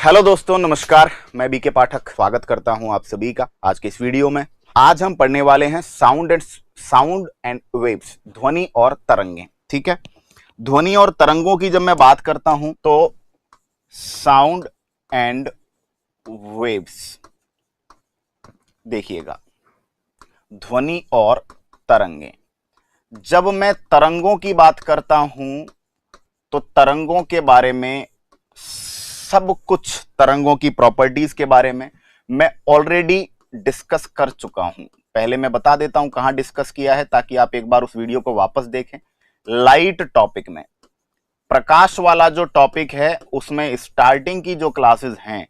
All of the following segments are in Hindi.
हेलो दोस्तों, नमस्कार। मैं बीके पाठक स्वागत करता हूं आप सभी का आज के इस वीडियो में। आज हम पढ़ने वाले हैं साउंड एंड वेव्स, ध्वनि और तरंगे। ठीक है, ध्वनि और तरंगों की जब मैं बात करता हूं तो साउंड एंड वेव्स, देखिएगा, ध्वनि और तरंगे। जब मैं तरंगों की बात करता हूं तो तरंगों के बारे में, सब कुछ तरंगों की प्रॉपर्टीज के बारे में मैं ऑलरेडी डिस्कस कर चुका हूं। पहले मैं बता देता हूं कहां डिस्कस किया है, ताकि आप एक बार उस वीडियो को वापस देखें। लाइट टॉपिक में, प्रकाश वाला जो टॉपिक है, उसमें स्टार्टिंग की जो क्लासेस हैं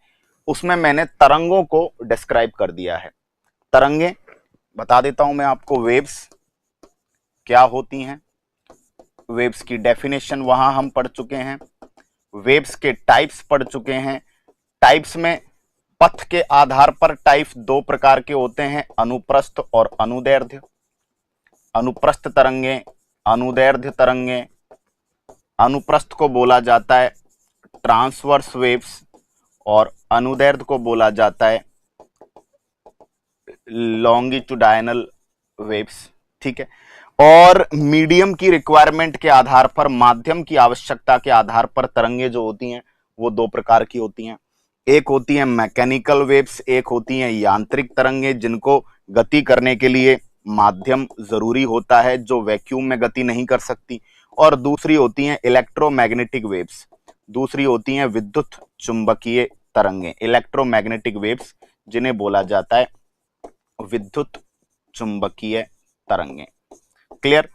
उसमें मैंने तरंगों को डिस्क्राइब कर दिया है। तरंगे बता देता हूं मैं आपको। वेव्स क्या होती हैं, वेव्स की डेफिनेशन वहां हम पढ़ चुके हैं। वेव्स के टाइप्स पढ़ चुके हैं। टाइप्स में पथ के आधार पर टाइप्स दो प्रकार के होते हैं, अनुप्रस्थ और अनुदैर्ध्य। अनुप्रस्थ तरंगे, अनुदैर्ध्य तरंगे। अनुप्रस्थ को बोला जाता है ट्रांसवर्स वेव्स और अनुदैर्ध्य को बोला जाता है लॉन्गिट्यूडाइनल वेव्स। ठीक है, और मीडियम की रिक्वायरमेंट के आधार पर, माध्यम की आवश्यकता के आधार पर तरंगे जो होती हैं वो दो प्रकार की होती हैं। एक होती है मैकेनिकल वेव्स, एक होती हैं यांत्रिक तरंगे, जिनको गति करने के लिए माध्यम जरूरी होता है जो वैक्यूम में गति नहीं कर सकती। और दूसरी होती हैं इलेक्ट्रोमैग्नेटिक वेव्स, दूसरी होती हैं विद्युत चुंबकीय तरंगे, इलेक्ट्रोमैग्नेटिक वेव्स, जिन्हें बोला जाता है विद्युत चुंबकीय तरंगे। क्लियर?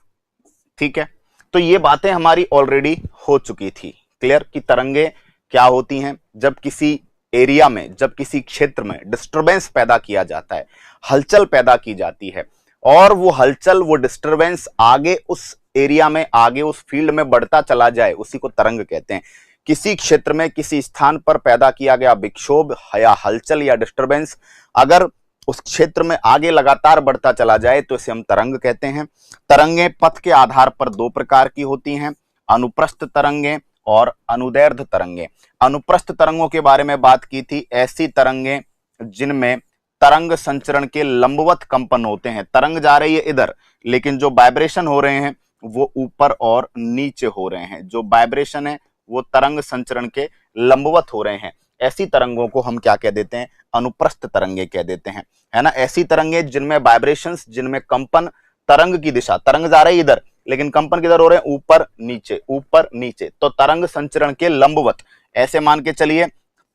ठीक है, तो ये बातें हमारी ऑलरेडी हो चुकी थी। क्लियर कि तरंगे क्या होती हैं। जब किसी एरिया में, जब किसी क्षेत्र में डिस्टरबेंस पैदा किया जाता है, हलचल पैदा की जाती है, और वो हलचल, वो डिस्टरबेंस आगे उस एरिया में, आगे उस फील्ड में बढ़ता चला जाए, उसी को तरंग कहते हैं। किसी क्षेत्र में, किसी स्थान पर पैदा किया गया विक्षोभ या हलचल या डिस्टरबेंस अगर उस क्षेत्र में आगे लगातार बढ़ता चला जाए तो इसे हम तरंग कहते हैं। तरंगे पथ के आधार पर दो प्रकार की होती हैं, अनुप्रस्थ तरंगे और अनुदैर्ध्य तरंगे। अनुप्रस्थ तरंगों के बारे में बात की थी, ऐसी तरंगे जिनमें तरंग संचरण के लंबवत कंपन होते हैं। तरंग जा रही है इधर, लेकिन जो वाइब्रेशन हो रहे हैं वो ऊपर और नीचे हो रहे हैं। जो वाइब्रेशन है वो तरंग संचरण के लंबवत हो रहे हैं। ऐसी तरंगों को हम क्या कह देते हैं? अनुप्रस्थ तरंगे कह देते हैं, है ना। ऐसी तरंगे जिनमें वाइब्रेशंस, जिनमें कंपन, तरंग की दिशा, तरंग जा रही है इधर लेकिन कंपन किधर हो रहे हैं? ऊपर नीचे, ऊपर नीचे, तो तरंग संचरण के लंबवत। ऐसे मान के चलिए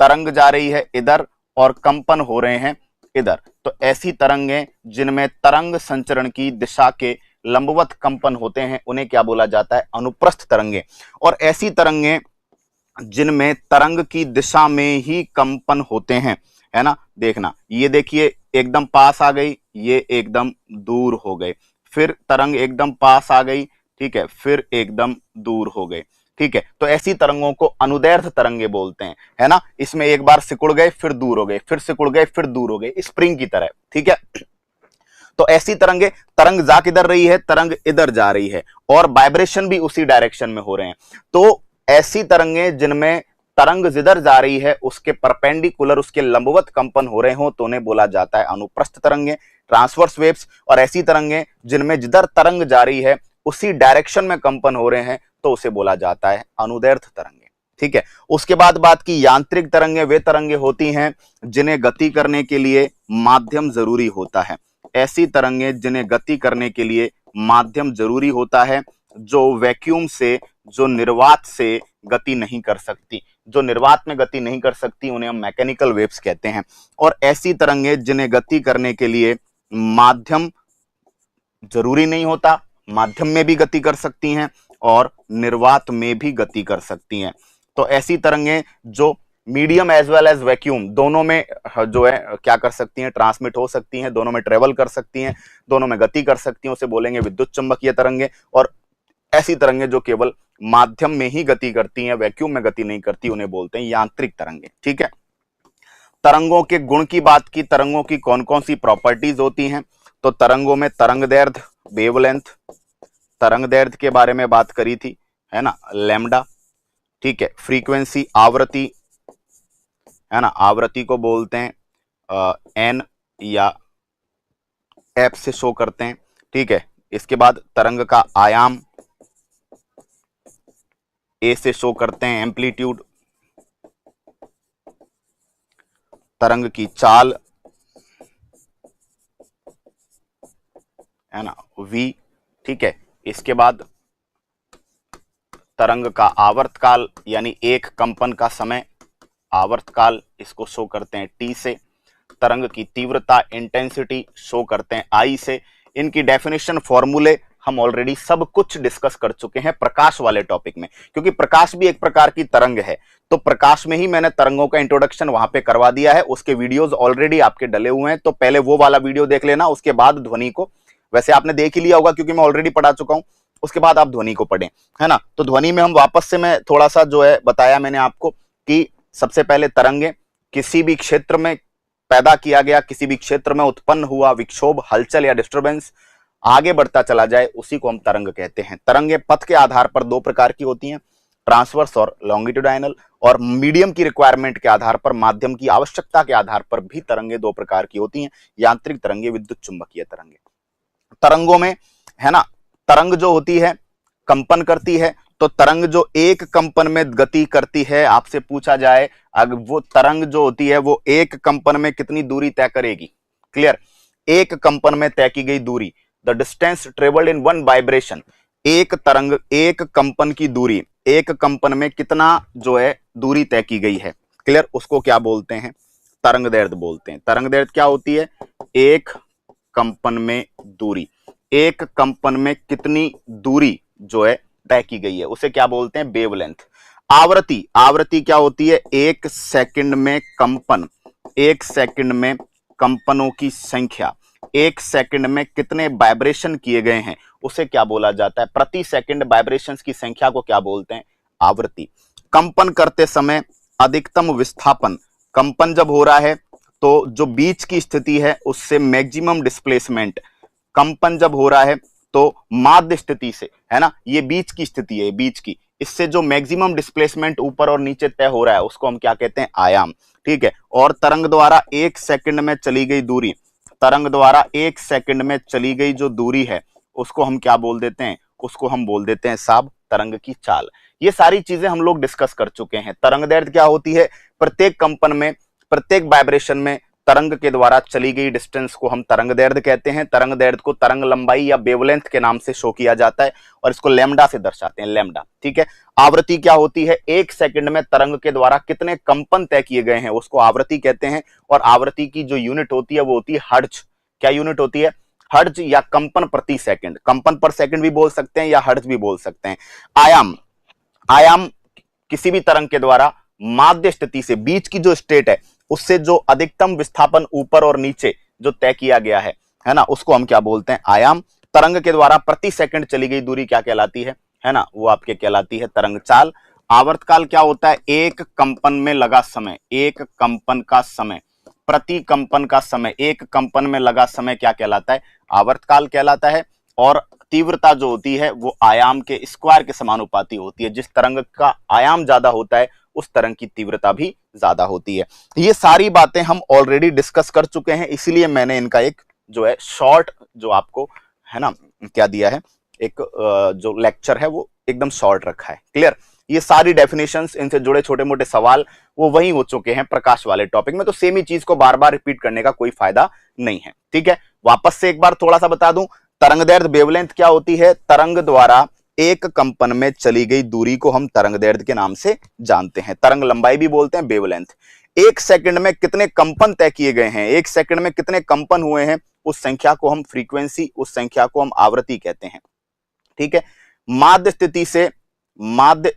तरंग जा रही है इधर और कंपन हो रहे हैं इधर, तो ऐसी तरंगे जिनमें तरंग संचरण की दिशा के लंबवत कंपन होते हैं उन्हें क्या बोला जाता है? अनुप्रस्थ तरंगे। और ऐसी तरंगे जिनमें तरंग की दिशा में ही कंपन होते हैं, है ना। देखना, ये देखिए एकदम पास आ गई, ये एकदम दूर हो गए, फिर तरंग एकदम पास आ गई, ठीक है, फिर एकदम दूर हो गए। ठीक है, तो ऐसी तरंगों को अनुदैर्ध्य तरंगे बोलते हैं, है ना। इसमें एक बार सिकुड़ गए, फिर दूर हो गए, फिर सिकुड़ गए, फिर दूर हो गए, स्प्रिंग की तरह। ठीक है, तो ऐसी तरंगे, तरंग जा किधर रही है? तरंग इधर जा रही है और वाइब्रेशन भी उसी डायरेक्शन में हो रहे हैं। तो ऐसी तरंगे जिनमें तरंग जिधर जा रही है उसके परपेंडिकुलर, उसके लंबवत कंपन हो रहे हो तो उन्हें बोला जाता है अनुप्रस्थ तरंगे, ट्रांसवर्स वेव्स। और ऐसी तरंगे जिनमें जिधर तरंग जा रही है उसी डायरेक्शन में कंपन हो रहे हैं तो उसे बोला जाता है अनुदैर्ध्य तरंगे। ठीक है, उसके बाद बात की यांत्रिक तरंगे। वे तरंगे होती हैं जिन्हें गति करने के लिए माध्यम जरूरी होता है। ऐसी तरंगे जिन्हें गति करने के लिए माध्यम जरूरी होता है, जो वैक्यूम से, जो निर्वात से गति नहीं कर सकती, जो निर्वात में गति नहीं कर सकती, उन्हें हम मैकेनिकल वेव्स कहते हैं। और ऐसी तरंगे जिन्हें गति करने के लिए माध्यम जरूरी नहीं होता, माध्यम में भी गति कर सकती हैं और निर्वात में भी गति कर सकती हैं। तो ऐसी तरंगे जो medium as well as vacuum दोनों में जो है क्या कर सकती हैं? ट्रांसमिट हो सकती हैं, दोनों में ट्रेवल कर सकती हैं, दोनों में गति कर सकती हैं, उसे बोलेंगे विद्युत चुंबकीय तरंगे। और ऐसी तरंगे जो केवल माध्यम में ही गति करती हैं, वैक्यूम में गति नहीं करती, उन्हें बोलते हैं यांत्रिक तरंगे। ठीक है, तरंगों के गुण की बात की, तरंगों की कौन कौन सी प्रॉपर्टीज होती हैं, तो तरंगों में तरंगदैर्ध्य, वेवलेंथ, तरंगदैर्ध्य के बारे में बात करी थी, है ना, लैम्डा। ठीक है, फ्रीक्वेंसी, आवृत्ति, है ना, आवृत्ति को बोलते हैं एन या एफ से शो करते हैं, ठीक है। इसके बाद तरंग का आयाम ए से शो करते हैं, एम्पलीट्यूड, तरंग की चाल, है ना, वी, ठीक है। इसके बाद तरंग का आवर्तकाल यानी एक कंपन का समय, आवर्तकाल इसको शो करते हैं टी से। तरंग की तीव्रता इंटेंसिटी शो करते हैं आई से। इनकी डेफिनेशन फॉर्मूले हम ऑलरेडी सब कुछ डिस्कस कर चुके हैं प्रकाश वाले टॉपिक में, क्योंकि प्रकाश भी एक प्रकार की तरंग है, तो प्रकाश में ही मैंने तरंगों का इंट्रोडक्शन वहां पे करवा दिया है। उसके वीडियोस ऑलरेडी आपके डले हुए हैं, तो पहले वो वाला वीडियो देख लेना, उसके बाद ध्वनि को, वैसे आपने देख ही लिया होगा क्योंकि मैं ऑलरेडी पढ़ा चुका हूं, उसके बाद आप ध्वनि को पढ़ें, है ना। तो ध्वनि में हम वापस से, मैं थोड़ा सा जो है बताया मैंने आपको कि सबसे पहले तरंगे किसी भी क्षेत्र में पैदा किया गया, किसी भी क्षेत्र में उत्पन्न हुआ विक्षोभ, हलचल या डिस्टरबेंस आगे बढ़ता चला जाए, उसी को हम तरंग कहते हैं। तरंगे पथ के आधार पर दो प्रकार की होती हैं, ट्रांसवर्स और लॉन्गिट्यूडाइनल, और मीडियम की रिक्वायरमेंट के आधार पर, माध्यम की आवश्यकता के आधार पर भी तरंगे दो प्रकार की होती हैं, यांत्रिक तरंगे, विद्युत चुंबकीय तरंगे। तरंगों में, है ना, तरंग जो होती है कंपन करती है, तो तरंग जो एक कंपन में गति करती है, आपसे पूछा जाए अगर वो तरंग जो होती है वो एक कंपन में कितनी दूरी तय करेगी, क्लियर, एक कंपन में तय की गई दूरी, the distance travelled in one vibration, एक तरंग, एक कंपन की दूरी, एक कंपन में कितना जो है दूरी तय की गई है, क्लियर, उसको क्या बोलते हैं, तरंग दैर्ध्य बोलते हैं। तरंग दैर्ध्य क्या होती है, एक कंपन में दूरी, एक कंपन में कितनी दूरी जो है तय की गई है, उसे क्या बोलते हैं, वेवलेंथ। आवृत्ति, आवृत्ति क्या होती है, एक सेकंड में कंपन, एक सेकंड में कंपनों की संख्या, एक सेकंड में कितने वाइब्रेशन किए गए हैं उसे क्या बोला जाता है, प्रति सेकंड वाइब्रेशंस की संख्या को क्या बोलते हैं, आवृत्ति। कंपन करते समय अधिकतम विस्थापन, कंपन जब हो रहा है तो जो बीच की स्थिति है उससे मैक्सिमम डिस्प्लेसमेंट, कंपन जब हो रहा है तो माध्य स्थिति से, है ना, ये बीच की स्थिति है, बीच की, इससे जो मैक्सिमम डिस्प्लेसमेंट ऊपर और नीचे तय हो रहा है उसको हम क्या कहते हैं, आयाम, ठीक है। और तरंग द्वारा एक सेकंड में चली गई दूरी, तरंग द्वारा एक सेकंड में चली गई जो दूरी है उसको हम क्या बोल देते हैं, उसको हम बोल देते हैं साब, तरंग की चाल। ये सारी चीजें हम लोग डिस्कस कर चुके हैं। तरंग दैर्ध्य क्या होती है, प्रत्येक कंपन में, प्रत्येक वाइब्रेशन में तरंग के द्वारा चली गई डिस्टेंस को हम तरंग दैर्ध्य कहते हैं। तरंग दैर्ध्य को तरंग लंबाई या वेवलेंथ के नाम से शो किया जाता है और इसको लैम्डा से दर्शाते हैं, लैम्डा, ठीक है। आवृत्ति क्या होती है, एक सेकंड में तरंग के द्वारा कितने कंपन तय किए गए हैं उसको आवृत्ति कहते हैं, और आवृत्ति की जो यूनिट होती है वो होती है हर्ट्ज। क्या यूनिट होती है, हर्ट्ज या कंपन प्रति सेकंड, कंपन पर सेकंड भी बोल सकते हैं या हर्ट्ज भी बोल सकते हैं। आयाम, आयाम किसी भी तरंग के द्वारा माध्य स्थिति से, बीच की जो स्टेट है उससे जो अधिकतम विस्थापन ऊपर और नीचे जो तय किया गया है ना, उसको हम क्या बोलते हैं, आयाम। तरंग के द्वारा प्रति सेकंड चली गई दूरी क्या कहलाती है ना, वो आपके कहलाती है तरंग चाल। आवर्तकाल क्या होता है, एक कंपन में लगा समय, एक कंपन का समय, प्रति कंपन का समय, एक कंपन में लगा समय क्या कहलाता है, आवर्तकाल कहलाता है। और तीव्रता जो होती है वो आयाम के स्क्वायर के समानुपाती होती है, जिस तरंग का आयाम ज्यादा होता है उस तरंग की तीव्रता भी ज्यादा होती है। ये सारी बातें हम ऑलरेडी डिस्कस कर चुके हैं, इसीलिए मैंने इनका एक जो है शॉर्ट जो आपको है ना क्या दिया है, एक जो लेक्चर है वो एकदम शॉर्ट रखा है, क्लियर। ये सारी डेफिनेशंस, इनसे जुड़े छोटे मोटे सवाल वो वही हो चुके हैं प्रकाश वाले टॉपिक में, तो सेम ही चीज को बार बार रिपीट करने का कोई फायदा नहीं है, ठीक है। वापस से एक बार थोड़ा सा बता दूं, तरंग दैर्ध्य वेवलेंथ क्या होती है, तरंग द्वारा एक कंपन में चली गई दूरी को हम तरंग दैर्ध्य के नाम से जानते हैं। तरंग लंबाई भी बोलते हैं वेवलेंथ। एक सेकंड में कितने कंपन तय किए गए हैं, एक सेकंड में कितने कंपन हुए हैं, उस संख्या को हम फ्रीक्वेंसी, उस संख्या को हम आवृत्ति कहते हैं, ठीक है। माध्य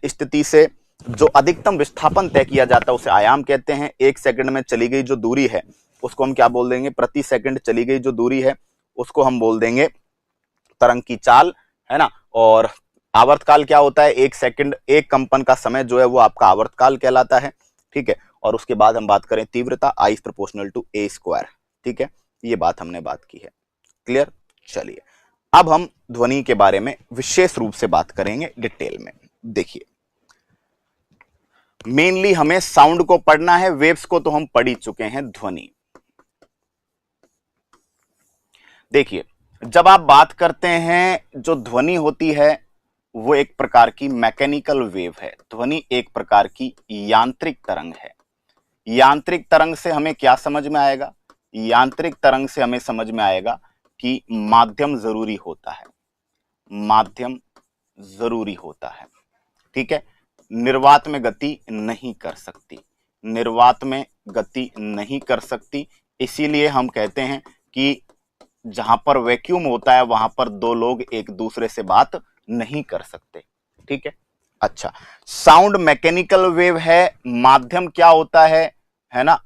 स्थिति से जो अधिकतम विस्थापन तय किया जाता है उसे आयाम कहते हैं। एक सेकंड में चली गई जो दूरी है उसको हम क्या बोल देंगे, प्रति सेकंड चली गई जो दूरी है उसको हम बोल देंगे तरंग की चाल, है ना। और आवर्तकाल क्या होता है, एक सेकंड, एक कंपन का समय जो है वो आपका आवर्तकाल कहलाता है, ठीक है। और उसके बाद हम बात करें तीव्रता, I is proportional to A square, ठीक है। ये बात हमने बात की है, क्लियर। चलिए अब हम ध्वनि के बारे में विशेष रूप से बात करेंगे डिटेल में। देखिए मेनली हमें साउंड को पढ़ना है, वेव्स को तो हम पढ़ ही चुके हैं, ध्वनि। देखिए, जब आप बात करते हैं, जो ध्वनि होती है वो एक प्रकार की मैकेनिकल वेव है। ध्वनि एक प्रकार की यांत्रिक तरंग है। यांत्रिक तरंग से हमें क्या समझ में आएगा? यांत्रिक तरंग से हमें समझ में आएगा कि माध्यम जरूरी होता है, माध्यम जरूरी होता है, ठीक है। निर्वात में गति नहीं कर सकती, निर्वात में गति नहीं कर सकती, इसीलिए हम कहते हैं कि जहां पर वैक्यूम होता है वहां पर दो लोग एक दूसरे से बात नहीं कर सकते, ठीक है। अच्छा, साउंड मैकेनिकल वेव है, माध्यम क्या होता है ना,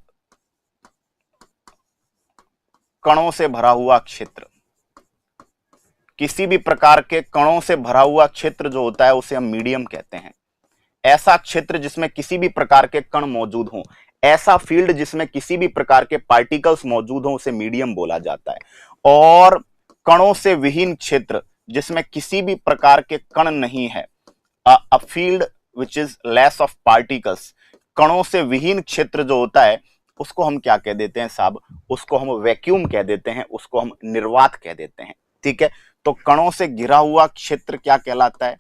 कणों से भरा हुआ क्षेत्र। किसी भी प्रकार के कणों से भरा हुआ क्षेत्र जो होता है उसे हम मीडियम कहते हैं। ऐसा क्षेत्र जिसमें किसी भी प्रकार के कण मौजूद हों, ऐसा फील्ड जिसमें किसी भी प्रकार के पार्टिकल्स मौजूद हों, उसे मीडियम बोला जाता है। और कणों से विहीन क्षेत्र जिसमें किसी भी प्रकार के कण नहीं है, a field which is less of particles, कणों से विहीन क्षेत्र जो होता है उसको हम क्या कह देते हैं साहब? उसको हम वैक्यूम कह देते हैं, उसको हम निर्वात कह देते हैं, ठीक है। तो कणों से घिरा हुआ क्षेत्र क्या कहलाता है?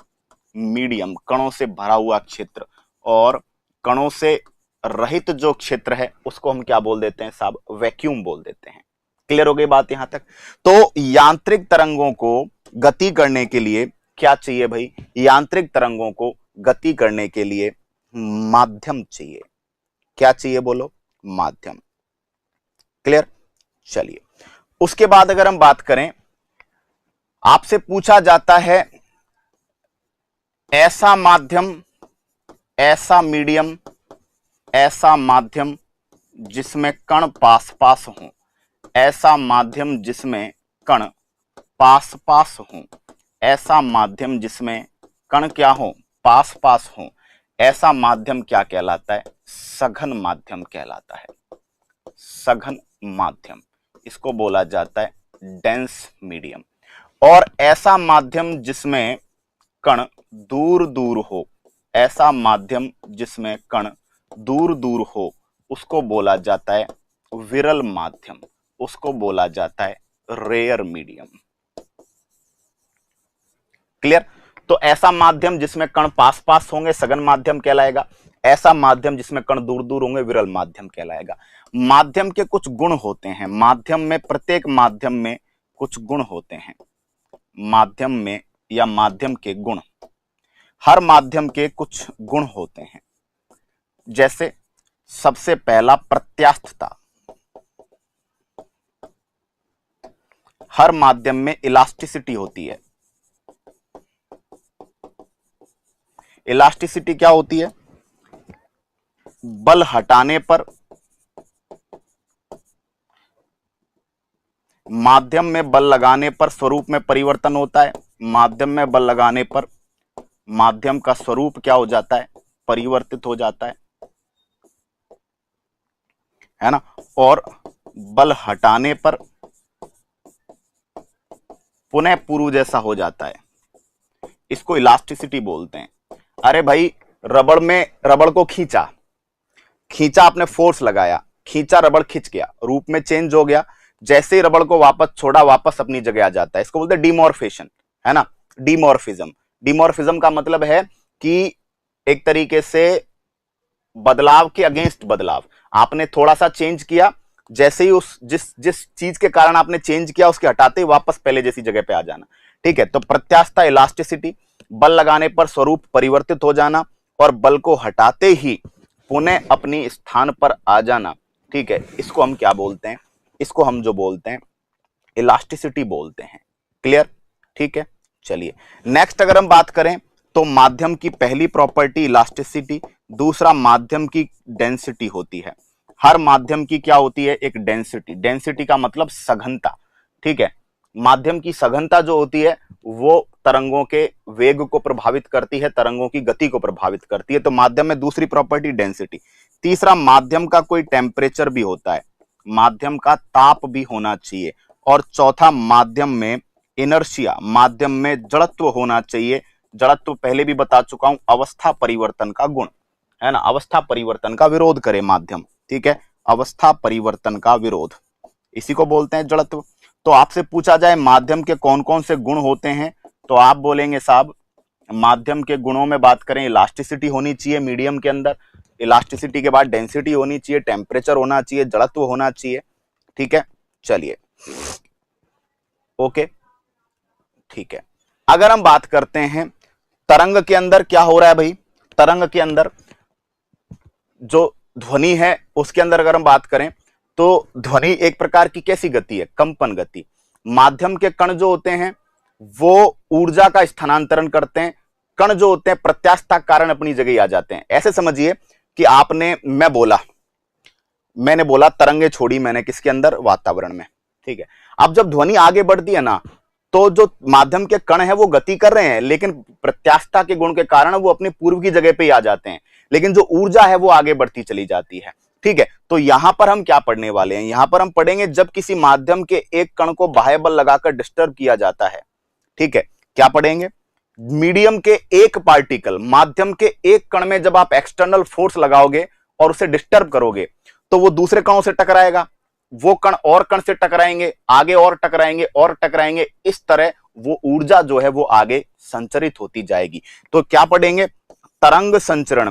मीडियम, कणों से भरा हुआ क्षेत्र। और कणों से रहित जो क्षेत्र है उसको हम क्या बोल देते हैं साहब? वैक्यूम बोल देते हैं। क्लियर हो गई बात यहां तक? तो यांत्रिक तरंगों को गति करने के लिए क्या चाहिए भाई? यांत्रिक तरंगों को गति करने के लिए माध्यम चाहिए। क्या चाहिए बोलो? माध्यम। क्लियर? चलिए, उसके बाद अगर हम बात करें, आपसे पूछा जाता है ऐसा माध्यम, ऐसा मीडियम, ऐसा माध्यम जिसमें कण पास पास हों, ऐसा माध्यम जिसमें कण पास पास हों, ऐसा माध्यम जिसमें कण क्या हो? पास पास हों, ऐसा माध्यम क्या कहलाता है? सघन माध्यम कहलाता है। सघन माध्यम, इसको बोला जाता है डेंस मीडियम। और ऐसा माध्यम जिसमें कण दूर दूर हो, ऐसा माध्यम जिसमें कण दूर दूर हो, उसको बोला जाता है विरल माध्यम, उसको बोला जाता है रेयर मीडियम। क्लियर? तो ऐसा माध्यम जिसमें कण पास पास होंगे सघन माध्यम कहलाएगा, ऐसा माध्यम जिसमें कण दूर दूर होंगे विरल माध्यम कहलाएगा। माध्यम के कुछ गुण होते हैं, माध्यम में, प्रत्येक माध्यम में कुछ गुण होते हैं। माध्यम में या माध्यम के गुण, हर माध्यम के कुछ गुण होते हैं। जैसे सबसे पहला प्रत्यास्थता, हर माध्यम में इलास्टिसिटी होती है। इलास्टिसिटी क्या होती है? बल हटाने पर माध्यम में बल लगाने पर स्वरूप में परिवर्तन होता है। माध्यम में बल लगाने पर माध्यम का स्वरूप क्या हो जाता है? परिवर्तित हो जाता है ना। और बल हटाने पर पुनः पूर्व जैसा हो जाता है, इसको इलास्टिसिटी बोलते हैं। अरे भाई, रबड़ में, रबड़ को खींचा, खींचा, आपने फोर्स लगाया, खींचा, रबड़ खिंच गया, रूप में चेंज हो गया, जैसे ही रबड़ को वापस छोड़ा वापस अपनी जगह आ जाता है, इसको बोलते हैं डिमॉर्फेशन, है ना, डिमॉर्फिज्म। डिमॉर्फिज्म का मतलब है कि एक तरीके से बदलाव के अगेंस्ट बदलाव, आपने थोड़ा सा चेंज किया, जैसे ही उस जिस चीज के कारण आपने चेंज किया उसके हटाते ही वापस पहले जैसी जगह पे आ जाना, ठीक है। तो प्रत्यास्थता इलास्टिसिटी, बल लगाने पर स्वरूप परिवर्तित हो जाना और बल को हटाते ही पुनः अपनी स्थान पर आ जाना, ठीक है, इसको हम क्या बोलते हैं? इसको हम जो बोलते हैं इलास्टिसिटी बोलते हैं। क्लियर? ठीक है। चलिए, नेक्स्ट अगर हम बात करें तो माध्यम की पहली प्रॉपर्टी इलास्टिसिटी, दूसरा माध्यम की डेंसिटी होती है। हर माध्यम की क्या होती है? एक डेंसिटी। डेंसिटी का मतलब सघनता, ठीक है। माध्यम की सघनता जो होती है वो तरंगों के वेग को प्रभावित करती है, तरंगों की गति को प्रभावित करती है। तो माध्यम में दूसरी प्रॉपर्टी डेंसिटी। तीसरा, माध्यम का कोई टेम्परेचर भी होता है, माध्यम का ताप भी होना चाहिए। और चौथा, माध्यम में इनर्शिया, माध्यम में जड़त्व होना चाहिए। जड़त्व पहले भी बता चुका हूं, अवस्था परिवर्तन का गुण। है ना, अवस्था परिवर्तन का विरोध करे माध्यम, ठीक है, अवस्था परिवर्तन का विरोध, इसी को बोलते हैं जड़त्व। तो आपसे पूछा जाए माध्यम के कौन कौन से गुण होते हैं, तो आप बोलेंगे साहब माध्यम के गुणों में बात करें, इलास्टिसिटी होनी चाहिए मीडियम के अंदर, इलास्टिसिटी के बाद डेंसिटी होनी चाहिए, टेम्परेचर होना चाहिए, जड़त्व होना चाहिए, ठीक है। चलिए ओके, ठीक है। अगर हम बात करते हैं तरंग के अंदर क्या हो रहा है भाई, तरंग के अंदर जो ध्वनि है उसके अंदर अगर हम बात करें तो ध्वनि एक प्रकार की कैसी गति है, कंपन गति। माध्यम के कण जो होते हैं वो ऊर्जा का स्थानांतरण करते हैं, कण जो होते हैं प्रत्यास्थता के कारण अपनी जगह आ जाते हैं। ऐसे समझिए कि आपने, मैंने बोला तरंगे छोड़ी मैंने किसके अंदर, वातावरण में, ठीक है। अब जब ध्वनि आगे बढ़ती है ना, तो जो माध्यम के कण है वो गति कर रहे हैं, लेकिन प्रत्यास्थता के गुण के कारण वो अपने पूर्व की जगह पे ही आ जाते हैं, लेकिन जो ऊर्जा है वो आगे बढ़ती चली जाती है, ठीक है। तो यहां पर हम क्या पढ़ने वाले हैं, यहां पर हम पढ़ेंगे जब किसी माध्यम के एक कण को बाह्य बल लगाकर डिस्टर्ब किया जाता है, ठीक है। क्या पढ़ेंगे, मीडियम के एक पार्टिकल, माध्यम के एक कण में जब आप एक्सटर्नल फोर्स लगाओगे और उसे डिस्टर्ब करोगे तो वो दूसरे कणों से टकराएगा, वो कण और कण से टकराएंगे, आगे और टकराएंगे और टकराएंगे, इस तरह वो ऊर्जा जो है वो आगे संचरित होती जाएगी। तो क्या पढ़ेंगे, तरंग संचरण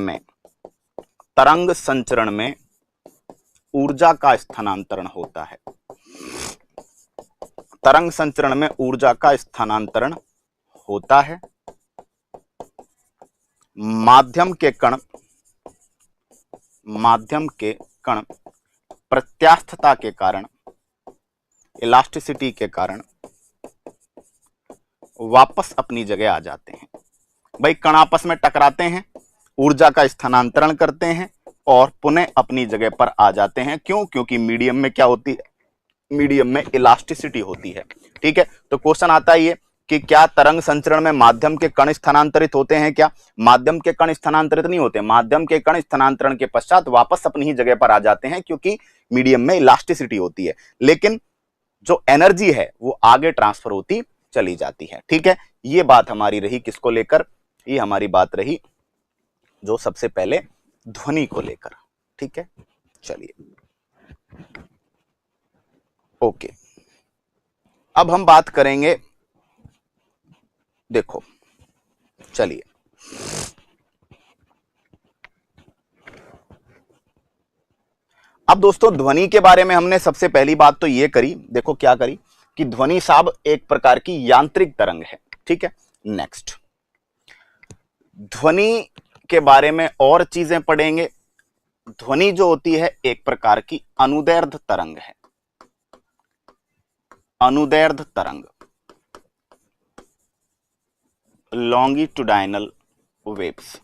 में ऊर्जा का स्थानांतरण होता है, तरंग संचरण में ऊर्जा का स्थानांतरण होता है। माध्यम के कण प्रत्यास्थता के कारण, इलास्टिसिटी के कारण वापस अपनी जगह आ जाते हैं। भाई कण आपस में टकराते हैं, ऊर्जा का स्थानांतरण करते हैं और पुनः अपनी जगह पर आ जाते हैं। क्यों, क्योंकि मीडियम में क्या होती है, मीडियम में इलास्टिसिटी होती है, ठीक है। तो क्वेश्चन आता है ये कि क्या तरंग संचरण में माध्यम के कण स्थानांतरित होते हैं, क्या माध्यम के कण स्थानांतरित नहीं होते, माध्यम के कण स्थानांतरण के पश्चात वापस अपनी ही जगह पर आ जाते हैं, क्योंकि मीडियम में इलास्टिसिटी होती है, लेकिन जो एनर्जी है वो आगे ट्रांसफर होती चली जाती है, ठीक है। ये बात हमारी रही किसको लेकर, ये हमारी बात रही जो सबसे पहले ध्वनि को लेकर, ठीक है। चलिए ओके, अब हम बात करेंगे, देखो चलिए अब दोस्तों ध्वनि के बारे में हमने सबसे पहली बात तो ये करी, देखो क्या करी कि ध्वनि साहब एक प्रकार की यांत्रिक तरंग है, ठीक है। नेक्स्ट, ध्वनि के बारे में और चीजें पढ़ेंगे। ध्वनि जो होती है एक प्रकार की अनुदैर्ध्य तरंग है, अनुदैर्ध्य तरंग, लॉन्गिट्यूडाइनल वेव्स।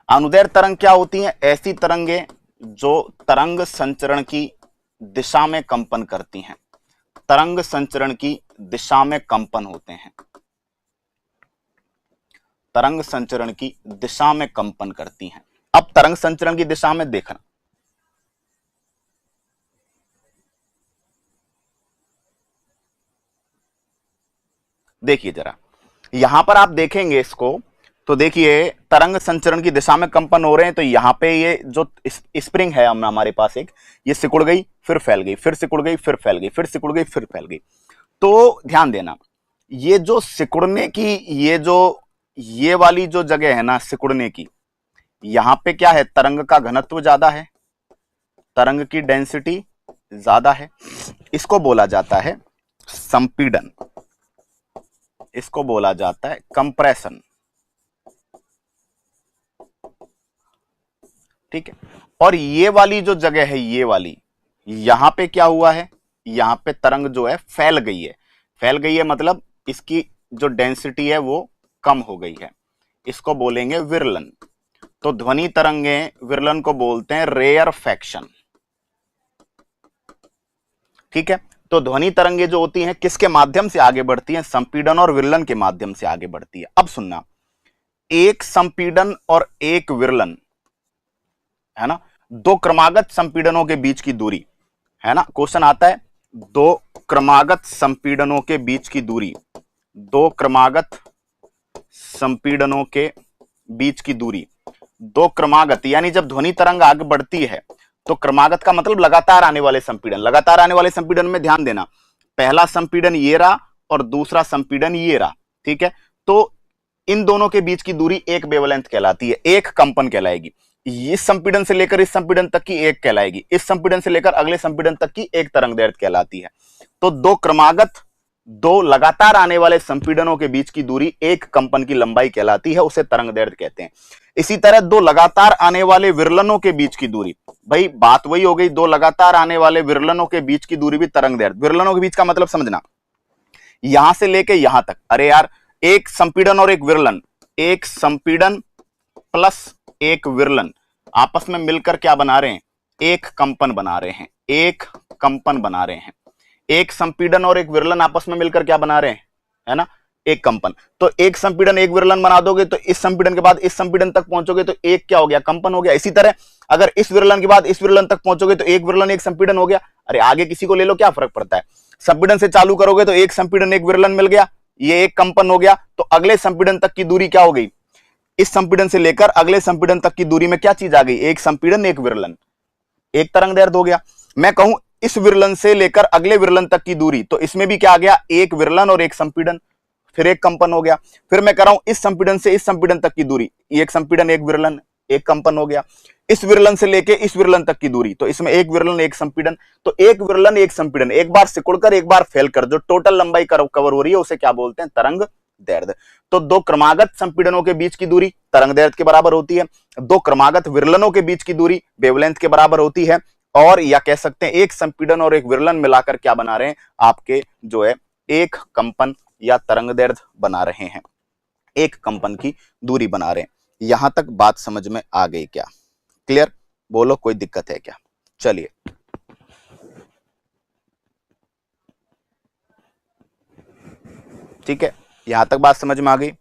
अनुदैर्ध्य तरंग क्या होती हैं, ऐसी तरंगें जो तरंग संचरण की दिशा में कंपन करती हैं, तरंग संचरण की दिशा में कंपन होते हैं, तरंग संचरण की दिशा में कंपन करती हैं। अब तरंग संचरण की दिशा में देखना, देखिए जरा यहां पर आप देखेंगे इसको, तो देखिए तरंग संचरण की दिशा में कंपन हो रहे हैं, तो यहां पे ये जो स्प्रिंग है हमारे पास एक, ये सिकुड़ गई फिर फैल गई, फिर सिकुड़ गई फिर फैल गई, फिर सिकुड़ गई फिर फैल गई। तो ध्यान देना, ये जो सिकुड़ने की, ये वाली जो जगह है ना सिकुड़ने की, यहां पे क्या है, तरंग का घनत्व ज्यादा है, तरंग की डेंसिटी ज्यादा है, इसको बोला जाता है संपीड़न, इसको बोला जाता है कंप्रेशन, ठीक है। और ये वाली जो जगह है, ये वाली, यहां पे क्या हुआ है, यहां पे तरंग जो है फैल गई है, फैल गई है मतलब इसकी जो डेंसिटी है वो कम हो गई है, इसको बोलेंगे विरलन। तो ध्वनि तरंगे विरलन को बोलते हैं रेयरफैक्शन, ठीक है। तो ध्वनि तरंगे जो होती हैं किसके माध्यम से आगे बढ़ती हैं, संपीड़न और विरलन के माध्यम से आगे बढ़ती है। अब सुनना, एक संपीड़न और एक विरलन है ना, दो क्रमागत संपीड़नों के बीच की दूरी है ना, क्वेश्चन आता है दो क्रमागत संपीड़नों के बीच की दूरी, दो क्रमागत संपीड़नों के बीच की दूरी दो क्रमागत, यानी जब ध्वनि तरंग आगे बढ़ती है तो क्रमागत का मतलब लगातार आने वाले संपीड़न। लगातार आने वाले संपीड़न में ध्यान देना, पहला संपीड़न ये रहा और दूसरा संपीड़न ये रहा, ठीक है। तो इन दोनों के बीच की दूरी एक वेवलेंथ कहलाती है, एक कंपन कहलाएगी। इस संपीड़न से लेकर इस संपीड़न तक की एक कहलाएगी, इस संपीड़न से लेकर अगले संपीड़न तक की एक तरंग दैर्ध्य कहलाती है। तो दो क्रमागत, दो लगातार आने वाले संपीड़नों के बीच की दूरी एक कंपन की लंबाई कहलाती है, उसे तरंग दैर्ध्य कहते हैं। इसी तरह दो लगातार आने वाले विरलनों के बीच की दूरी, भाई बात वही हो गई, दो लगातार आने वाले विरलनों के बीच की दूरी भी तरंग दैर्ध्य। विरलनों के बीच का मतलब समझना, यहां से लेके यहां तक, अरे यार एक संपीड़न और एक विरलन, एक संपीड़न प्लस एक विरलन आपस में मिलकर क्या बना रहे हैं, एक कंपन बना रहे हैं, एक कंपन बना रहे हैं। एक संपीड़न और एक विरलन आपस में मिलकर क्या बना रहे हैं, है ना, एक कंपन। तो एक संपीड़न एक विरलन बना दोगे तो इस संपीड़न के बाद इस संपीड़न तक पहुंचोगे तो एक क्या हो गया, कंपन हो गया। इसी तरह अगर इस विरलन के बाद इस विरलन तक पहुंचोगे तो एक विरलन एक संपीड़न हो गया। अरे आगे किसी को ले लो, क्या फर्क पड़ता है, संपीड़न से चालू करोगे तो एक संपीड़न एक विरलन मिल गया, ये एक कंपन हो गया। तो अगले संपीड़न तक की दूरी क्या हो गई, इस संपीड़न से लेकर अगले संपीड़न तक की दूरी में क्या चीज आ गई, एक संपीड़न एक विरलन, एक तरंग दैर्ध्य हो गया। मैं कहूं इस विरलन से लेकर अगले विरलन तक की दूरी, तो इसमें भी क्या आ गया, एक विरलन और एक संपीड़न, फिर एक कंपन हो गया। फिर मैं कह रहा हूं इस संपीड़न से इस संपीड़न तक की दूरी, एक संपीड़न एक विरलन, एक कंपन हो गया। इस विरलन से लेकर इस विरलन तक की दूरी, तो इसमें एक विरलन एक संपीड़न, तो एक विरलन एक संपीड़न, एक बार सिकुड़कर एक बार फैलकर जो टोटल लंबाई कवर हो रही है उसे क्या बोलते हैं, तरंग दैर्ध्य। तो दो क्रमागत संपीड़नों के बीच की दूरी तरंग दैर्ध्य के बराबर होती है, दो क्रमागत विरलनों के बीच की दूरी वेवलेंथ के बराबर होती है, और या कह सकते हैं एक संपीड़न और एक विरलन मिलाकर क्या बना रहे हैं, आपके जो है एक कंपन या तरंग दैर्ध्य बना रहे हैं, एक कंपन की दूरी बना रहे हैं। यहां तक बात समझ में आ गई क्या, क्लियर, बोलो कोई दिक्कत है क्या। चलिए ठीक है, यहां तक बात समझ में आ गई।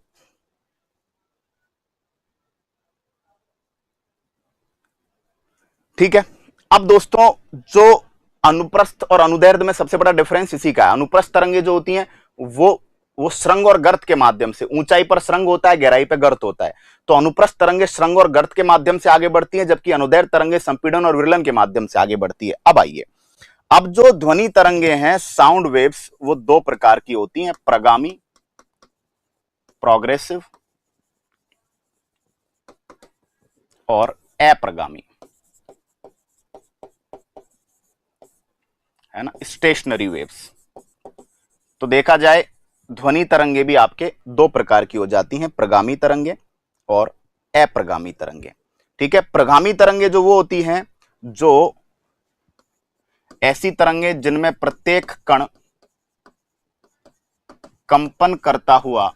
ठीक है, अब दोस्तों जो अनुप्रस्थ और अनुदैर्ध्य में सबसे बड़ा डिफरेंस इसी का है। अनुप्रस्थ तरंगे जो होती हैं वो श्रृंग और गर्त के माध्यम से, ऊंचाई पर श्रृंग होता है, गहराई पर गर्त होता है। तो अनुप्रस्थ तरंगे श्रृंग और गर्त के माध्यम से आगे बढ़ती हैं, जबकि अनुदैर्ध्य तरंगे संपीड़न और विरलन के माध्यम से आगे बढ़ती है। अब आइए, अब जो ध्वनि तरंगे हैं साउंड वेव्स, वो दो प्रकार की होती हैं, प्रगामी प्रोग्रेसिव और अप्रगामी, है ना, स्टेशनरी वेव्स। तो देखा जाए ध्वनि तरंगे भी आपके दो प्रकार की हो जाती हैं, प्रगामी तरंगे और अप्रगामी तरंगे। ठीक है, प्रगामी तरंगे जो वो होती हैं जो ऐसी तरंगे जिनमें प्रत्येक कण कंपन करता हुआ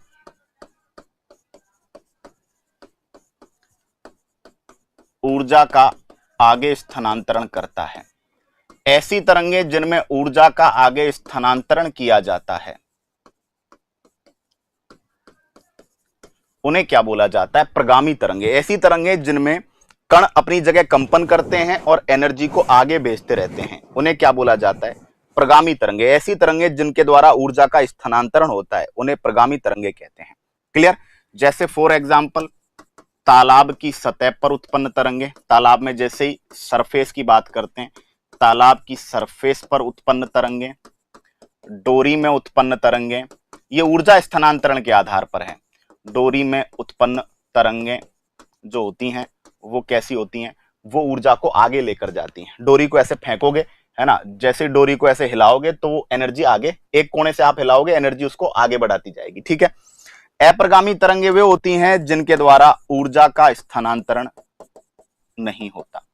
ऊर्जा का आगे स्थानांतरण करता है। ऐसी तरंगे जिनमें ऊर्जा का आगे स्थानांतरण किया जाता है उन्हें क्या बोला जाता है, प्रगामी तरंगे। ऐसी तरंगे जिनमें कण अपनी जगह कंपन करते हैं और एनर्जी को आगे भेजते रहते हैं, उन्हें क्या बोला जाता है, प्रगामी तरंगे। ऐसी तरंगे जिनके द्वारा ऊर्जा का स्थानांतरण होता है उन्हें प्रगामी तरंगे कहते हैं। क्लियर, जैसे फॉर एग्जांपल तालाब की सतह पर उत्पन्न तरंगे, तालाब में जैसे ही सरफेस की बात करते हैं, तालाब की सरफेस पर उत्पन्न तरंगे, डोरी में उत्पन्न तरंगे, ये ऊर्जा स्थानांतरण के आधार पर है। डोरी में उत्पन्न तरंगे जो होती हैं वो कैसी होती हैं, वो ऊर्जा को आगे लेकर जाती हैं। डोरी को ऐसे फेंकोगे, है ना, जैसे डोरी को ऐसे हिलाओगे तो वो एनर्जी आगे, एक कोने से आप हिलाओगे एनर्जी उसको आगे बढ़ाती जाएगी। ठीक है, अप्रगामी तरंगे वे होती हैं जिनके द्वारा ऊर्जा का स्थानांतरण नहीं होता।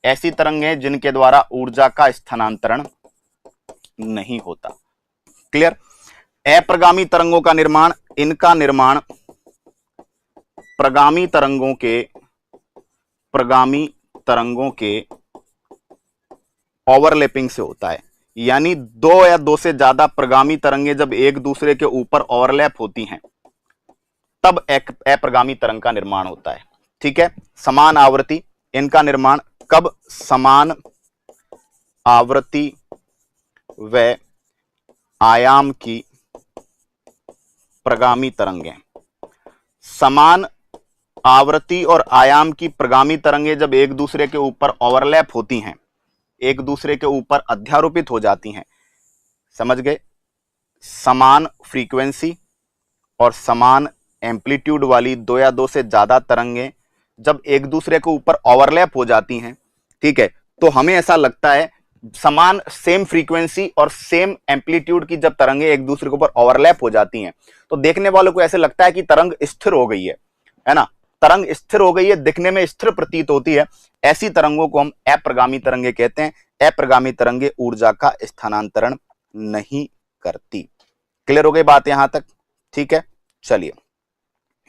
ऐसी तरंगे जिनके द्वारा ऊर्जा का स्थानांतरण नहीं होता। क्लियर, अप्रगामी तरंगों का निर्माण, इनका निर्माण प्रगामी तरंगों के ओवरलैपिंग से होता है। यानी दो या दो से ज्यादा प्रगामी तरंगे जब एक दूसरे के ऊपर ओवरलैप होती हैं तब अप्रगामी तरंग का निर्माण होता है। ठीक है, समान आवृत्ति, इनका निर्माण कब, समान आवृत्ति व आयाम की प्रगामी तरंगें। समान आवृत्ति और आयाम की प्रगामी तरंगे जब एक दूसरे के ऊपर ओवरलैप होती हैं, एक दूसरे के ऊपर अध्यारोपित हो जाती हैं, समझ गए, समान फ्रीक्वेंसी और समान एम्पलीट्यूड वाली दो या दो से ज्यादा तरंगे जब एक दूसरे के ऊपर ओवरलैप हो जाती हैं, ठीक है, तो हमें ऐसा लगता है समान सेम फ्रीक्वेंसी और सेम एम्पलीट्यूड की जब तरंगे एक दूसरे के ऊपर ओवरलैप हो जाती हैं तो देखने वालों को ऐसे लगता है कि तरंग स्थिर हो गई है ना, तरंग स्थिर हो गई है, दिखने में स्थिर प्रतीत होती है। ऐसी तरंगों को हम अप्रगामी तरंगे कहते हैं। अप्रगामी तरंगे ऊर्जा का स्थानांतरण नहीं करती। क्लियर हो गई बात यहां तक? ठीक है, चलिए,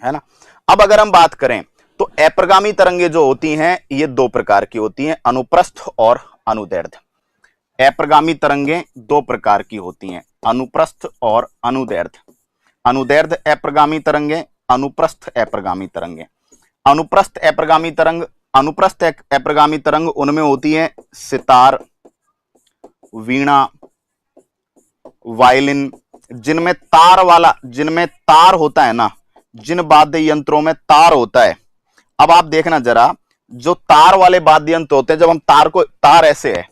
है ना। अब अगर हम बात करें तो अप्रगामी तरंगे जो होती हैं ये दो प्रकार की होती हैं, अनुप्रस्थ और अनुदैर्ध्य। अप्रगामी तरंगे दो प्रकार की होती हैं, अनुप्रस्थ और अनुदैर्ध्य। अनुदैर्ध्य अप्रगामी तरंगे, अनुप्रस्थ अप्रगामी तरंगे। अनुप्रस्थ अप्रगामी तरंग, अनुप्रस्थ अप्रगामी तरंग उनमें होती है सितार, वीणा, वायलिन, जिनमें तार होता है ना, जिन वाद्य यंत्रों में तार होता है। अब आप देखना जरा, जो तार वाले वाद्य यंत्र होते हैं, जब हम तार ऐसे है,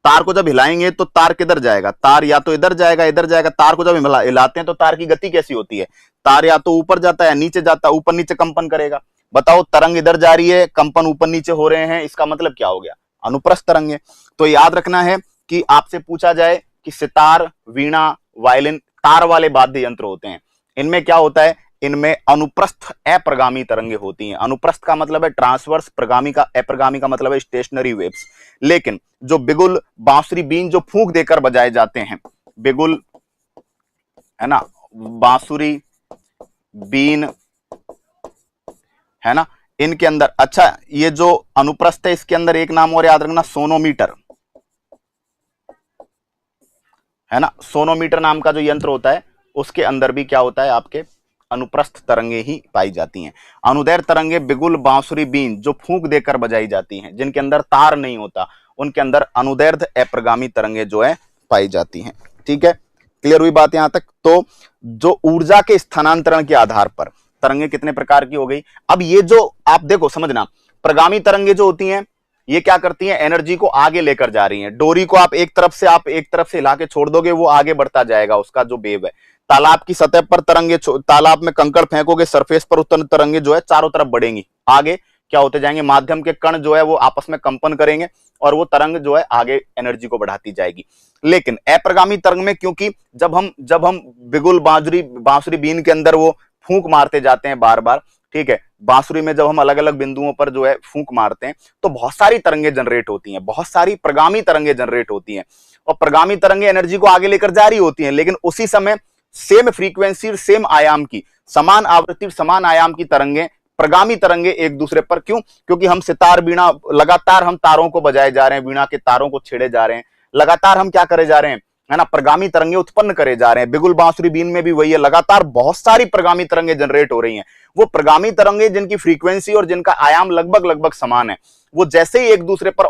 तार को जब हिलाएंगे तो तार किधर जाएगा, तार या तो इधर जाएगा इधर जाएगा। तार को जब हिलाते हैं तो तार की गति कैसी होती है, तार या तो ऊपर जाता है नीचे जाता है, ऊपर नीचे कंपन करेगा। बताओ, तरंग इधर जा रही है, कंपन ऊपर नीचे हो रहे हैं, इसका मतलब क्या हो गया, अनुप्रस्थ तरंग है। तो याद रखना है कि आपसे पूछा जाए कि सितार, वीणा, वायलिन तार वाले वाद्य यंत्र होते हैं, इनमें क्या होता है, इनमें अनुप्रस्थ अप्रगामी तरंगे होती हैं। अनुप्रस्थ का मतलब है ट्रांसवर्स, प्रगामी का अप्रगामी का मतलब है स्टेशनरी वेव्स। लेकिन जो बिगुल, बांसुरी, बीन जो फूंक देकर बजाए जाते हैं, बिगुल, है ना, बांसुरी, बीन, है ना, इनके अंदर, अच्छा ये जो अनुप्रस्थ है इसके अंदर एक नाम और याद रखना, सोनोमीटर, है ना। सोनोमीटर नाम का जो यंत्र होता है उसके अंदर भी क्या होता है, आपके अनुप्रस्थ तरंगे ही पाई जाती हैं। अनुदैर्ध्य तरंगे बिगुल, बांसुरी, बीन जो फूंक देकर बजाई जाती हैं, जिनके अंदर तार नहीं होता, उनके अंदर अनुदैर्ध्य अप्रगामी तरंगे जो है पाई जाती हैं। ठीक है, क्लियर हुई बात यहां तक? तो जो ऊर्जा के स्थानांतरण के आधार पर तरंगे कितने प्रकार की हो गई। अब ये जो आप देखो, समझना, प्रगामी तरंगे जो होती हैं ये क्या करती हैं, एनर्जी को आगे लेकर जा रही हैं। डोरी को आप एक तरफ से हिला के छोड़ दोगे, वो आगे बढ़ता जाएगा, उसका जो वेव है। तालाब की सतह पर तरंगे, तालाब में कंकड़ फेंकोगे, सरफेस पर उत्पन्न तरंगे जो है चारों तरफ बढ़ेंगी, आगे क्या होते जाएंगे, माध्यम के कण जो है वो आपस में कंपन करेंगे और वो तरंग जो है आगे एनर्जी को बढ़ाती जाएगी। लेकिन अप्रगामी तरंग में, क्योंकि जब हम बिगुल, बांसुरी, बीन के अंदर वो फूंक मारते जाते हैं बार बार, ठीक है, बांसुरी में जब हम अलग अलग बिंदुओं पर जो है फूंक मारते हैं तो बहुत सारी तरंगे जनरेट होती हैं, बहुत सारी प्रगामी तरंगे जनरेट होती हैं। और प्रगामी तरंगे एनर्जी को आगे लेकर जा रही होती हैं, लेकिन उसी समय सेम फ्रीक्वेंसी, सेम आयाम की, समान आवृत्ति, समान आयाम की तरंगे, प्रगामी तरंगे एक दूसरे पर, क्यों, क्योंकि हम सितार, बीणा, लगातार हम तारों को बजाए जा रहे हैं, बीणा के तारों को छेड़े जा रहे हैं, लगातार हम क्या करे जा रहे हैं, है ना, प्रगामी तरंगे उत्पन्न करे जा रहे हैं। बिगुल, बांसुरी, बीन में भी वही है, लगातार बहुत सारी प्रगामी तरंगे जनरेट हो रही हैं। वो प्रगामी तरंगे जिनकी फ्रीक्वेंसी और जिनका आयाम लगभग समान है, वो जैसे ही एक दूसरे पर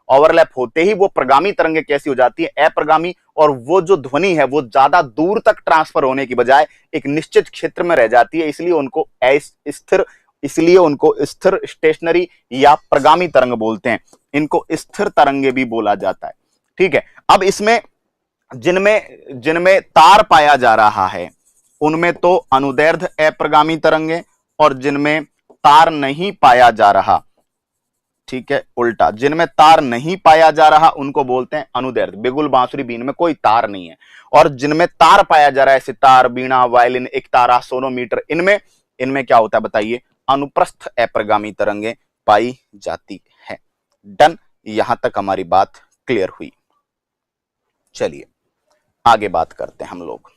ओवरलैप होते ही वो प्रगामी तरंगे कैसी हो जाती है, अप्रगामी, और वो जो ध्वनि है वो ज्यादा दूर तक ट्रांसफर होने की बजाय एक निश्चित क्षेत्र में रह जाती है, इसलिए उनको स्थिर, स्टेशनरी या प्रगामी तरंग बोलते हैं। इनको स्थिर तरंगे भी बोला जाता है। ठीक है, अब इसमें जिनमें तार पाया जा रहा है उनमें तो अनुदैर्ध्य अप्रगामी तरंगे, और जिनमें तार नहीं पाया जा रहा, ठीक है, उल्टा, जिनमें तार नहीं पाया जा रहा उनको बोलते हैं अनुदैर्ध्य। बिगुल, बांसुरी, बीन में कोई तार नहीं है, और जिनमें तार पाया जा रहा है, सितार, बीणा, वायलिन, एकतारा, सोनोमीटर, इनमें क्या होता है बताइए, अनुप्रस्थ अप्रगामी तरंगे पाई जाती है। डन, यहां तक हमारी बात क्लियर हुई। चलिए आगे बात करते हैं हम लोग।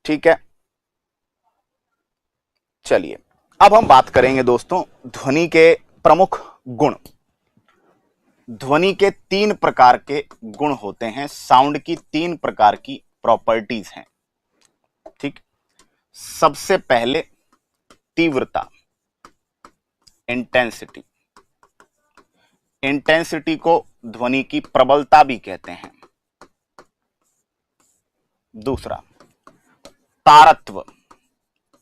ठीक है, चलिए अब हम बात करेंगे दोस्तों ध्वनि के प्रमुख गुण। ध्वनि के 3 प्रकार के गुण होते हैं, साउंड की 3 प्रकार की प्रॉपर्टीज हैं। ठीक, सबसे पहले तीव्रता, इंटेंसिटी। इंटेंसिटी को ध्वनि की प्रबलता भी कहते हैं। दूसरा तारत्व,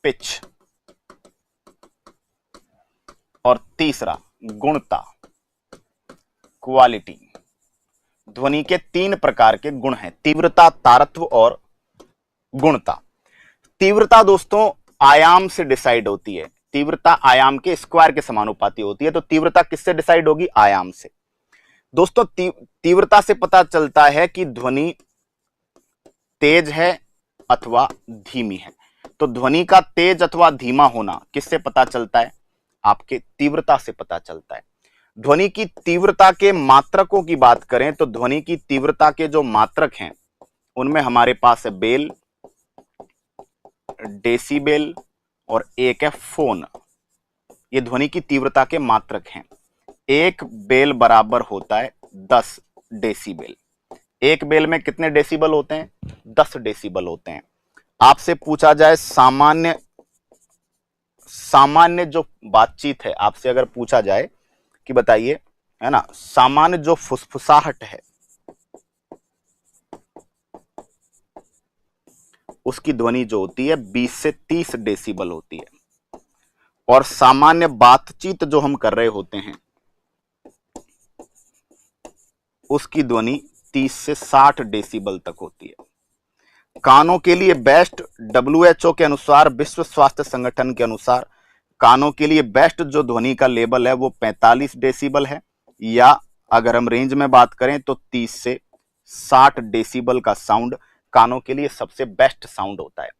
पिच, और तीसरा गुणता, क्वालिटी। ध्वनि के तीन प्रकार के गुण हैं, तीव्रता, तारत्व और गुणता। तीव्रता दोस्तों आयाम से डिसाइड होती है, तीव्रता आयाम के स्क्वायर के समानुपाती होती है। तो तीव्रता किससे डिसाइड होगी? आयाम से। दोस्तों तीव्रता से पता चलता है कि ध्वनि तेज है अथवा धीमी है। तो ध्वनि का तेज अथवा धीमा होना किससे पता चलता है? आपके तीव्रता से पता चलता है। ध्वनि की तीव्रता के मात्रकों की बात करें तो ध्वनि की तीव्रता के जो मात्रक हैं उनमें हमारे पास है बेल, डेसिबेल और एक है फोन। ये ध्वनि की तीव्रता के मात्रक हैं। एक बेल बराबर होता है 10 डेसिबल। एक बेल में कितने डेसिबल होते हैं? 10 डेसिबल होते हैं। आपसे पूछा जाए सामान्य जो बातचीत है, आपसे अगर पूछा जाए कि बताइए, है ना, सामान्य जो फुसफुसाहट है उसकी ध्वनि जो होती है 20 से 30 डेसिबल होती है, और सामान्य बातचीत जो हम कर रहे होते हैं उसकी ध्वनि 30 से 60 डेसिबल तक होती है। कानों के लिए बेस्ट, WHO के अनुसार, विश्व स्वास्थ्य संगठन के अनुसार कानों के लिए बेस्ट जो ध्वनि का लेवल है वो 45 डेसिबल है, या अगर हम रेंज में बात करें तो 30 से 60 डेसिबल का साउंड कानों के लिए सबसे बेस्ट साउंड होता है।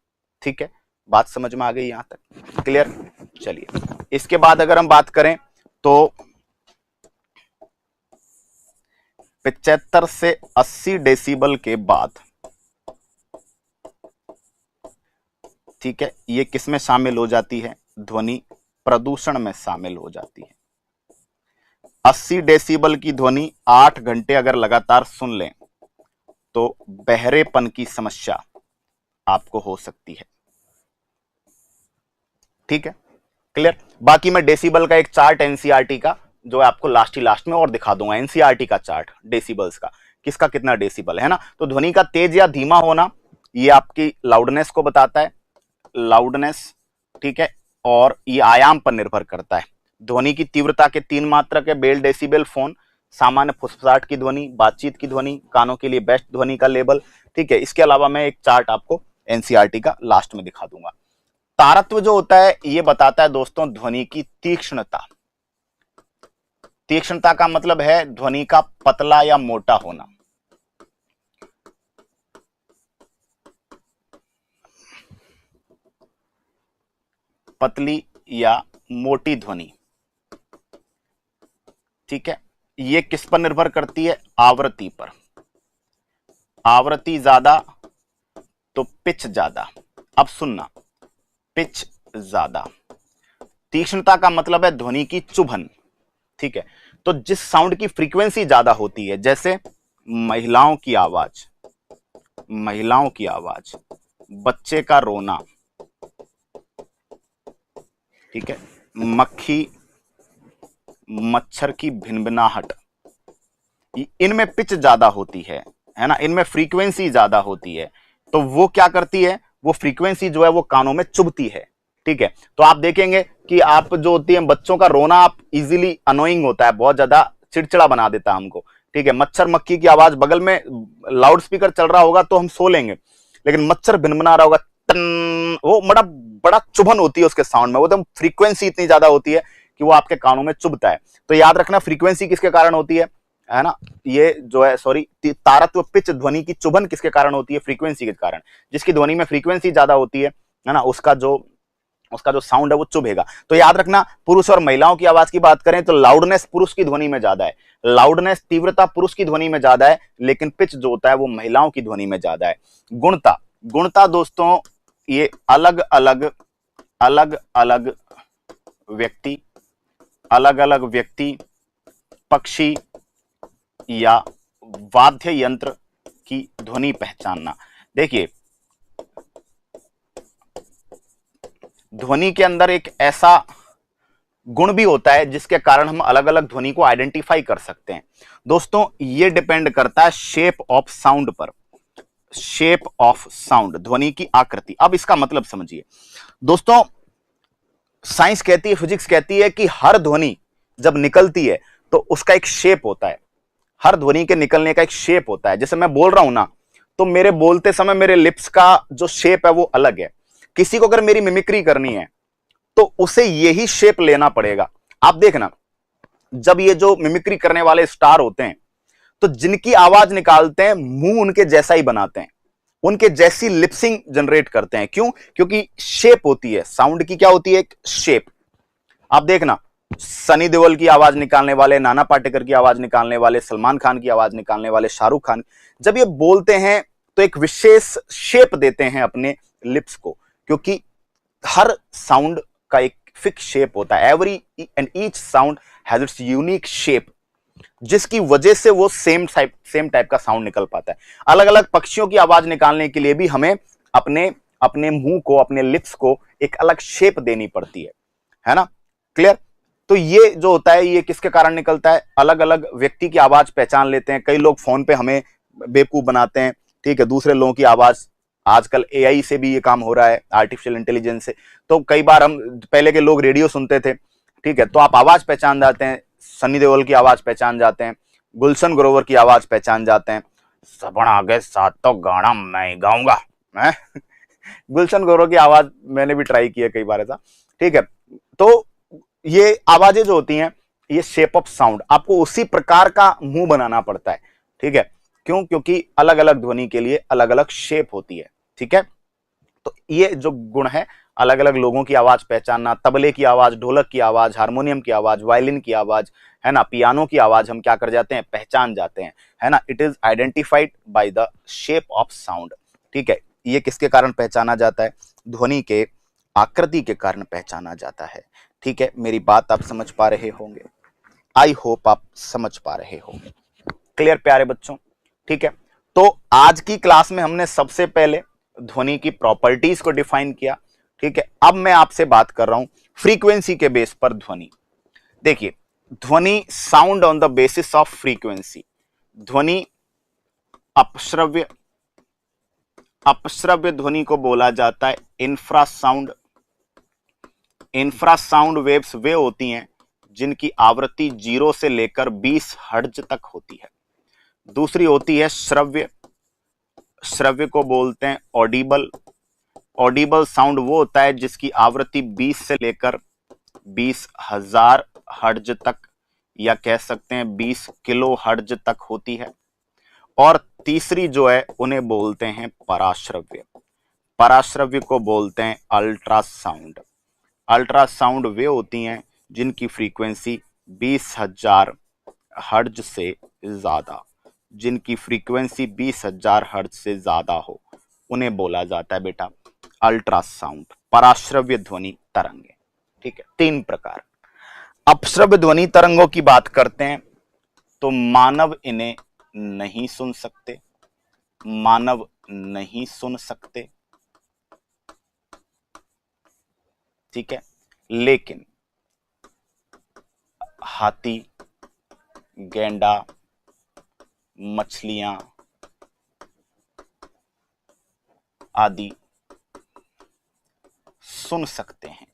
ठीक है, बात समझ में आ गई यहां तक? क्लियर? चलिए, इसके बाद अगर हम बात करें तो 75 से 80 डेसिबल के बाद, ठीक है, ये किस में शामिल हो जाती है? ध्वनि प्रदूषण में शामिल हो जाती है। 80 डेसिबल की ध्वनि 8 घंटे अगर लगातार सुन लें तो बहरेपन की समस्या आपको हो सकती है। ठीक है, क्लियर? बाकी मैं डेसिबल का एक चार्ट एनसीईआरटी का जो है आपको लास्ट में और दिखा दूंगा। एनसीईआरटी का चार्ट डेसिबल्स का, किसका कितना डेसिबल है ना। तो ध्वनि का तेज या धीमा होना ये आपकी लाउडनेस को बताता है, लाउडनेस। ठीक है, और ये आयाम पर निर्भर करता है। ध्वनि की तीव्रता के 3 मात्रक है, बेल, डेसिबल, फोन। सामान्य फुसफुसाहट की ध्वनि, बातचीत की ध्वनि, कानों के लिए बेस्ट ध्वनि का लेवल। ठीक है, इसके अलावा मैं एक चार्ट आपको एनसीईआरटी का लास्ट में दिखा दूंगा। तारत्व जो होता है ये बताता है दोस्तों ध्वनि की तीक्ष्णता। तीक्ष्णता का मतलब है ध्वनि का पतला या मोटा होना। पतली या मोटी ध्वनि। ठीक है, ये किस पर निर्भर करती है? आवृत्ति पर। आवृत्ति ज्यादा तो पिच ज्यादा। अब सुनना, पिच ज्यादा। तीक्ष्णता का मतलब है ध्वनि की चुभन। ठीक है, तो जिस साउंड की फ्रीक्वेंसी ज्यादा होती है, जैसे महिलाओं की आवाज, महिलाओं की आवाज, बच्चे का रोना, ठीक है, मक्खी मच्छर की भिनभिनाहट, इनमें पिच ज्यादा होती है ना, इनमें फ्रीक्वेंसी ज्यादा होती है। तो वो क्या करती है? वो फ्रीक्वेंसी जो है वो कानों में चुभती है। ठीक है, तो आप देखेंगे कि आप जो होती है बच्चों का रोना आप इजीली अनोइंग होता है, बहुत ज्यादा चिड़चिड़ा बना देता है हमको। ठीक है, मच्छर मक्खी की आवाज बगल में लाउड स्पीकर चल रहा होगा तो हम सो लेंगे, लेकिन मच्छर भिनभिना रहा होगा वो बड़ा बड़ा चुभन होती है उसके साउंड में, वो एकदम फ्रीक्वेंसी इतनी ज्यादा होती है कि वो आपके कानों में चुभता है। तो याद रखना फ्रीक्वेंसी किसके कारण होती है ना, ये जो है सॉरी तारत्व पिच ध्वनि की चुभन किसके कारण होती है? फ्रीक्वेंसी के कारण। जिसकी ध्वनि में फ्रीक्वेंसी ज्यादा होती है ना, उसका जो साउंड है वो चुभेगा। तो याद रखना, पुरुष और महिलाओं की आवाज की बात करें तो लाउडनेस पुरुष की ध्वनि में ज्यादा है, लाउडनेस तीव्रता पुरुष की ध्वनि में ज्यादा है, लेकिन पिच जो होता है वो महिलाओं की ध्वनि में ज्यादा है। गुणता, गुणता दोस्तों ये अलग अलग व्यक्ति, पक्षी या वाद्य यंत्र की ध्वनि पहचानना। देखिए, ध्वनि के अंदर एक ऐसा गुण भी होता है जिसके कारण हम अलग अलग ध्वनि को आइडेंटिफाई कर सकते हैं। दोस्तों ये डिपेंड करता है शेप ऑफ साउंड पर। शेप ऑफ साउंड, ध्वनि की आकृति। अब इसका मतलब समझिए दोस्तों, साइंस कहती है, फिजिक्स कहती है कि हर ध्वनि जब निकलती है तो उसका एक शेप होता है, हर ध्वनि के निकलने का एक शेप होता है। जैसे मैं बोल रहा हूं ना, तो मेरे बोलते समय मेरे लिप्स का जो शेप है वो अलग है। किसी को अगर मेरी मिमिक्री करनी है तो उसे यही शेप लेना पड़ेगा। आप देखना, जब ये जो मिमिक्री करने वाले स्टार होते हैं तो जिनकी आवाज निकालते हैं मुंह उनके जैसा ही बनाते हैं, उनके जैसी लिपसिंग जनरेट करते हैं। क्यों? क्योंकि शेप होती है साउंड की। क्या होती है? एक शेप। आप देखना, सनी देओल की आवाज निकालने वाले, नाना पाटेकर की आवाज निकालने वाले, सलमान खान की आवाज निकालने वाले, शाहरुख खान, जब ये बोलते हैं तो एक विशेष शेप देते हैं अपने लिप्स को, क्योंकि हर साउंड का एक फिक्स शेप होता है। Every and each sound has its unique shape, जिसकी वजह से वो सेम टाइप का साउंड निकल पाता है। अलग अलग पक्षियों की आवाज निकालने के लिए भी हमें अपने अपने मुंह को, अपने लिप्स को एक अलग शेप देनी पड़ती है ना? क्लियर? तो ये जो होता है ये किसके कारण निकलता है? अलग अलग व्यक्ति की आवाज पहचान लेते हैं। कई लोग फोन पे हमें बेवकूफ बनाते हैं, ठीक है, दूसरे लोगों की आवाज। आजकल एआई से भी ये काम हो रहा है, आर्टिफिशियल इंटेलिजेंस से। तो कई बार हम, पहले के लोग रेडियो सुनते थे, ठीक है, तो आप आवाज पहचान जाते हैं, सनी देओल की आवाज पहचान जाते हैं, गुलशन ग्रोवर की आवाज पहचान जाते हैं। सबण आगे साथ तो गाना मैं गाऊंगा, मैं गुलशन ग्रोवर की आवाज मैंने भी ट्राई किया कई बार ऐसा, ठीक है। तो ये आवाजें जो होती हैं, ये शेप ऑफ साउंड, आपको उसी प्रकार का मुंह बनाना पड़ता है, ठीक है। क्यों? क्योंकि अलग अलग ध्वनि के लिए अलग अलग शेप होती है, ठीक है। तो ये जो गुण है, अलग अलग लोगों की आवाज पहचानना, तबले की आवाज, ढोलक की आवाज, हारमोनियम की आवाज, वायलिन की आवाज, है ना, पियानो की आवाज, हम क्या कर जाते हैं? पहचान जाते हैं, है ना। It is identified by the shape of sound, ठीक है। ये किसके कारण पहचाना जाता है? ध्वनि के आकृति के कारण पहचाना जाता है, ठीक है। मेरी बात आप समझ पा रहे होंगे, आई होप आप समझ पा रहे होंगे। क्लियर प्यारे बच्चों? ठीक है। तो आज की क्लास में हमने सबसे पहले ध्वनि की प्रॉपर्टीज को डिफाइन किया, ठीक है। अब मैं आपसे बात कर रहा हूं फ्रीक्वेंसी के बेस पर ध्वनि। देखिए, ध्वनि sound on the basis of frequency. ध्वनि अपश्रव्य अपश्रव्य ध्वनि को बोला जाता है इंफ्रासाउंड। इंफ्रासाउंड वेव्स वे होती हैं जिनकी आवृत्ति 0 से लेकर 20 हर्ट्ज तक होती है। दूसरी होती है श्रव्य। श्रव्य को बोलते हैं ऑडिबल। ऑडिबल साउंड वो होता है जिसकी आवृत्ति 20 से लेकर 20,000 हर्ट्ज तक, या कह सकते हैं 20 किलो हर्ट्ज तक होती है। और तीसरी जो है उन्हें बोलते हैं पराश्रव्य। पराश्रव्य को बोलते हैं अल्ट्रासाउंड। अल्ट्रासाउंड वे होती हैं जिनकी फ्रीक्वेंसी 20,000 हर्ट्ज से ज्यादा, जिनकी फ्रीक्वेंसी 20,000 हर्ट्ज से ज्यादा हो, उन्हें बोला जाता है बेटा अल्ट्रासाउंड, पराश्रव्य ध्वनि तरंगे, ठीक है। 3 प्रकार। अपश्रव्य ध्वनि तरंगों की बात करते हैं तो मानव इन्हें नहीं सुन सकते, मानव नहीं सुन सकते, ठीक है। लेकिन हाथी, गैंडा, मछलियां आदि सुन सकते हैं।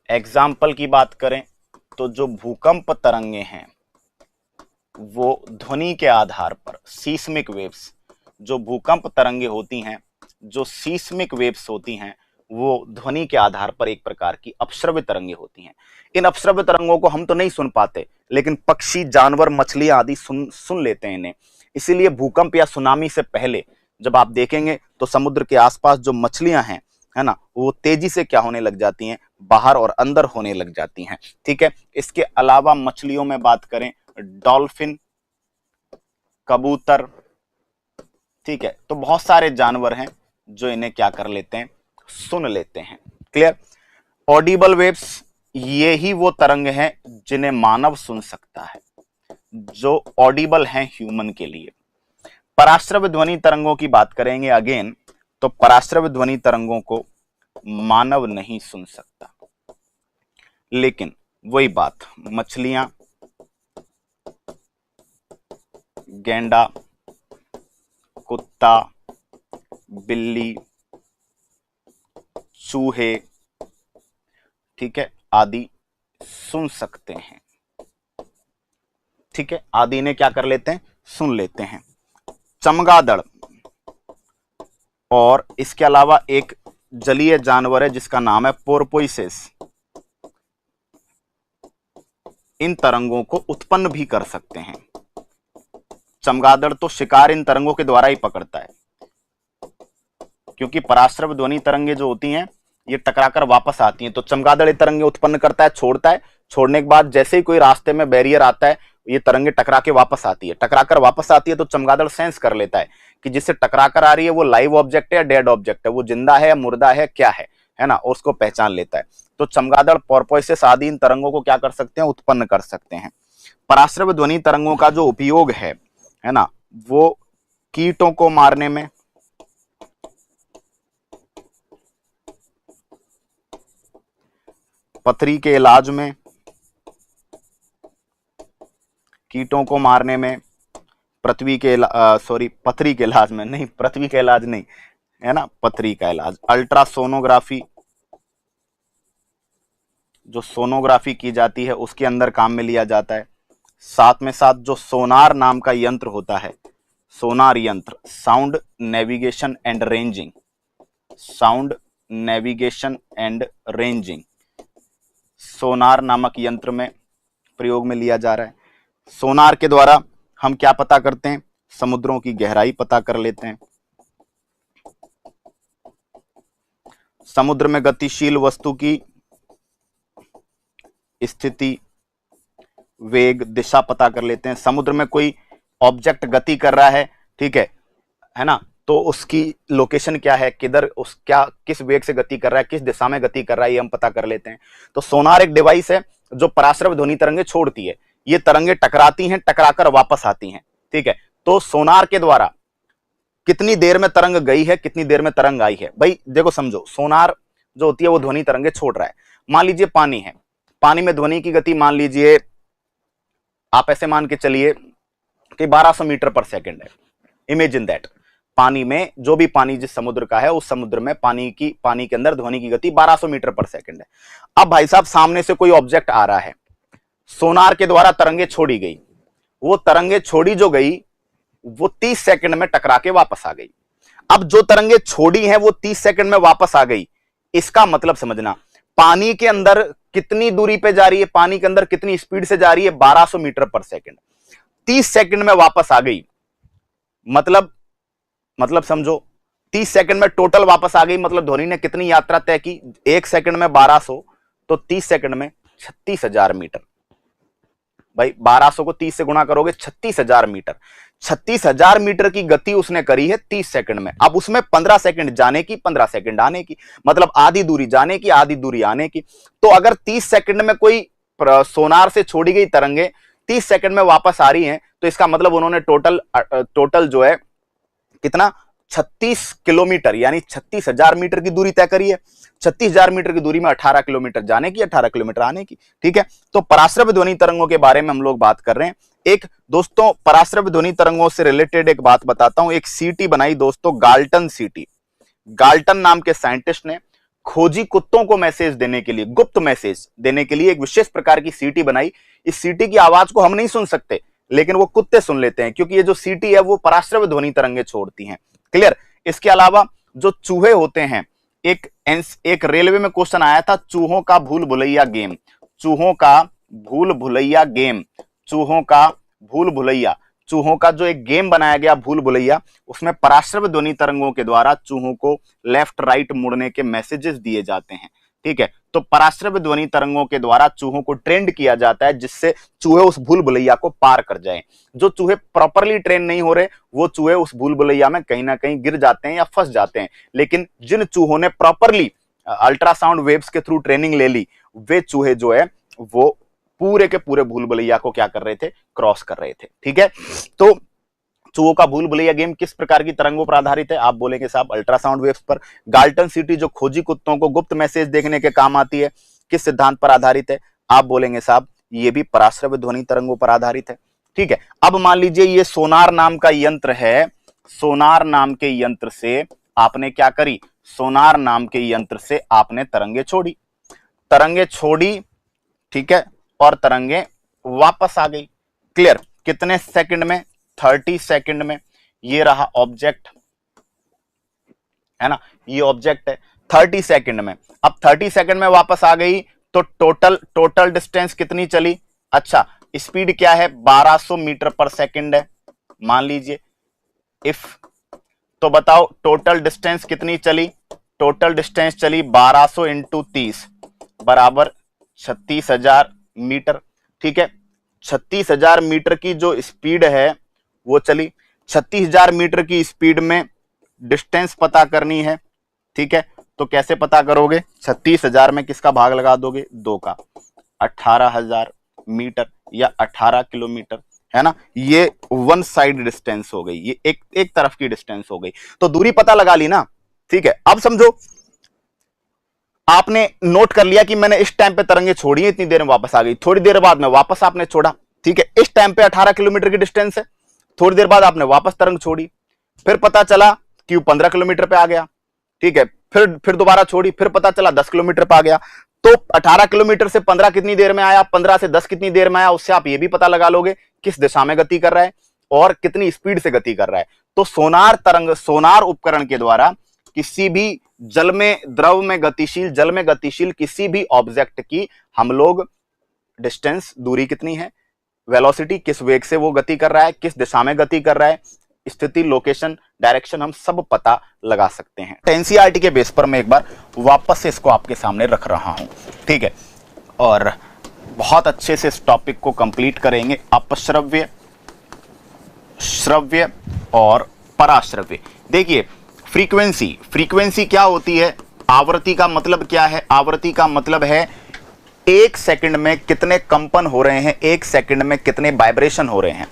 एग्जाम्पल की बात करें तो जो भूकंप तरंगे हैं वो ध्वनि के आधार पर, सीस्मिक वेव्स, जो भूकंप तरंगे होती हैं, जो सीस्मिक वेव्स होती हैं, वो ध्वनि के आधार पर एक प्रकार की अपश्रव्य तरंगे होती हैं। इन अपश्रव्य तरंगों को हम तो नहीं सुन पाते, लेकिन पक्षी, जानवर, मछलियां आदि सुन लेते हैं इन्हें। इसीलिए भूकंप या सुनामी से पहले जब आप देखेंगे तो समुद्र के आसपास जो मछलियां हैं, है ना, वो तेजी से क्या होने लग जाती हैं? बाहर और अंदर होने लग जाती हैं, ठीक है। इसके अलावा मछलियों में बात करें, डॉल्फिन, कबूतर, ठीक है। तो बहुत सारे जानवर हैं जो इन्हें क्या कर लेते हैं? सुन लेते हैं। क्लियर? ऑडिबल वेव्स, ये ही वो तरंग हैं जिन्हें मानव सुन सकता है, जो ऑडिबल हैं ह्यूमन के लिए। पराश्रव्य ध्वनि तरंगों की बात करेंगे अगेन, तो पराश्रव्य ध्वनि तरंगों को मानव नहीं सुन सकता, लेकिन वही बात, मछलियां, गेंडा, कुत्ता, बिल्ली, चूहे, ठीक है, आदि सुन सकते हैं। ठीक है, आदि ने क्या कर लेते हैं, सुन लेते हैं। चमगादड़ और इसके अलावा एक जलीय जानवर है जिसका नाम है पोर्पोइसेस, इन तरंगों को उत्पन्न भी कर सकते हैं। चमगादड़ तो शिकार इन तरंगों के द्वारा ही पकड़ता है, क्योंकि पराश्रव ध्वनि तरंगे जो होती हैं ये टकराकर वापस आती हैं। तो चमगादड़ ये तरंगे उत्पन्न करता है, छोड़ता है, छोड़ने के बाद जैसे ही कोई रास्ते में बैरियर आता है ये तरंगे टकरा के वापस आती है। टकराकर वापस आती है तो चमगादड़ सेंस कर लेता है कि जिससे टकराकर आ रही है वो लाइव ऑब्जेक्ट है या डेड ऑब्जेक्ट है, वो जिंदा है या मुर्दा है, क्या है ना, और उसको पहचान लेता है। तो चमगादड़, पोर्पोइसेस आदि इन तरंगों को क्या कर सकते हैं, उत्पन्न कर सकते हैं। पराश्रव ध्वनि तरंगों का जो उपयोग है ना, वो कीटों को मारने में, पथरी के इलाज में, कीटों को मारने में, पृथ्वी के पथरी के इलाज में नहीं, पृथ्वी का इलाज नहीं है ना, पथरी का इलाज, अल्ट्रासोनोग्राफी, जो सोनोग्राफी की जाती है उसके अंदर काम में लिया जाता है। साथ में साथ जो सोनार नाम का यंत्र होता है, सोनार यंत्र, sound navigation and ranging, sound navigation and ranging, sonar नामक यंत्र में प्रयोग में लिया जा रहा है। सोनार के द्वारा हम क्या पता करते हैं, समुद्रों की गहराई पता कर लेते हैं। समुद्र में गतिशील वस्तु की स्थिति, वेग, दिशा पता कर लेते हैं। समुद्र में कोई ऑब्जेक्ट गति कर रहा है, ठीक है ना, तो उसकी लोकेशन क्या है, किधर उस क्या किस वेग से गति कर रहा है, किस दिशा में गति कर रहा है, ये हम पता कर लेते हैं। तो सोनार एक डिवाइस है जो पराश्रव ध्वनि तरंगे छोड़ती है। ये तरंगे टकराती हैं, टकराकर वापस आती हैं, ठीक है। तो सोनार के द्वारा कितनी देर में तरंग गई है, कितनी देर में तरंग आई है, भाई देखो समझो, सोनार जो होती है वो ध्वनि तरंगे छोड़ रहा है। मान लीजिए पानी है, पानी में ध्वनि की गति मान लीजिए आप ऐसे मान के चलिए कि 1200 मीटर पर सेकंड है। इमेजिन दैट, पानी में जो भी पानी जिस समुद्र का है उस समुद्र में पानी के अंदर ध्वनि की गति 1200 मीटर पर सेकंड है। अब भाई साहब सामने से कोई ऑब्जेक्ट आ रहा है, सोनार के द्वारा तरंगे छोड़ी गई, वो तरंगे छोड़ी जो गई वो 30 सेकंड में टकरा के वापस आ गई। अब जो तरंगे छोड़ी हैं वो 30 सेकंड में वापस आ गई, इसका मतलब समझना, पानी के अंदर कितनी दूरी पे जा रही है, पानी के अंदर कितनी स्पीड से जा रही है, 1200 मीटर पर सेकंड, 30 सेकंड में वापस आ गई। मतलब समझो 30 सेकंड में टोटल वापस आ गई, मतलब ध्वनि ने कितनी यात्रा तय की, 1 सेकंड में 1200, तो 30 सेकंड में 36,000 मीटर। भाई 1200 को 30 से गुणा करोगे 36,000 मीटर, 36,000 मीटर की गति उसने करी है 30 सेकंड में। अब उसमें 15 सेकंड जाने की, 15 सेकंड आने की, मतलब आधी दूरी जाने की, आधी दूरी आने की। तो अगर 30 सेकंड में कोई सोनार से छोड़ी गई तरंगे 30 सेकंड में वापस आ रही हैं, तो इसका मतलब उन्होंने टोटल जो है कितना, 36 किलोमीटर यानी 36,000 मीटर की दूरी तय करी है। 36,000 मीटर की दूरी में 18 किलोमीटर जाने की, 18 किलोमीटर आने की, ठीक है। तो पराश्रव ध्वनि तरंगों के बारे में हम लोग बात कर रहे हैं। एक दोस्तों पराश्रव ध्वनि तरंगों से रिलेटेड एक बात बताता हूं। एक सीटी बनाई दोस्तों, गाल्टन सीटी। गाल्टन नाम के साइंटिस्ट ने खोजी कुत्तों को मैसेज देने के लिए, गुप्त मैसेज देने के लिए एक विशेष प्रकार की सीटी बनाई। इस सीटी की आवाज को हम नहीं सुन सकते, लेकिन वो कुत्ते सुन लेते हैं, क्योंकि ये जो सीटी है वो पराश्रव ध्वनि तरंगे छोड़ती हैं। क्लियर। इसके अलावा जो चूहे होते हैं, एक रेलवे में क्वेश्चन आया था, चूहों का भूल भुलैया गेम, चूहों का भूल भुलैया गेम, चूहों का भूल भुलैया, चूहों का जो एक गेम बनाया गया भूल भुलैया, उसमें पराश्रव ध्वनि तरंगों के द्वारा चूहों को लेफ्ट राइट मुड़ने के मैसेजेस दिए जाते हैं, ठीक है। तो पराश्रव ध्वनि तरंगों के द्वारा चूहों को ट्रेंड किया जाता है, जिससे चूहे उस भूल भुलैया को पार कर जाएं। जो चूहे प्रॉपरली ट्रेन नहीं हो रहे, वो चूहे उस भूल भुलैया में कहीं ना कहीं गिर जाते हैं या फंस जाते हैं। लेकिन जिन चूहों ने प्रॉपरली अल्ट्रासाउंड वेव्स के थ्रू ट्रेनिंग ले ली, वे चूहे जो है वो पूरे के पूरे भूल भुलैया को क्या कर रहे थे, क्रॉस कर रहे थे, ठीक है। तो चूहों का भूल भुलैया गेम किस प्रकार की तरंगों पर आधारित है, आप बोलेंगे साहब अल्ट्रासाउंड वेव्स पर। गाल्टन सिटी जो खोजी कुत्तों को गुप्त मैसेज देखने के काम आती है, किस सिद्धांत पर आधारित है, आप बोलेंगे साहब ये भी पराश्रव ध्वनि तरंगों पर आधारित है। ठीक है। अब मान लीजिए ये सोनार नाम का यंत्र है, सोनार नाम के यंत्र से आपने क्या करी, सोनार नाम के यंत्र से आपने तरंगे छोड़ी, तरंगे छोड़ी, ठीक है, और तरंगे वापस आ गई। क्लियर? कितने सेकंड में? 30 सेकंड में। ये रहा ऑब्जेक्ट, है ना, ये ऑब्जेक्ट है 30 सेकंड में। अब 30 सेकंड में वापस आ गई तो टोटल डिस्टेंस कितनी चली? अच्छा, स्पीड क्या है? 1200 मीटर पर सेकंड है मान लीजिए। इफ तो बताओ टोटल डिस्टेंस कितनी चली? टोटल डिस्टेंस चली 1200 इंटू 30 बराबर 36,000 मीटर। ठीक है, 36,000 मीटर की जो स्पीड है वो चली। 36,000 मीटर की स्पीड में डिस्टेंस पता करनी है, ठीक है, तो कैसे पता करोगे? 36,000 में किसका भाग लगा दोगे? 2 का। 18,000 मीटर या 18 किलोमीटर, है ना। ये वन साइड डिस्टेंस हो गई, ये एक तरफ की डिस्टेंस हो गई। तो दूरी पता लगा ली ना, ठीक है। अब समझो आपने नोट कर लिया कि मैंने इस टाइम पे तरंगे छोड़ी है, इतनी देर में वापस आ गई, थोड़ी देर बाद में वापस आपने छोड़ा, ठीक है। इस टाइम पे 18 किलोमीटर की डिस्टेंस है, थोड़ी देर बाद आपने वापस तरंग छोड़ी, फिर पता चला कि वो 15 किलोमीटर पे आ गया, ठीक है। फिर दोबारा छोड़ी, फिर पता चला 10 किलोमीटर पे आ गया। तो 18 किलोमीटर से 15 कितनी देर में आया, 15 से 10 कितनी देर में आया, उससे आप ये भी पता लगा लोगे किस दिशा में गति कर रहा है और कितनी स्पीड से गति कर रहा है। तो सोनार तरंग, सोनार उपकरण के द्वारा किसी भी जल में, द्रव में गतिशील, जल में गतिशील किसी भी ऑब्जेक्ट की हम लोग डिस्टेंस, दूरी कितनी है, वेलोसिटी, किस वेग से वो गति कर रहा है, किस दिशा में गति कर रहा है, स्थिति, लोकेशन, डायरेक्शन, हम सब पता लगा सकते हैं। एनसीईआरटी के बेस पर मैं एक बार वापस से इसको आपके सामने रख रहा हूं, ठीक है, और बहुत अच्छे से इस टॉपिक को कंप्लीट करेंगे। अपश्रव्य, श्रव्य और पराश्रव्य। देखिए फ्रीक्वेंसी, फ्रीक्वेंसी क्या होती है? आवृत्ति का मतलब क्या है? आवृत्ति का मतलब है एक सेकंड में कितने कंपन हो रहे हैं, एक सेकंड में कितने वाइब्रेशन हो रहे हैं।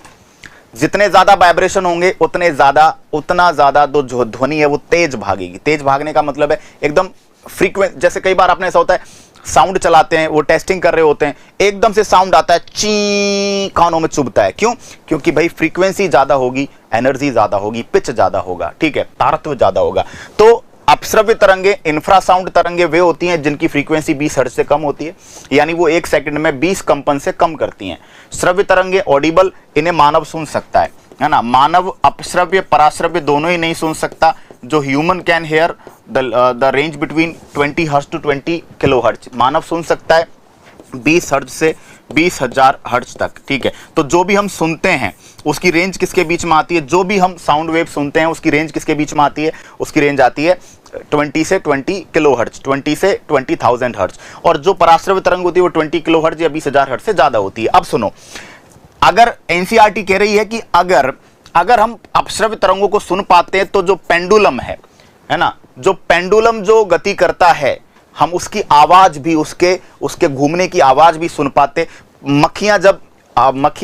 जितने ज्यादा वाइब्रेशन होंगे उतना ज्यादा जो ध्वनि है वो तेज भागेगी। तेज भागने का मतलब है एकदम फ्रीक्वेंट, जैसे कई बार आपने ऐसा होता है साउंड चलाते हैं, वो टेस्टिंग कर रहे होते हैं, एकदम से साउंड आता है, ची, कानों में चुभता है। क्यों? क्योंकि भाई फ्रीक्वेंसी ज्यादा होगी, एनर्जी ज्यादा होगी, पिच ज्यादा होगा, ठीक है, तारत्व ज्यादा होगा। तो अपश्रव्य तरंगे, इंफ्रासाउंड तरंगे वे होती हैं जिनकी फ्रीक्वेंसी 20 हर्ट्ज से कम होती है, यानी वो एक सेकंड में 20 कंपन से कम करती हैं। श्रव्य तरंगे ऑडिबल, इन्हें मानव सुन सकता है ना। मानव अपश्रव्य पराश्रव्य दोनों ही नहीं सुन सकता। जो human can hear the range between 20 hertz to 20 kilohertz, मानव सुन सकता है 20 हर्ट्ज से 20,000 हर्ट्ज तक, ठीक है। तो जो भी हम सुनते हैं उसकी रेंज किसके बीच में आती है? जो भी हम साउंड वेव सुनते हैं उसकी रेंज किसके बीच में आती है? उसकी रेंज आती है 20 से 20 किलो हर्ट्ज, 20 से 20,000 हर्ट्ज। और जो पराश्रव्य तरंग होती है वो 20 किलो हर्ट्ज या 20,000 हर्ट्ज से ज्यादा होती है। अब सुनो, अगर एनसीईआरटी कह रही है कि अगर हम अपश्रव्य तरंगों को सुन पाते हैं तो जो पेंडुलम है ना, जो पेंडुलम जो गति करता है, हम उसकी आवाज भी, उसके घूमने की आवाज भी सुन पाते। मक्खियां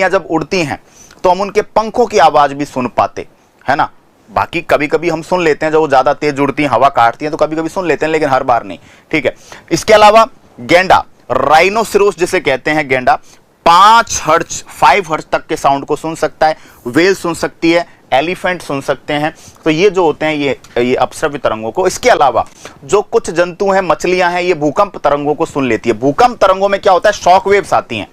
जब उड़ती हैं तो हम उनके पंखों की आवाज भी सुन पाते, है ना। बाकी कभी कभी हम सुन लेते हैं, जब वो ज्यादा तेज उड़ती हैं, हवा काटती हैं, तो कभी कभी सुन लेते हैं, लेकिन हर बार नहीं, ठीक है। इसके अलावा गेंडा, राइनोसिरोस जिसे कहते हैं गेंडा, 5 हर्ट्ज तक के साउंड को सुन सकता है। वेल सुन सकती है, एलिफेंट सुन सकते हैं। तो ये जो होते हैं ये अपश्रव्य तरंगों को। इसके अलावा जो कुछ जंतु हैं, मछलियां हैं, ये भूकंप तरंगों को सुन लेती है। भूकंप तरंगों में क्या होता है? शॉक वेव्स आती हैं,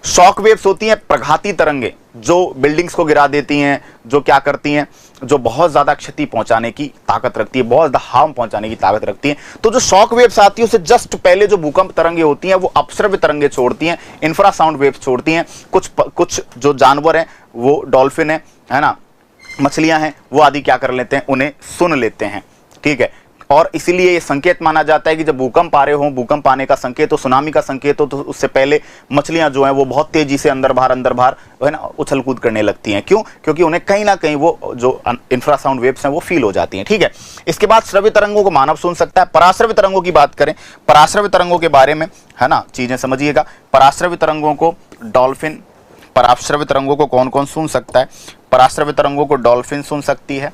शॉक वेव्स होती हैं, प्रघाती तरंगे जो बिल्डिंग्स को गिरा देती हैं, जो क्या करती हैं, जो बहुत ज्यादा क्षति पहुंचाने की ताकत रखती है, बहुत ज्यादा हार्म पहुंचाने की ताकत रखती है। तो जो शॉक वेव्स आती है उससे जस्ट पहले जो भूकंप तरंगे होती हैं वो अपश्रव्य तरंगे छोड़ती हैं, इंफ्रासाउंड वेव्स छोड़ती हैं। कुछ जो जानवर हैं, वो डॉल्फिन है ना, मछलियां हैं, वो आदि क्या कर लेते हैं, उन्हें सुन लेते हैं, ठीक है। और इसीलिए ये संकेत माना जाता है कि जब भूकंप आ रहे हो, भूकंप आने का संकेत हो, सुनामी का संकेत हो, तो उससे पहले मछलियां जो हैं वो बहुत तेजी से अंदर बाहर है ना उछल कूद करने लगती हैं। क्यों? क्योंकि उन्हें कहीं ना कहीं वो जो इंफ्रासाउंड वेव्स हैं वो फील हो जाती हैं, ठीक है। इसके बाद श्रव्य तरंगों को मानव सुन सकता है। पराश्रव्य तरंगों की बात करें, पराश्रव्य तरंगों के बारे में, है ना, चीजें समझिएगा। पराश्रव्य तरंगों को डॉल्फिन, पराश्रव्य तरंगों को कौन कौन सुन सकता है? पराश्रव्य तरंगों को डॉल्फिन सुन सकती है,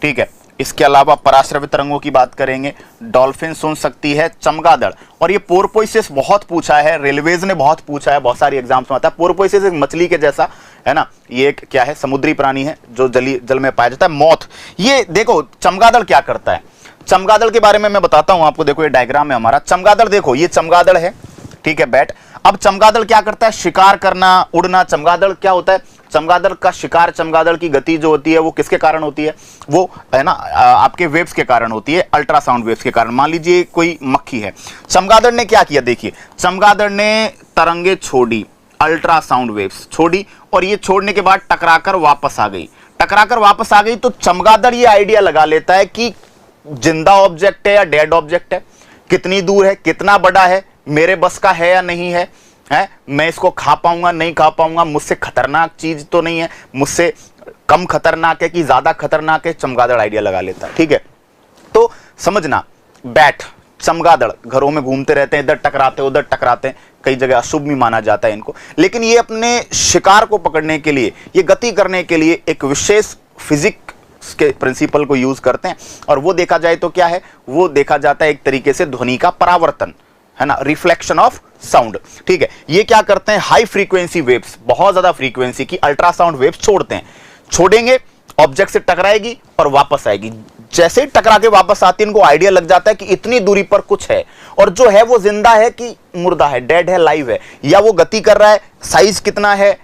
ठीक है। इसके अलावा पराश्रवित तरंगों की बात करेंगे, डॉल्फिन सुन सकती है, चमगादड़। और ये पोर्पोइसिस बहुत पूछा है, रेलवेज ने बहुत पूछा है, बहुत सारी एग्जाम्स में आता है। पोर्पोइसिस एक मछली के जैसा है ना, ये एक क्या है, समुद्री प्राणी है जो जल में पाया जाता है। मॉथ, ये देखो चमगादड़ क्या करता है, चमगादड़ के बारे में मैं बताता हूं आपको। देखो ये डायग्राम है हमारा, चमगादड़ देखो, ये चमगादड़ है, ठीक है, बैट। अब चमगादड़ क्या करता है, शिकार करना, उड़ना। चमगादड़ क्या होता है, चमगादड़ का शिकार, चमगादड़ की गति जो होती है वो किसके कारण होती है, वो है ना आपके वेव्स के कारण होती है, अल्ट्रासाउंड वेव्स के कारण। मान लीजिए कोई मक्खी है, चमगादड़ ने क्या किया, देखिए चमगादड़ ने तरंगे छोड़ी, अल्ट्रासाउंड वेव्स छोड़ी, और ये छोड़ने के बाद टकराकर वापस आ गई। टकराकर वापस आ गई तो चमगादड़ ये आइडिया लगा लेता है कि जिंदा ऑब्जेक्ट है या डेड ऑब्जेक्ट है, कितनी दूर है, कितना बड़ा है, मेरे बस का है या नहीं है, मैं इसको खा पाऊंगा नहीं खा पाऊंगा, मुझसे खतरनाक चीज तो नहीं है, मुझसे कम खतरनाक है कि ज्यादा खतरनाक है, चमगादड़ आइडिया लगा लेता है। ठीक है, तो समझना, बैट, चमगादड़ घरों में घूमते रहते हैं, इधर टकराते उधर टकराते हैं, कई जगह अशुभ भी माना जाता है इनको, लेकिन ये अपने शिकार को पकड़ने के लिए, ये गति करने के लिए एक विशेष फिजिक्स के प्रिंसिपल को यूज करते हैं। और वो देखा जाए तो क्या है, वो देखा जाता है एक तरीके से ध्वनि का परावर्तन, है ना, रिफ्लेक्शन ऑफ साउंड। ठीक है, ये क्या करते हैं, हाई फ्रीक्वेंसी वेव्स, बहुत ज्यादा फ्रीक्वेंसी की अल्ट्रासाउंड वेव्स छोड़ते हैं। छोड़ेंगे, ऑब्जेक्ट से टकराएगी और वापस आएगी। जैसे ही टकरा के वापस आती है, इनको आइडिया लग जाता है कि इतनी दूरी पर कुछ है, और जो है वो जिंदा है कि मुर्दा है, डेड है, लाइव है, या वो गति कर रहा है, साइज कितना है,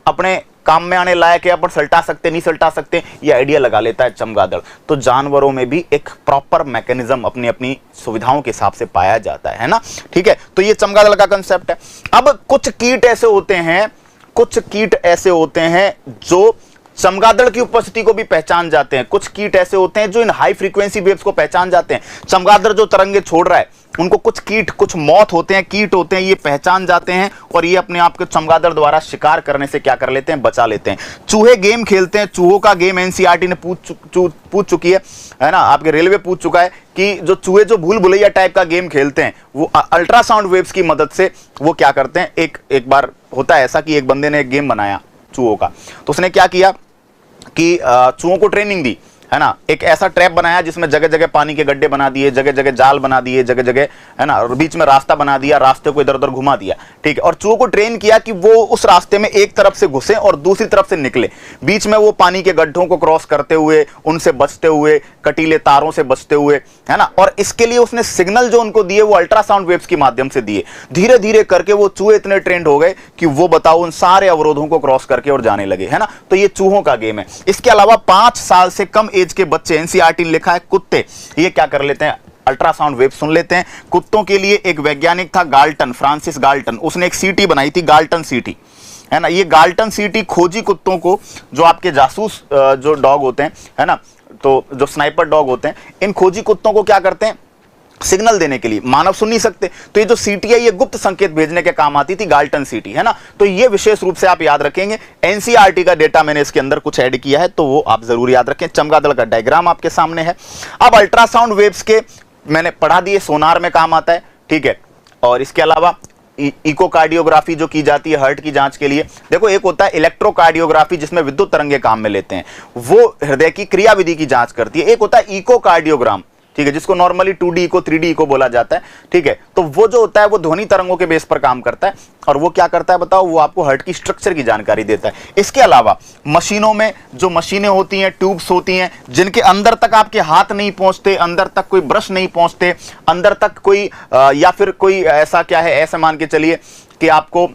अपने काम में आने लायक है, अपन सल्टा सकते नहीं सल्टा सकते, ये आइडिया लगा लेता है चमगादड़। तो जानवरों में भी एक प्रॉपर मैकेनिज्म अपनी अपनी सुविधाओं के हिसाब से पाया जाता है ना। ठीक है, तो ये चमगादड़ का कंसेप्ट है। अब कुछ कीट ऐसे होते हैं, कुछ कीट ऐसे होते हैं जो चमगादड़ की उपस्थिति को भी पहचान जाते हैं। कुछ कीट ऐसे होते हैं जो इन हाई फ्रीक्वेंसी वेव्स को पहचान जाते हैं। चमगादड़ जो तरंगे छोड़ रहा है, उनको कुछ कीट, कुछ मौत होते हैं, कीट होते हैं, ये पहचान जाते हैं, और ये अपने आप को चमगादड़ द्वारा शिकार करने से क्या कर लेते हैं, बचा लेते हैं। चूहे गेम खेलते हैं, चूहों का गेम एनसीईआरटी ने पूछ चुकी है ना, आपके रेलवे पूछ चुका है कि जो चूहे जो भूल भुलैया टाइप का गेम खेलते हैं, वो अल्ट्रासाउंड वेव्स की मदद से वो क्या करते हैं। एक बार होता है ऐसा कि एक बंदे ने एक गेम बनाया चूहों का, तो उसने क्या किया कि चूहों को ट्रेनिंग दी, है ना, एक ऐसा ट्रैप बनाया जिसमें जगह जगह पानी के गड्ढे बना दिए, जगह जगह जाल बना दिए, जगह जगह, है ना, और बीच में रास्ता बना दिया, रास्ते को इधर उधर घुमा दिया। ठीक है, और चूहों को ट्रेन किया कि वो उस रास्ते में एक तरफ से घुसे और दूसरी तरफ से निकले, बीच में वो पानी के गड्ढों को क्रॉस करते हुए, उनसे बचते हुए, कटीले तारों से बचते हुए, है ना। और इसके लिए उसने सिग्नल जो उनको दिए वो अल्ट्रासाउंड वेव्स के माध्यम से दिए। धीरे धीरे करके वो चूहे इतने ट्रेंड हो गए कि वो बताओ उन सारे अवरोधों को क्रॉस करके और जाने लगे, है ना। तो ये चूहों का गेम है। इसके अलावा 5 साल से कम एज के बच्चे, एनसीईआरटी ने लिखा है, कुत्ते, ये क्या कर लेते हैं, अल्ट्रासाउंड वेव सुन लेते हैं। कुत्तों के लिए एक वैज्ञानिक था गाल्टन, फ्रांसिस गाल्टन, उसने एक सीटी बनाई थी, गाल्टन सीटी, है ना। ये गाल्टन सीटी खोजी कुत्तों को, जो आपके जासूस जो डॉग होते हैं, है ना, तो जो स्नाइपर डॉग होते हैं, इन खोजी कुत्तों को क्या करते हैं, सिग्नल देने के लिए, मानव सुन नहीं सकते, तो ये जो सीटी है ये गुप्त संकेत भेजने के काम आती थी, गाल्टन सीटी, है ना। तो ये विशेष रूप से आप याद रखेंगे। एनसीईआरटी का डेटा मैंने इसके अंदर कुछ ऐड किया है, तो वो आप जरूर याद रखें। चमगादड़ का डायग्राम आपके सामने है। अब अल्ट्रासाउंड वेव्स के मैंने पढ़ा दिए, सोनार में काम आता है, ठीक है। और इसके अलावा इकोकार्डियोग्राफी जो की जाती है हार्ट की जांच के लिए, देखो एक होता है इलेक्ट्रोकार्डियोग्राफी जिसमें विद्युत तरंगे काम में लेते हैं, वो हृदय की क्रियाविधि की जांच करती है। एक होता है इकोकार्डियोग्राम, ठीक है, जिसको normally 2D eco 3D eco बोला जाता है, ठीक है। तो वो जो होता है वो ध्वनि तरंगों के बेस पर काम करता है, और वो क्या करता है बताओ, वो आपको हार्ट की स्ट्रक्चर की जानकारी देता है। इसके अलावा मशीनों में जो मशीनें होती हैं, ट्यूब्स होती हैं, जिनके अंदर तक आपके हाथ नहीं पहुंचते, अंदर तक कोई ब्रश नहीं पहुंचते, अंदर तक कोई या फिर कोई ऐसा क्या है, ऐसा मान के चलिए कि आपको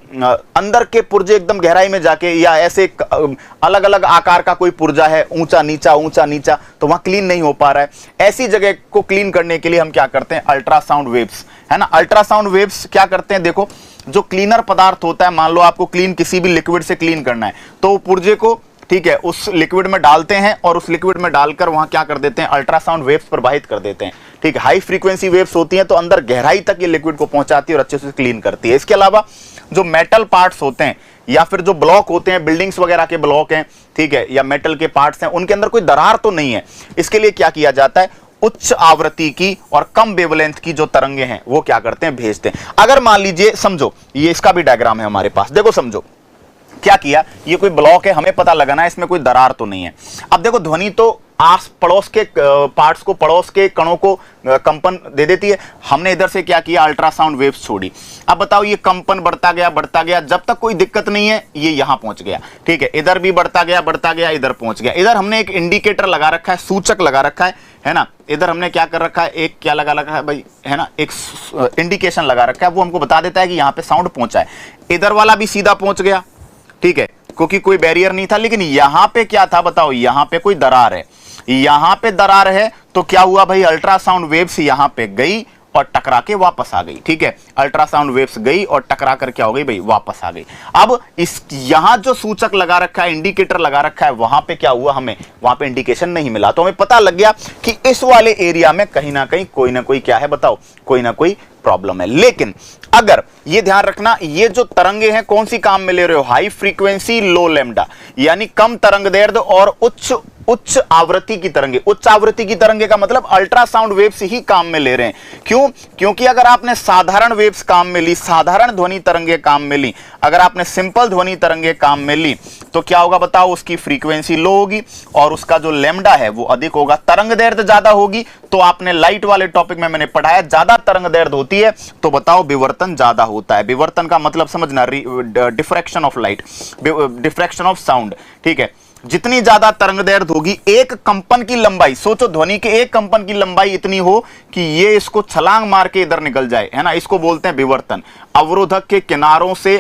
अंदर के पुर्जे एकदम गहराई में जाके, या ऐसे अलग अलग आकार का कोई पुर्जा है, ऊंचा नीचा, तो वहां क्लीन नहीं हो पा रहा है, ऐसी जगह को क्लीन करने के लिए हम क्या करते हैं, अल्ट्रासाउंड वेव्स, है ना। अल्ट्रासाउंड वेव्स क्या करते हैं, देखो जो क्लीनर पदार्थ होता है, मान लो आपको क्लीन किसी भी लिक्विड से क्लीन करना है, तो पुर्जे को, ठीक है, उस लिक्विड में डालते हैं, और उस लिक्विड में डालकर वहां क्या कर देते हैं, अल्ट्रासाउंड वेव्स प्रवाहित कर देते हैं, ठीक है। हाई फ्रीक्वेंसी वेव्स होती हैं, तो अंदर गहराई तक ये लिक्विड को पहुंचाती है और अच्छे से क्लीन करती है। इसके अलावा जो मेटल पार्ट्स होते हैं, या फिर जो ब्लॉक होते हैं, बिल्डिंग्स वगैरह के ब्लॉक हैं, ठीक है, या मेटल के पार्ट्स हैं, उनके अंदर कोई दरार तो नहीं है, इसके लिए क्या किया जाता है, उच्च आवृत्ति की और कम वेवलेंथ की जो तरंगे हैं वो क्या करते हैं, भेजते हैं। अगर मान लीजिए, समझो ये इसका भी डायग्राम है हमारे पास, देखो समझो क्या किया, ये कोई ब्लॉक है, हमें पता लगाना है इसमें कोई दरार तो नहीं है। अब देखो ध्वनि तो आस पड़ोस के पार्ट्स को, पड़ोस के कणों को कंपन दे देती है। हमने इधर से क्या किया, अल्ट्रासाउंड वेव्स छोड़ी। अब बताओ ये कंपन बढ़ता गया, जब तक कोई दिक्कत नहीं है ये यहां पहुंच गया, ठीक है। इधर भी बढ़ता गया, इधर पहुंच गया। इधर हमने एक इंडिकेटर लगा रखा है, सूचक लगा रखा है ना। इधर हमने क्या कर रखा है, एक क्या लगा रखा है भाई, है ना, एक इंडिकेशन लगा रखा है, वो हमको बता देता है कि यहां पे साउंड पहुंचा है। इधर वाला भी सीधा पहुंच गया, ठीक है, क्योंकि कोई बैरियर नहीं था। लेकिन यहां पे क्या था बताओ, यहां पे कोई दरार है, यहां पे दरार है, तो क्या हुआ भाई, अल्ट्रासाउंड वेव्स यहां पे गई और टकरा के वापस आ गई, ठीक है। अल्ट्रासाउंड वेव्स गई और टकरा कर क्या हो गई भाई, वापस आ गई। अब इस यहां जो सूचक लगा रखा है, इंडिकेटर लगा रखा है, वहां पे क्या हुआ, हमें वहां पे इंडिकेशन नहीं मिला। तो हमें पता लग गया कि इस वाले एरिया में कहीं ना कहीं कोई ना कोई क्या है, बताओ, कोई ना कोई प्रॉब्लम है। लेकिन अगर ये ध्यान रखना, ये जो तरंगे हैं कौन सी काम में ले रहे हो, हाई फ्रीक्वेंसी लो लैम्डा, यानी कम तरंग दैर्ध्य और उच्च आवृत्ति की तरंगे। उच्च आवृत्ति की तरंगे का मतलब अल्ट्रासाउंड वेव्स ही काम में ले रहे हैं। क्यों? क्योंकि अगर आपने साधारण वेव्स काम में ली, साधारण ध्वनि तरंगे काम में ली, अगर आपने सिंपल ध्वनि तरंगे काम में ली, तो क्या होगा बताओ, उसकी फ्रीक्वेंसी लो होगी और उसका जो लैम्डा है वो अधिक होगा। तरंग दैर्ध्य ज्यादा होगी, तो आपने लाइट वाले टॉपिक में मैंने पढ़ाया, ज्यादा तरंग दैर्ध्य होती है तो बताओ विवर्तन ज्यादा होता है। विवर्तन का मतलब समझना, diffraction of light, diffraction of sound, ठीक है। जितनी ज्यादा तरंग दैर्ध्य होगी, एक कंपन की लंबाई, सोचो ध्वनि के एक कंपन की लंबाई इतनी हो कि ये इसको छलांग मार के इधर निकल जाए, है ना, इसको बोलते हैं विवर्तन। अवरोधक के किनारों से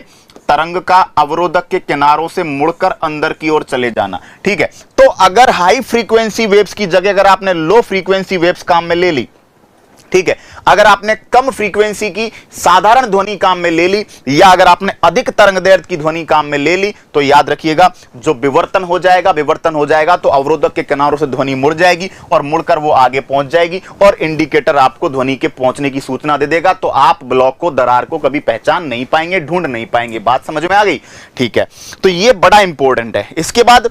तरंग का अवरोधक के किनारों से मुड़कर अंदर की ओर चले जाना, ठीक है। तो अगर हाई फ्रीक्वेंसी वेव्स की जगह अगर आपने लो फ्रीक्वेंसी वेव्स काम में ले ली, ठीक है, अगर आपने कम फ्रीक्वेंसी की साधारण ध्वनि काम में ले ली, या अगर आपने अधिक तरंग दैर्ध्य की ध्वनि काम में ले ली, तो याद रखिएगा जो विवर्तन हो जाएगा तो अवरोधक के किनारों से ध्वनि मुड़ जाएगी और मुड़कर वो आगे पहुंच जाएगी और इंडिकेटर आपको ध्वनि के पहुंचने की सूचना दे देगा। तो आप ब्लॉक को, दरार को कभी पहचान नहीं पाएंगे, ढूंढ नहीं पाएंगे। बात समझ में आ गई? ठीक है, तो ये बड़ा इंपॉर्टेंट है। इसके बाद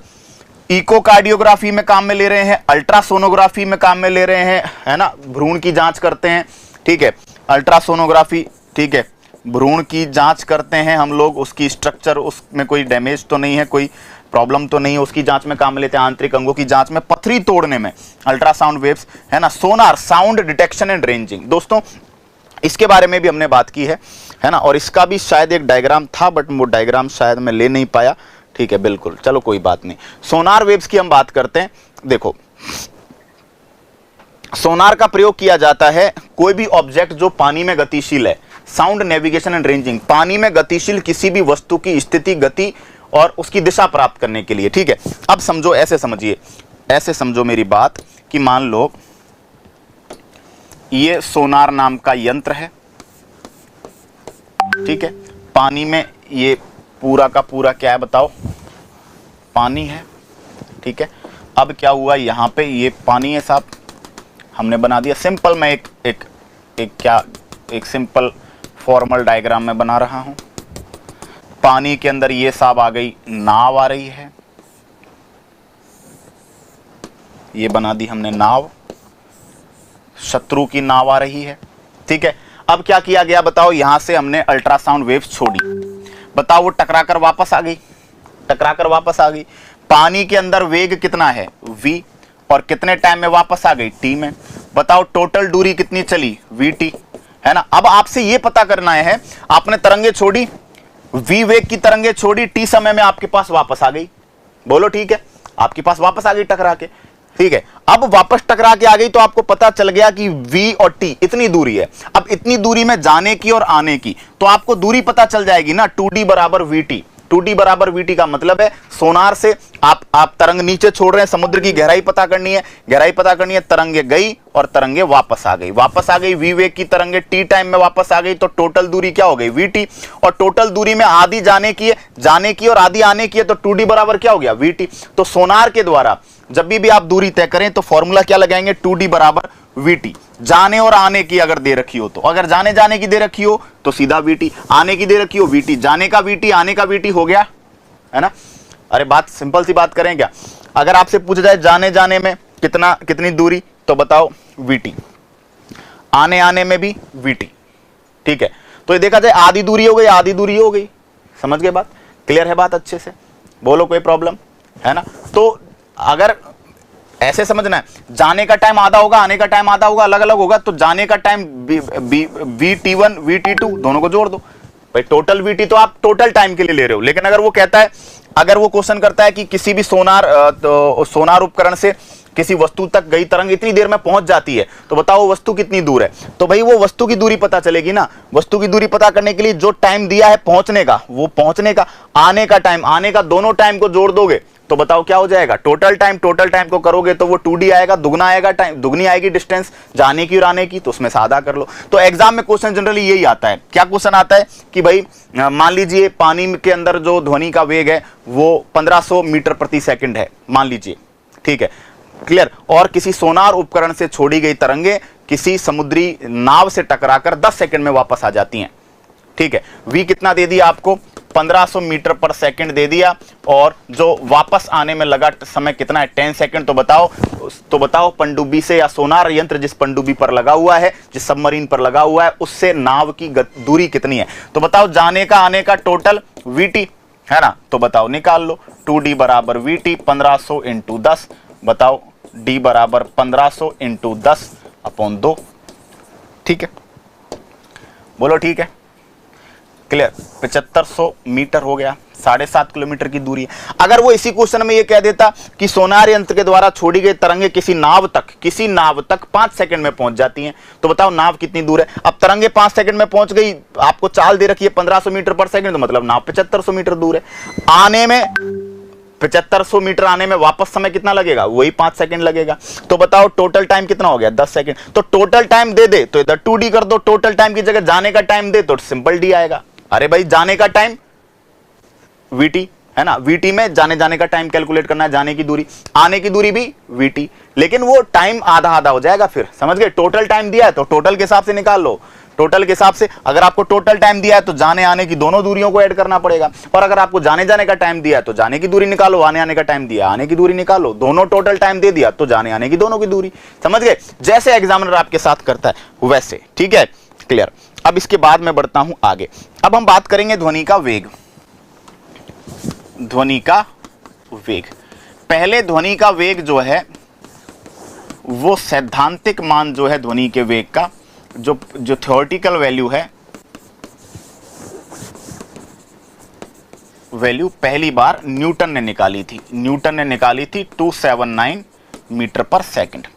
इकोकार्डियोग्राफी में काम में ले रहे हैं, अल्ट्रासोनोग्राफी में काम में ले रहे हैं, है ना, भ्रूण की जांच करते हैं, ठीक है। अल्ट्रासोनोग्राफी, ठीक है, भ्रूण की जांच करते हैं हम लोग, उसकी स्ट्रक्चर, उसमें कोई डैमेज तो नहीं है, कोई प्रॉब्लम तो नहीं है, उसकी जांच में काम में लेते हैं। आंतरिक अंगों की जांच में, पथरी तोड़ने में अल्ट्रासाउंड वेव्स, है ना। सोनार, साउंड डिटेक्शन एंड रेंजिंग, दोस्तों इसके बारे में भी हमने बात की है ना, और इसका भी शायद एक डायग्राम था, बट वो डायग्राम शायद मैं ले नहीं पाया, ठीक है, बिल्कुल, चलो कोई बात नहीं। सोनार वेव्स की हम बात करते हैं। देखो, सोनार का प्रयोग किया जाता है कोई भी ऑब्जेक्ट जो पानी में गतिशील है, साउंड नेविगेशन एंड रेंजिंग, पानी में गतिशील किसी भी वस्तु की स्थिति, गति और उसकी दिशा प्राप्त करने के लिए, ठीक है। अब समझो, ऐसे समझिए, ऐसे समझो मेरी बात कि मान लो ये सोनार नाम का यंत्र है, ठीक है, पानी में ये पूरा का पूरा क्या है बताओ, पानी है, ठीक है। अब क्या हुआ, यहां पे ये पानी है साहब, हमने बना दिया सिंपल, मैं एक सिंपल फॉर्मल डायग्राम में बना रहा हूं। पानी के अंदर ये साहब आ गई नाव, आ रही है, ये बना दी हमने नाव, शत्रु की नाव आ रही है, ठीक है। अब क्या किया गया बताओ, यहां से हमने अल्ट्रासाउंड वेव्स छोड़ी, बताओ वो टकराकर वापस आ गई, टकराकर वापस आ गई। पानी के अंदर वेग कितना है, v, और कितने टाइम में वापस आ गई, t में। बताओ टोटल दूरी कितनी चली, vt, है ना। अब आपसे ये पता करना है, आपने तरंगे छोड़ी, v वेग की तरंगे छोड़ी, t समय में आपके पास वापस आ गई, बोलो ठीक है, आपके पास वापस आ गई टकरा के, ठीक है। अब वापस टकरा के आ गई तो आपको पता चल गया कि v और t इतनी दूरी है। अब इतनी दूरी में जाने की और आने की, तो आपको दूरी पता चल जाएगी ना, 2d बराबर vt। 2d बराबर vt का मतलब है सोनार से आप तरंग नीचे छोड़ रहे हैं, समुद्र की गहराई पता करनी है, गहराई पता करनी है, तरंगे गई और तरंगे वापस आ गई, v वेग की तरंगे t टाइम में वापस आ गई, तो टोटल दूरी क्या हो गई, vt। और टोटल दूरी में आधी जाने की है, जाने की और आधी आने की है, तो 2d बराबर क्या हो गया, vt। तो सोनार के द्वारा जब भी आप दूरी तय करें तो फॉर्मूला क्या लगाएंगे, 2d बराबर vt। जाने और आने की अगर दे रखी हो, तो अगर जाने की दे रखी हो तो सीधा vt, आने की दे रखी हो vt, जाने का vt, आने का vt हो गया, है ना। अरे बात सिंपल सी बात करें क्या, अगर आपसे पूछा जाए जाने में कितनी दूरी, तो बताओ vt, आने में भी vt, ठीक है। तो ये देखा जाए आधी दूरी हो गई, आधी दूरी हो गई, समझ गए बात, क्लियर है बात अच्छे से, बोलो कोई प्रॉब्लम है ना। तो अगर ऐसे समझना है, जाने का टाइम आधा होगा, आने का टाइम आधा होगा, अलग अलग होगा, तो जाने का टाइम VT1 VT2 दोनों को जोड़ दो भाई। टोटल VT तो आप टोटल टाइम के लिए ले रहे हो, लेकिन अगर वो कहता है, अगर वो क्वेश्चन करता है कि किसी भी सोनार उपकरण से किसी वस्तु तक गई तरंग इतनी देर में पहुंच जाती है, तो बताओ वो वस्तु कितनी दूर है। तो भाई वो वस्तु की दूरी पता चलेगी ना। वस्तु की दूरी पता करने के लिए जो टाइम दिया है पहुंचने का, वो पहुंचने का, आने का टाइम, आने का, दोनों टाइम को जोड़ दोगे तो बताओ क्या हो जाएगा, टोटल टाइम। टोटल टाइम को करोगे तो वो 2D आएगा, दुगना आएगा टाइम, दुगनी आएगी डिस्टेंस जाने की और आने की, तो उसमें सादा कर लो। तो एग्जाम में क्वेश्चन जनरली यही आता है। क्या क्वेश्चन आता है कि भाई मान लीजिए पानी के अंदर जो ध्वनि का वेग है वो 1500 मीटर प्रति सेकंड है, मान लीजिए, ठीक है, क्लियर। और किसी सोनार उपकरण से छोड़ी गई तरंगे किसी समुद्री नाव से टकराकर 10 सेकंड में वापस आ जाती हैं, ठीक है। v कितना दे दिया आपको, 1500 मीटर पर सेकंड दे दिया, और जो वापस आने में लगा समय कितना है, 10 सेकंड। तो बताओ पनडुब्बी से या सोनार यंत्र जिस पनडुब्बी पर लगा हुआ है, जिस सबमरीन पर लगा हुआ है, उससे नाव की दूरी कितनी है। तो बताओ जाने का आने का टोटल VT है ना, तो बताओ निकाल लो। 2D बराबर VT 1500 इंटू 10, बताओ D बराबर 1500 इंटू 10/2, ठीक है, बोलो ठीक है, क्लियर। 7500 मीटर हो गया, 7.5 किलोमीटर की दूरी है। अगर वो इसी क्वेश्चन में ये कह देता कि सोनार यंत्र के द्वारा छोड़ी गई तरंगे किसी नाव तक 5 सेकंड में पहुंच जाती हैं, तो बताओ नाव कितनी दूर है। अब तरंगे 5 सेकंड में पहुंच गई, आपको चाल दे रखी है 1500 मीटर पर सेकंड, तो मतलब नाव 7500 मीटर दूर है। आने में 7500 मीटर आने में वापस समय कितना लगेगा, वही 5 सेकंड लगेगा। तो बताओ टोटल टाइम कितना हो गया, 10 सेकंड। तो टोटल टाइम दे तो इधर 2D कर दो, टोटल टाइम की जगह जाने का टाइम दे तो सिंपल D आएगा। अरे भाई जाने का टाइम VT है ना, VT में जाने का टाइम कैलकुलेट करना है, जाने की दूरी, आने की दूरी भी VT, लेकिन वो टाइम आधा आधा हो जाएगा फिर, समझ गए। टोटल टाइम दिया है तो टोटल के हिसाब से निकाल लो। टोटल के हिसाब से अगर आपको टोटल टाइम दिया है तो जाने आने की दोनों दूरियों को ऐड करना पड़ेगा, और अगर आपको जाने का टाइम दिया है तो जाने की दूरी निकालो, आने का टाइम दिया आने की दूरी निकालो, दोनों टोटल टाइम दे दिया तो जाने आने की दोनों की दूरी। समझ गए, जैसे एग्जामिनर आपके साथ करता है वैसे, ठीक है, क्लियर। अब इसके बाद मैं बढ़ता हूं आगे। अब हम बात करेंगे ध्वनि का वेग। ध्वनि का वेग, पहले ध्वनि का वेग जो है वो सैद्धांतिक मान जो है ध्वनि के वेग का, जो थ्योरेटिकल वैल्यू है, वैल्यू पहली बार न्यूटन ने निकाली थी। 279 मीटर पर सेकंड।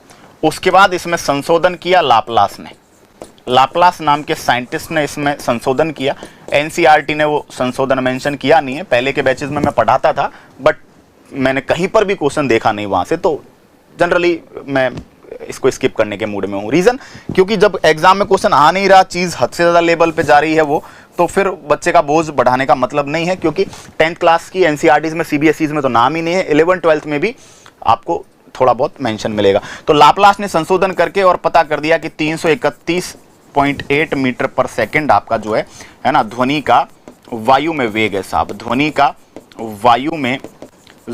उसके बाद इसमें संशोधन किया लाप्लास ने। लाप्लास नाम के साइंटिस्ट ने इसमें संशोधन किया। एनसीईआरटी ने वो संशोधन मेंशन किया नहीं है, पहले के बैचेस में मैं पढ़ाता था, बट मैंने कहीं पर भी क्वेश्चन देखा नहीं वहां से, तो जनरली मैं इसको स्किप करने के मूड में हूँ। रीजन, क्योंकि जब एग्जाम में क्वेश्चन आ नहीं रहा, चीज हद से ज्यादा लेवल पे जा रही है वो, तो फिर बच्चे का बोझ बढ़ाने का मतलब नहीं है, क्योंकि 10th क्लास की एनसीईआरटी में, सीबीएसई में तो नाम ही नहीं है, 11th 12th में भी आपको थोड़ा बहुत मेंशन मिलेगा। तो लाप्लास ने संशोधन करके और पता कर दिया कि 331.8 मीटर पर सेकंड आपका जो है ना ध्वनि का वायु में वेग है साहब। ध्वनि का वायु में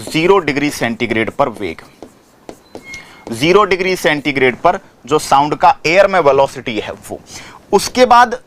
0 डिग्री सेंटीग्रेड पर वेग, 0 डिग्री सेंटीग्रेड पर जो साउंड का एयर में वेलोसिटी है वो। उसके बाद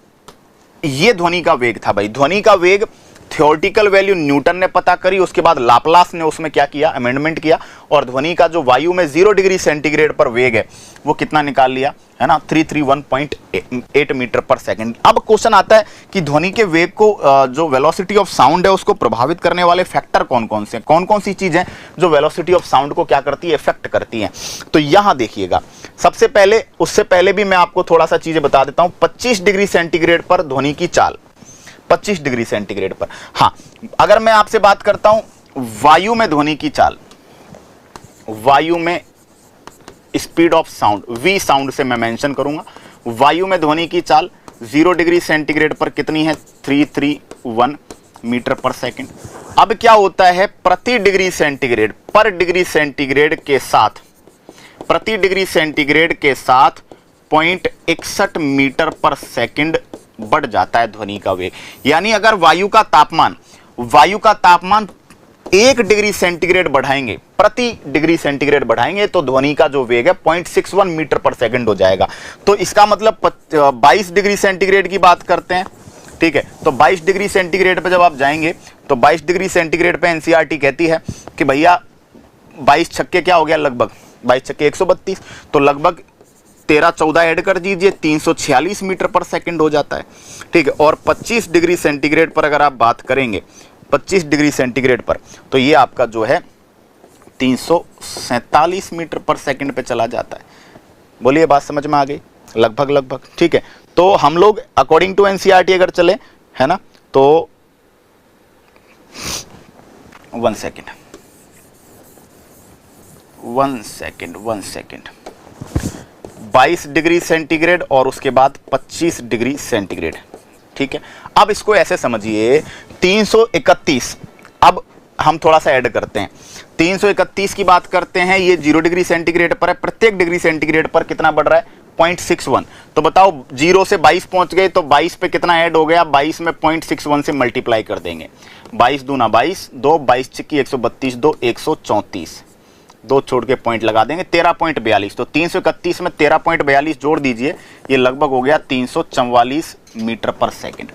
ये ध्वनि का वेग था भाई। ध्वनि का वेग थ्योरेटिकल वैल्यू न्यूटन ने पता करी, उसके बाद लाप्लास ने उसमें क्या किया, अमेंडमेंट किया, और ध्वनि का जो वायु में 0 डिग्री सेंटीग्रेड पर वेग है वो कितना निकाल लिया, है ना, 331.8 मीटर पर सेकंड। अब क्वेश्चन आता है कि ध्वनि के वेग को जो वेलोसिटी ऑफ साउंड है उसको प्रभावित करने वाले फैक्टर कौन कौन से, कौन कौन सी चीजें जो वेलोसिटी ऑफ साउंड को क्या करती है, इफेक्ट करती हैं। तो यहां देखिएगा, सबसे पहले, उससे पहले भी मैं आपको थोड़ा सा चीजें बता देता हूं। 25 डिग्री सेंटीग्रेड पर ध्वनि की चाल, 25 डिग्री सेंटीग्रेड पर। हाँ, अगर मैं आपसे बात करता हूं वायु में ध्वनि की चाल, वायु में speed of sound, V sound से मैं मेंशन करूंगा, वायु में ध्वनि की चाल 0 डिग्री सेंटीग्रेड पर कितनी है, 331 मीटर पर सेकंड। अब क्या होता है, प्रति डिग्री सेंटीग्रेड, पर डिग्री सेंटीग्रेड के साथ, प्रति डिग्री सेंटीग्रेड के साथ 0.61 मीटर पर सेकंड बढ़ जाता है ध्वनि का वेग। यानी अगर वायु का तापमान 1 डिग्री सेंटीग्रेड बढ़ाएंगे, प्रति डिग्री सेंटीग्रेड बढ़ाएंगे, तो ध्वनि का जो वेग है 0.61 मीटर पर सेकंड हो जाएगा। तो इसका मतलब 22 डिग्री सेंटीग्रेड की बात करते हैं, ठीक है। तो 22 डिग्री सेंटीग्रेड पे जब आप जाएंगे तो 22 डिग्री सेंटीग्रेड पे एनसीईआरटी कहती है कि भैया 22 छक्के क्या हो गया, लगभग 22 चक्के 132, तो लगभग 13-14 ऐड कर दीजिए, 346 मीटर पर सेकंड हो जाता है। ठीक है, और 25 डिग्री सेंटीग्रेड पर अगर आप बात करेंगे, 25 डिग्री सेंटीग्रेड पर, तो ये आपका जो है 347 मीटर पर सेकंड पे चला जाता है। बोलिए, बात समझ में आ गई? लगभग। ठीक है, तो हम लोग अकॉर्डिंग टू एनसीईआरटी अगर चले, है ना, तो 1 सेकेंड 22 डिग्री सेंटीग्रेड और उसके बाद 25 डिग्री सेंटीग्रेड। ठीक है, अब इसको ऐसे समझिए, 331, अब हम थोड़ा सा ऐड करते हैं, 331 की बात करते हैं, ये 0 डिग्री सेंटीग्रेड पर है, प्रत्येक डिग्री सेंटीग्रेड पर कितना बढ़ रहा है? 0.61। तो बताओ 0 से 22 पहुंच गए तो 22 पे कितना ऐड हो गया? 22 में 0.61 से मल्टीप्लाई कर देंगे, 22 दूना 22, 2 22 चिक्की 132, 2 134, 2 छोड़ के पॉइंट लगा देंगे, 13.42। तो 331 में 13.42 जोड़ दीजिए, ये लगभग हो गया 344 मीटर पर सेकंड।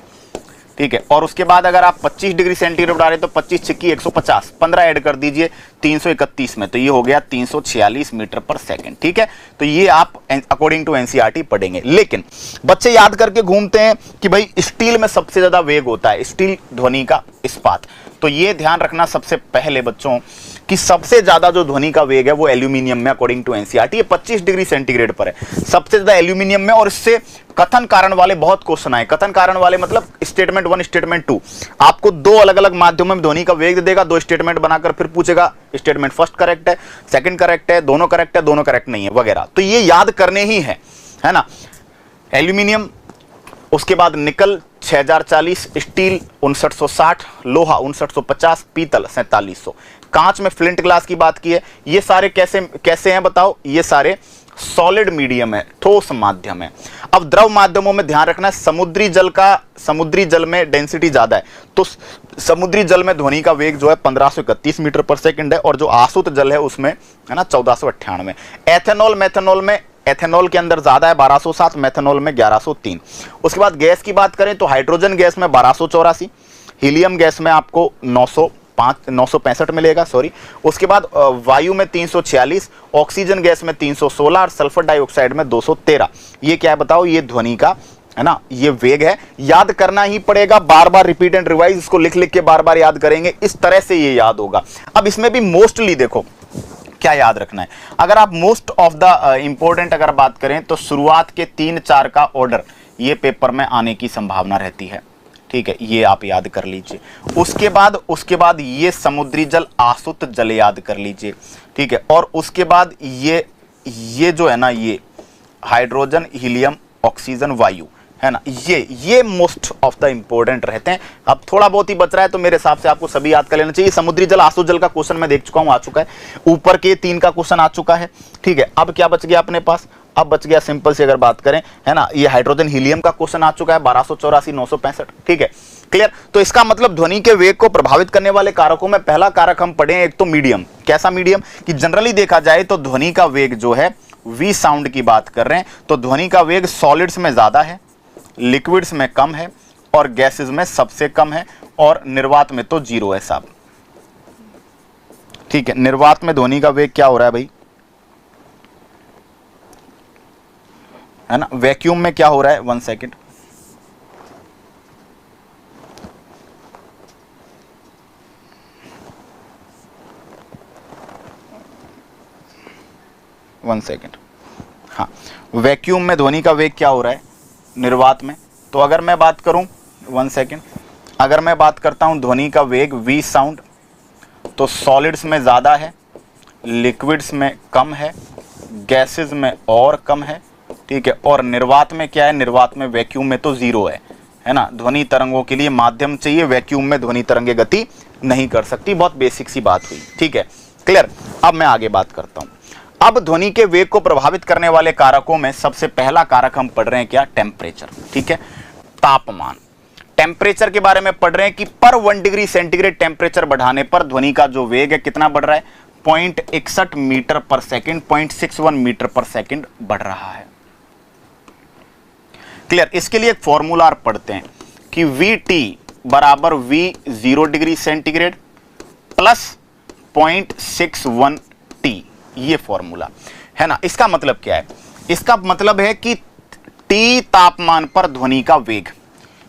ठीक है, और उसके बाद अगर आप 25 डिग्री सेंटीग्रेड बढ़ा रहे तो 25 छिक्की 150, 15 ऐड कर दीजिए 331 में, तो ये हो गया 346 मीटर पर सेकंड। ठीक है, तो ये आप अकॉर्डिंग टू एनसीईआरटी पढ़ेंगे। लेकिन बच्चे याद करके घूमते हैं कि भाई स्टील में सबसे ज्यादा वेग होता है, स्टील ध्वनि का इस्पात। तो ये ध्यान रखना सबसे पहले बच्चों कि सबसे ज्यादा जो ध्वनि का वेग है वो एल्यूमिनियम में, अकॉर्डिंग टू एनसीईआरटी, ये 25 डिग्री सेंटीग्रेड पर है, सबसे ज्यादा एल्यूमिनियम में। और इससे कथन कारण वाले बहुत क्वेश्चन आए। कथन कारण वाले मतलब स्टेटमेंट 1 स्टेटमेंट 2, आपको 2 अलग अलग माध्यमों में ध्वनि का वेग दे देगा, 2 स्टेटमेंट बनाकर फिर पूछेगा स्टेटमेंट फर्स्ट करेक्ट है, सेकंड करेक्ट है, दोनों करेक्ट है, दोनों करेक्ट नहीं है, वगैरह। तो ये याद करने ही है ना। एल्यूमिनियम, उसके बाद निकल 6040, स्टील 5960, लोहा 5950, पीतल 4700, कांच में फ्लिंट ग्लास की बात की है। ये सारे कैसे हैं बताओ? ये सारे सॉलिड मीडियम है, ठोस माध्यम है। अब द्रव माध्यमों में ध्यान रखना है, समुद्री जल में डेंसिटी ज्यादा है, तो समुद्री जल में ध्वनि का वेग जो है 1531 मीटर पर सेकंड है, और जो आसुत जल है उसमें है ना 1498। मेथनॉल में एथेनॉल के अंदर ज्यादा है 1207, मेथनॉल में 1103। उसके बाद गैस की बात करें तो हाइड्रोजन गैस में 1284, हीलियम गैस में आपको 965 मिलेगा, सॉरी। उसके बाद वायु में 346, ऑक्सीजन गैस में 316 और सल्फर डाइऑक्साइड में 213। ये क्या है बताओ? ये ध्वनि का है ना, ये वेग है। याद करना ही पड़ेगा, बार बार रिपीट एंड रिवाइज, इसको लिख लिख के बार बार याद करेंगे, इस तरह से ये याद होगा। अब इसमें भी मोस्टली देखो क्या याद रखना है, अगर आप मोस्ट ऑफ द इंपॉर्टेंट अगर बात करें तो शुरुआत के 3-4 का ऑर्डर ये पेपर में आने की संभावना रहती है। ठीक है, ये आप याद कर लीजिए। उसके बाद ये समुद्री जल, आसुत जल याद कर लीजिए। ठीक है, और उसके बाद ये जो है ना, ये हाइड्रोजन, हीलियम, ऑक्सीजन, वायु है ना, ये मोस्ट ऑफ द इंपॉर्टेंट रहते हैं। अब थोड़ा बहुत ही बच रहा है तो मेरे हिसाब से आपको सभी याद कर लेना चाहिए। समुद्री जल, आसुत जल का क्वेश्चन मैं देख चुका हूं, आ चुका है। ऊपर के 3 का क्वेश्चन आ चुका है। ठीक है, अब क्या बच गया अपने पास? अब बच गया सिंपल से अगर बात करें, है ना, ये हाइड्रोजन हीलियम का क्वेश्चन आ चुका है, 1284, 965। ठीक है, क्लियर? तो इसका मतलब ध्वनि के वेग को प्रभावित करने वाले कारकों में पहला कारक हम पढ़े, एक तो मीडियम। कैसा मीडियम? कि जनरली देखा जाए तो ध्वनि का वेग जो है, वी साउंड की बात कर रहे हैं तो ध्वनि का वेग सॉलिड्स में ज्यादा है, लिक्विड्स में कम है, और गैसेस में सबसे कम है, और निर्वात में तो 0 है साहब। ठीक है, निर्वात में ध्वनि का वेग क्या हो रहा है भाई? है ना, वैक्यूम में क्या हो रहा है? 1 सेकेंड, हाँ, वैक्यूम में ध्वनि का वेग क्या हो रहा है? निर्वात में। तो अगर मैं बात करूं 1 सेकेंड, अगर मैं बात करता हूं ध्वनि का वेग वी साउंड, तो सॉलिड्स में ज्यादा है, लिक्विड्स में कम है, गैसेस में और कम है। ठीक है, और निर्वात में क्या है? निर्वात में, वैक्यूम में तो 0 है ना। ध्वनि तरंगों के लिए माध्यम चाहिए, वैक्यूम में ध्वनि तरंगे गति नहीं कर सकती। बहुत बेसिक सी बात हुई। ठीक है, क्लियर? अब मैं आगे बात करता हूं। अब ध्वनि के वेग को प्रभावित करने वाले कारकों में सबसे पहला कारक हम पढ़ रहे हैं क्या? टेम्परेचर। ठीक है, तापमान। टेम्परेचर के बारे में पढ़ रहे हैं कि पर 1 डिग्री सेंटीग्रेड टेम्परेचर बढ़ाने पर ध्वनि का जो वेग है कितना बढ़ रहा है? 0.61 मीटर पर सेकंड, 0.61 मीटर पर सेकंड बढ़ रहा है। क्लियर? इसके लिए एक फॉर्मूला पढ़ते हैं कि VT बराबर V 0 degree centigrade plus 0.61 T। ये फॉर्मूला है ना। इसका मतलब क्या है? इसका मतलब है कि T तापमान पर ध्वनि का वेग,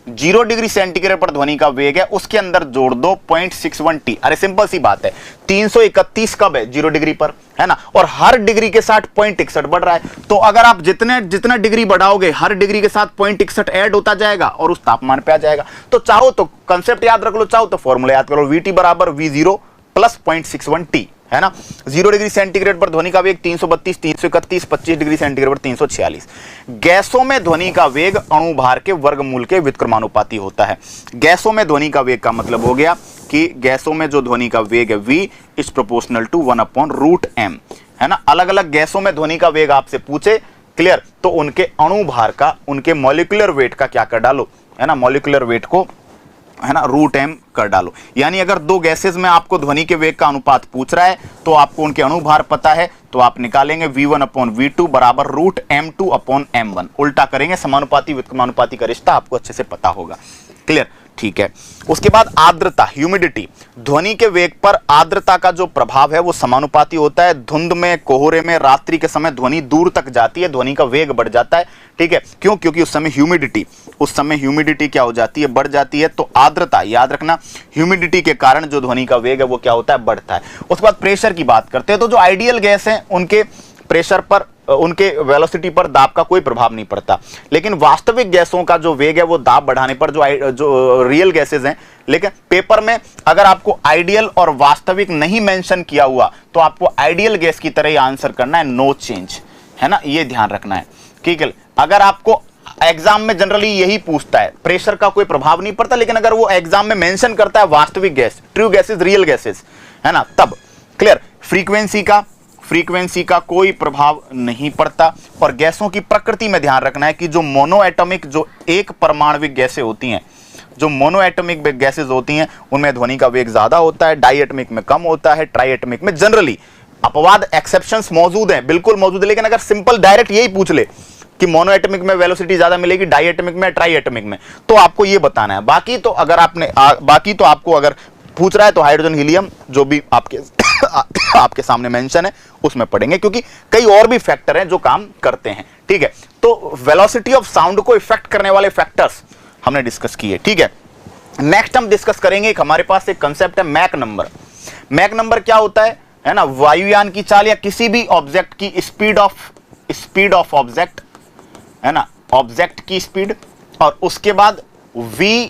0 डिग्री सेंटीग्रेड पर ध्वनि का वेग है, उसके अंदर जोड़ दो 0.61 T। अरे सिंपल सी बात है, 331 कब है? 0 डिग्री पर, है ना। और हर डिग्री के साथ 0.61 बढ़ रहा है, तो अगर आप जितना डिग्री बढ़ाओगे हर डिग्री के साथ 0.61 ऐड होता जाएगा और उस तापमान पे आ जाएगा। तो चाहो तो कंसेप्ट याद रख लो, चाहो तो फॉर्मूला याद करो, VT बराबर V0 प्लस 0.61 T, है ना। 0 डिग्री सेंटीग्रेड पर ध्वनि का वेग 332, 331, 25 डिग्री सेंटीग्रेड पर 346। गैसों में ध्वनि का वेग अणु भार के वर्गमूल के व्युत्क्रमानुपाती होता है। गैसों में ध्वनि का वेग का मतलब हो गया कि गैसों में जो ध्वनि का वेग है V is proportional to 1/√m, है ना। अलग अलग गैसों में ध्वनि का वेग आपसे पूछे, क्लियर, तो उनके अणु भार का, उनके मॉलिक्यूलर वेट का क्या कर डालो, है ना, मॉलिक्यूलर वेट को, है ना, √m कर डालो। यानी अगर दो गैसेस में आपको ध्वनि के वेग का अनुपात पूछ रहा है तो आपको उनके अणुभार पता है, तो आप निकालेंगे V1/V2 बराबर √m2/m1। उल्टा करेंगे, समानुपाती व्युत्क्रमानुपाती का रिश्ता आपको अच्छे से पता होगा, क्लियर, ठीक है। उसके बाद आर्द्रता, ह्यूमिडिटी, ध्वनि के वेग पर आर्द्रता का जो प्रभाव है वो समानुपाती होता है। धुंध में, कोहरे में, रात्रि के समय ध्वनि दूर तक जाती है, ध्वनि का वेग बढ़ जाता है, ठीक है। क्यों? क्योंकि उस समय ह्यूमिडिटी क्या हो जाती है? बढ़ जाती है। तो आर्द्रता, याद रखना, ह्यूमिडिटी के कारण जो ध्वनि का वेग है वो क्या होता है? बढ़ता है। उसके बाद प्रेशर की बात करते हैं, तो जो आइडियल गैस है उनके प्रेशर पर, उनके वेलोसिटी पर दाब का कोई प्रभाव नहीं पड़ता, लेकिन वास्तविक गैसों का जो वेग है वो दाब बढ़ाने पर, जो रियल गैसेस हैं, लेकिन पेपर में अगर आपको आइडियल और वास्तविक नहीं मेंशन किया हुआ तो आपको आइडियल गैस की तरह ही आंसर करना है, नो चेंज, है ना, ये ध्यान रखना है, ठीक है। अगर आपको एग्जाम में जनरली यही पूछता है, प्रेशर का कोई प्रभाव नहीं पड़ता, लेकिन अगर वो एग्जाम में मेंशन करता है वास्तविक gas, true gases, real gases, है ना, तब, क्लियर। फ्रीक्वेंसी का कोई प्रभाव नहीं पड़ता। और गैसों की प्रकृति में ध्यान रखना है कि जो मोनोएटॉमिक, जो एक परमाणविक गैसें होती हैं, जो मोनोएटॉमिक गैसेस होती हैं उनमें ध्वनि का वेग ज्यादा होता है, डाइएटॉमिक में कम होता है, ट्राइएटॉमिक में जनरली, अपवाद एक्सेप्शंस मौजूद हैं, बिल्कुल मौजूद है, लेकिन अगर सिंपल डायरेक्ट यही पूछ ले कि मोनोएटॉमिक में वेलोसिटी ज्यादा मिलेगी, डाइएटॉमिक में, ट्राइएटॉमिक में, तो आपको ये बताना है। बाकी तो आपको अगर पूछ रहा है तो हाइड्रोजन, हीलियम, जो भी आपके सामने मेंशन है उसमें पढ़ेंगे, क्योंकि कई और भी फैक्टर हैं जो काम करते हैं, ठीक है। तो वेलोसिटी ऑफ साउंड को इफेक्ट करने वाले फैक्टर्स हमने डिस्कस किए, ठीक है। नेक्स्ट हम डिस्कस करेंगे, हमारे पास एक कंसेप्ट है मैक नंबर। मैक नंबर क्या होता है ना, वायुयान की चाल या किसी भी ऑब्जेक्ट की स्पीड ऑफ ऑब्जेक्ट, है ना, ऑब्जेक्ट की स्पीड, और उसके बाद V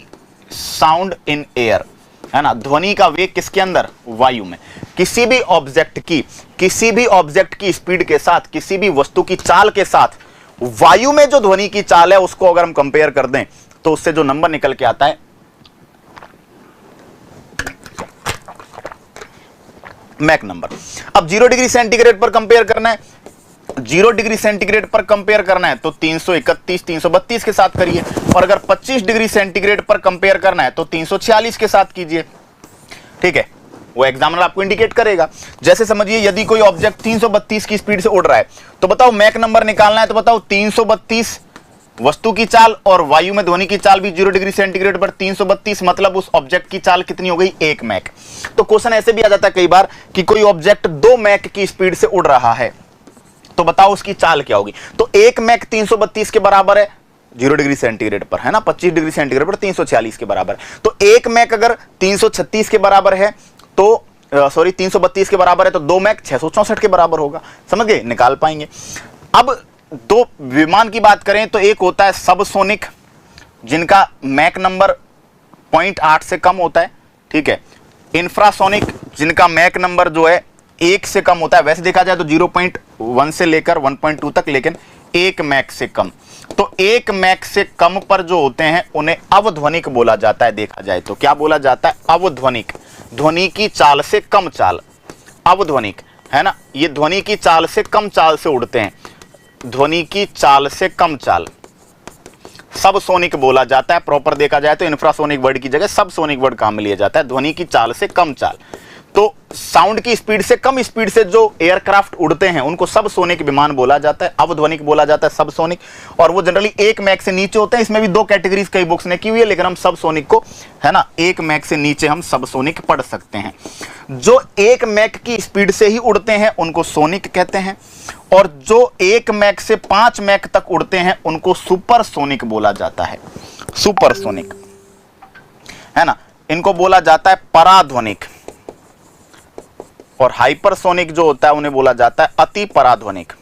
साउंड इन एयर, है ना, ध्वनि का वेग किसके अंदर? वायु में। किसी भी ऑब्जेक्ट की स्पीड के साथ, किसी भी वस्तु की चाल के साथ वायु में जो ध्वनि की चाल है उसको अगर हम कंपेयर कर दें तो उससे जो नंबर निकल के आता है मैक नंबर। अब 0 डिग्री सेंटीग्रेड पर कंपेयर करना है, 0 डिग्री सेंटीग्रेड पर कंपेयर करना है तो 331, 332 के साथ करिए, और अगर 25 डिग्री सेंटीग्रेड पर कंपेयर करना है तो 346 के साथ कीजिए, ठीक है। वो एग्जामिनर आपको इंडिकेट करेगा। जैसे समझिए यदि कोई ऑब्जेक्ट 332 की स्पीड से उड़ रहा है तो बताओ मैक नंबर निकालना है, तो बताओ 332 वस्तु की चाल और वायु में ध्वनि की चाल भी 0 डिग्री सेंटीग्रेड पर 332, मतलब उस ऑब्जेक्ट की चाल कितनी हो गई? 1 मैक। तो क्वेश्चन ऐसे भी आ जाता है कई बार कि कोई ऑब्जेक्ट 2 मैक की स्पीड से उड़ रहा है, तो बताओ उसकी चाल क्या होगी? तो 1 मैक 332 के बराबर है 0 डिग्री सेंटीग्रेड पर, है ना, 25 डिग्री सेंटीग्रेड पर 346 के बराबर। तो 1 मैक अगर 336 के बराबर है तो 332 के बराबर है तो 2 मैक 664 के बराबर होगा। समझ गए? निकाल पाएंगे। अब दो विमान की बात करें तो एक होता है सबसोनिक, जिनका मैक नंबर 0.8 से कम होता है, ठीक है। इंफ्रासोनिक, जिनका मैक नंबर जो है 1 से कम होता है, वैसे देखा जाए तो 0.1 से लेकर 1.2 तक, लेकिन 1 मैक से कम। तो 1 मैक से कम पर जो होते हैं उन्हें अवध्वनिक बोला जाता है। देखा जाए तो क्या बोला जाता है? अवध्वनिक। ध्वनि की चाल से कम चाल, अवध्वनिक, है ना, ये ध्वनि की चाल से कम चाल से उड़ते हैं, ध्वनि की चाल से कम चाल सबसोनिक बोला जाता है। प्रॉपर देखा जाए तो इंफ्रासोनिक वर्ड की जगह सबसोनिक वर्ड काम में लिया जाता है, ध्वनि की चाल से कम चाल। तो साउंड की स्पीड से कम स्पीड से जो एयरक्राफ्ट उड़ते हैं उनको सबसोनिक विमान बोला जाता है, अवध्वनिक बोला जाता है, सबसोनिक। और वो जनरली 1 मैक से नीचे होते हैं। इसमें भी 2 कैटेगरीज कई बुक्स ने की हुई है, लेकिन हम सबसोनिक को, है ना, 1 मैक से नीचे हम सबसोनिक पढ़ सकते हैं। जो 1 मैक की स्पीड से ही उड़ते हैं उनको सोनिक कहते हैं, और जो 1 मैक से 5 मैक तक उड़ते हैं उनको सुपरसोनिक बोला जाता है। सुपरसोनिक, है ना, इनको बोला जाता है पराध्वनिक। और हाइपरसोनिक जो होता है उन्हें बोला जाता है अति पराध्वनिक।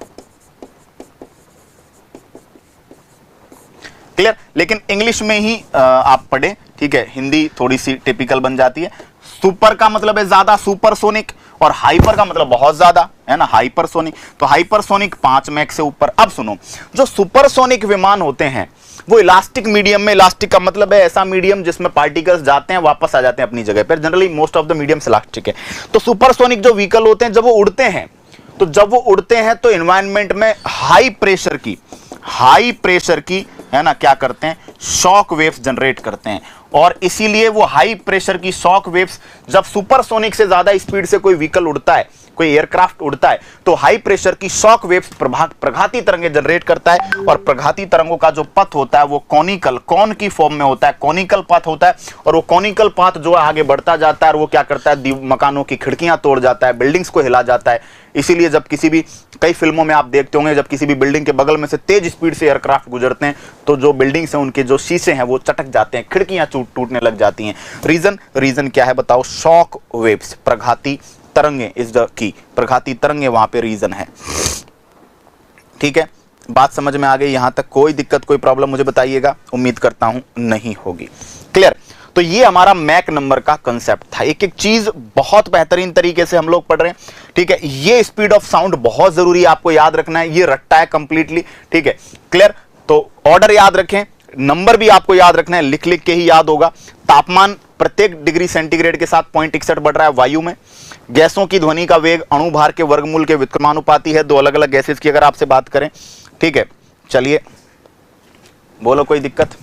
क्लियर? लेकिन इंग्लिश में ही आप पढ़े, ठीक है, हिंदी थोड़ी सी टिपिकल बन जाती है। सुपर का मतलब है ज्यादा, सुपरसोनिक, और हाइपर का मतलब बहुत ज्यादा, है ना, हाइपरसोनिक। तो हाइपरसोनिक 5 मैक से ऊपर। अब सुनो, जो सुपरसोनिक विमान होते हैं वो इलास्टिक मीडियम में, इलास्टिक का मतलब है ऐसा मीडियम जिसमें पार्टिकल्स जाते हैं वापस आ जाते हैं अपनी जगह पर। Generally most of the mediums elastic है। तो सुपरसोनिक जो व्हीकल होते हैं जब वो उड़ते हैं, तो जब वो उड़ते हैं तो एनवायरनमेंट में हाई प्रेशर की, है ना, क्या करते हैं, शॉक वेव्स जनरेट करते हैं। और इसीलिए वो हाई प्रेशर की शॉक वेव्स, जब सुपरसोनिक से ज्यादा स्पीड से कोई व्हीकल उड़ता है, कोई एयरक्राफ्ट उड़ता है, तो हाई प्रेशर की शॉक वेव्स प्रघाती तरंगें जनरेट करता है। और प्रघाती तरंगों का जो पथ होता है वो कॉन की फॉर्म में होता है, कॉनिकल पाथ होता है। और वो कॉनिकल पाथ जो है आगे बढ़ता जाता है, और वो क्या करता है, मकानों की खिड़कियां तोड़ जाता है, बिल्डिंग्स को हिला जाता है। इसीलिए जब किसी भी, कई फिल्मों में आप देखते होंगे, जब किसी भी बिल्डिंग के बगल में से तेज स्पीड से एयरक्राफ्ट गुजरते हैं तो जो बिल्डिंग्स हैं उनके जो शीशे हैं वो चटक जाते हैं, खिड़कियां टूटने लग जाती हैं। रीजन क्या है बताओ? शॉक वेव्स, प्रघाती तरंगे इज द की, प्रघाती तरंगे वहां पे रीजन है। ठीक है, बात समझ में आ गई? यहां तक कोई दिक्कत, कोई प्रॉब्लम मुझे बताइएगा, उम्मीद करता हूं नहीं होगी। क्लियर? तो ये हमारा मैक नंबर का कंसेप्ट था। एक एक चीज बहुत बेहतरीन तरीके से हम लोग पढ़ रहे हैं। ठीक है, ये स्पीड ऑफ साउंड बहुत जरूरी है, आपको याद रखना है, ये रट्टा है कंप्लीटली। ठीक है, क्लियर? तो ऑर्डर याद रखें, नंबर भी आपको याद रखना है, लिख लिख के ही याद होगा। तापमान प्रत्येक डिग्री सेंटीग्रेड के साथ 0.61 बढ़ रहा है वायु में। गैसों की ध्वनि का वेग अणुभार के वर्गमूल के व्युत्क्रमानुपाती है, 2 अलग अलग गैसेस की अगर आपसे बात करें। ठीक है, चलिए बोलो, कोई दिक्कत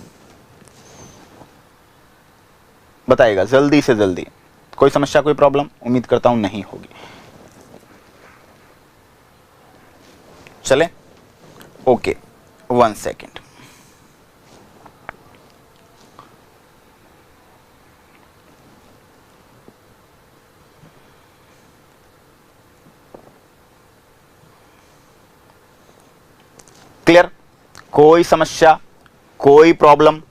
बताइएगा जल्दी से जल्दी। कोई समस्या, कोई प्रॉब्लम? उम्मीद करता हूं नहीं होगी। चले, ओके, 1 सेकेंड। क्लियर? कोई समस्या, कोई प्रॉब्लम?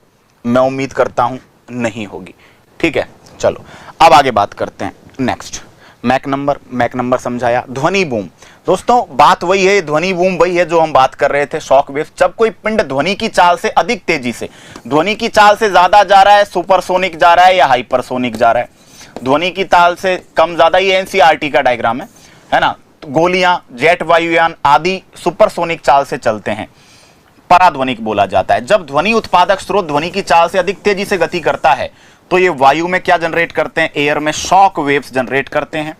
मैं उम्मीद करता हूं नहीं होगी। ठीक है, चलो अब आगे बात करते हैं। नेक्स्ट, मैक नंबर समझाया। ध्वनि बूम, दोस्तों बात वही है, ध्वनि बूम वही है जो हम बात कर रहे थे, शॉक वेव। जब कोई पिंड ध्वनि की चाल से अधिक तेजी से, ध्वनि की चाल से ज्यादा जा रहा है, सुपरसोनिक जा रहा है या हाइपरसोनिक जा रहा है, ध्वनि की चाल से कम ज्यादा, ये एनसीईआरटी का डायग्राम है ना। गोलियां, जेट वायुयान आदि सुपरसोनिक चाल से चलते हैं, पराध्वनिक बोला जाता है। जब ध्वनि उत्पादक स्रोत ध्वनि की चाल से अधिक तेजी से गति करता है तो ये वायु में क्या जनरेट करते हैं, एयर में शॉक वेव्स जनरेट करते हैं,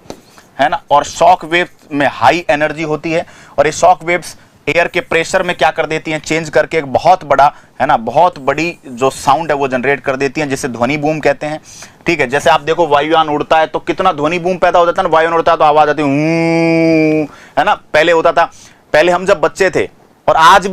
है ना। और शॉक वेव्स में हाई एनर्जी होती है, और ये शॉक वेव्स एयर के प्रेशर में क्या कर देती हैं, चेंज करके एक बहुत बड़ा, है ना, बहुत बड़ी जो साउंड है वो जनरेट कर देती हैं, जिसे ध्वनि बूम कहते हैं। ठीक है, जैसे आप देखो वायुयान उड़ता है तो कितना ध्वनि बूम पैदा हो जाता है ना, वायुयान उड़ता है तो आवाज आती है ना। पहले होता था, पहले हम जब बच्चे थे, और आज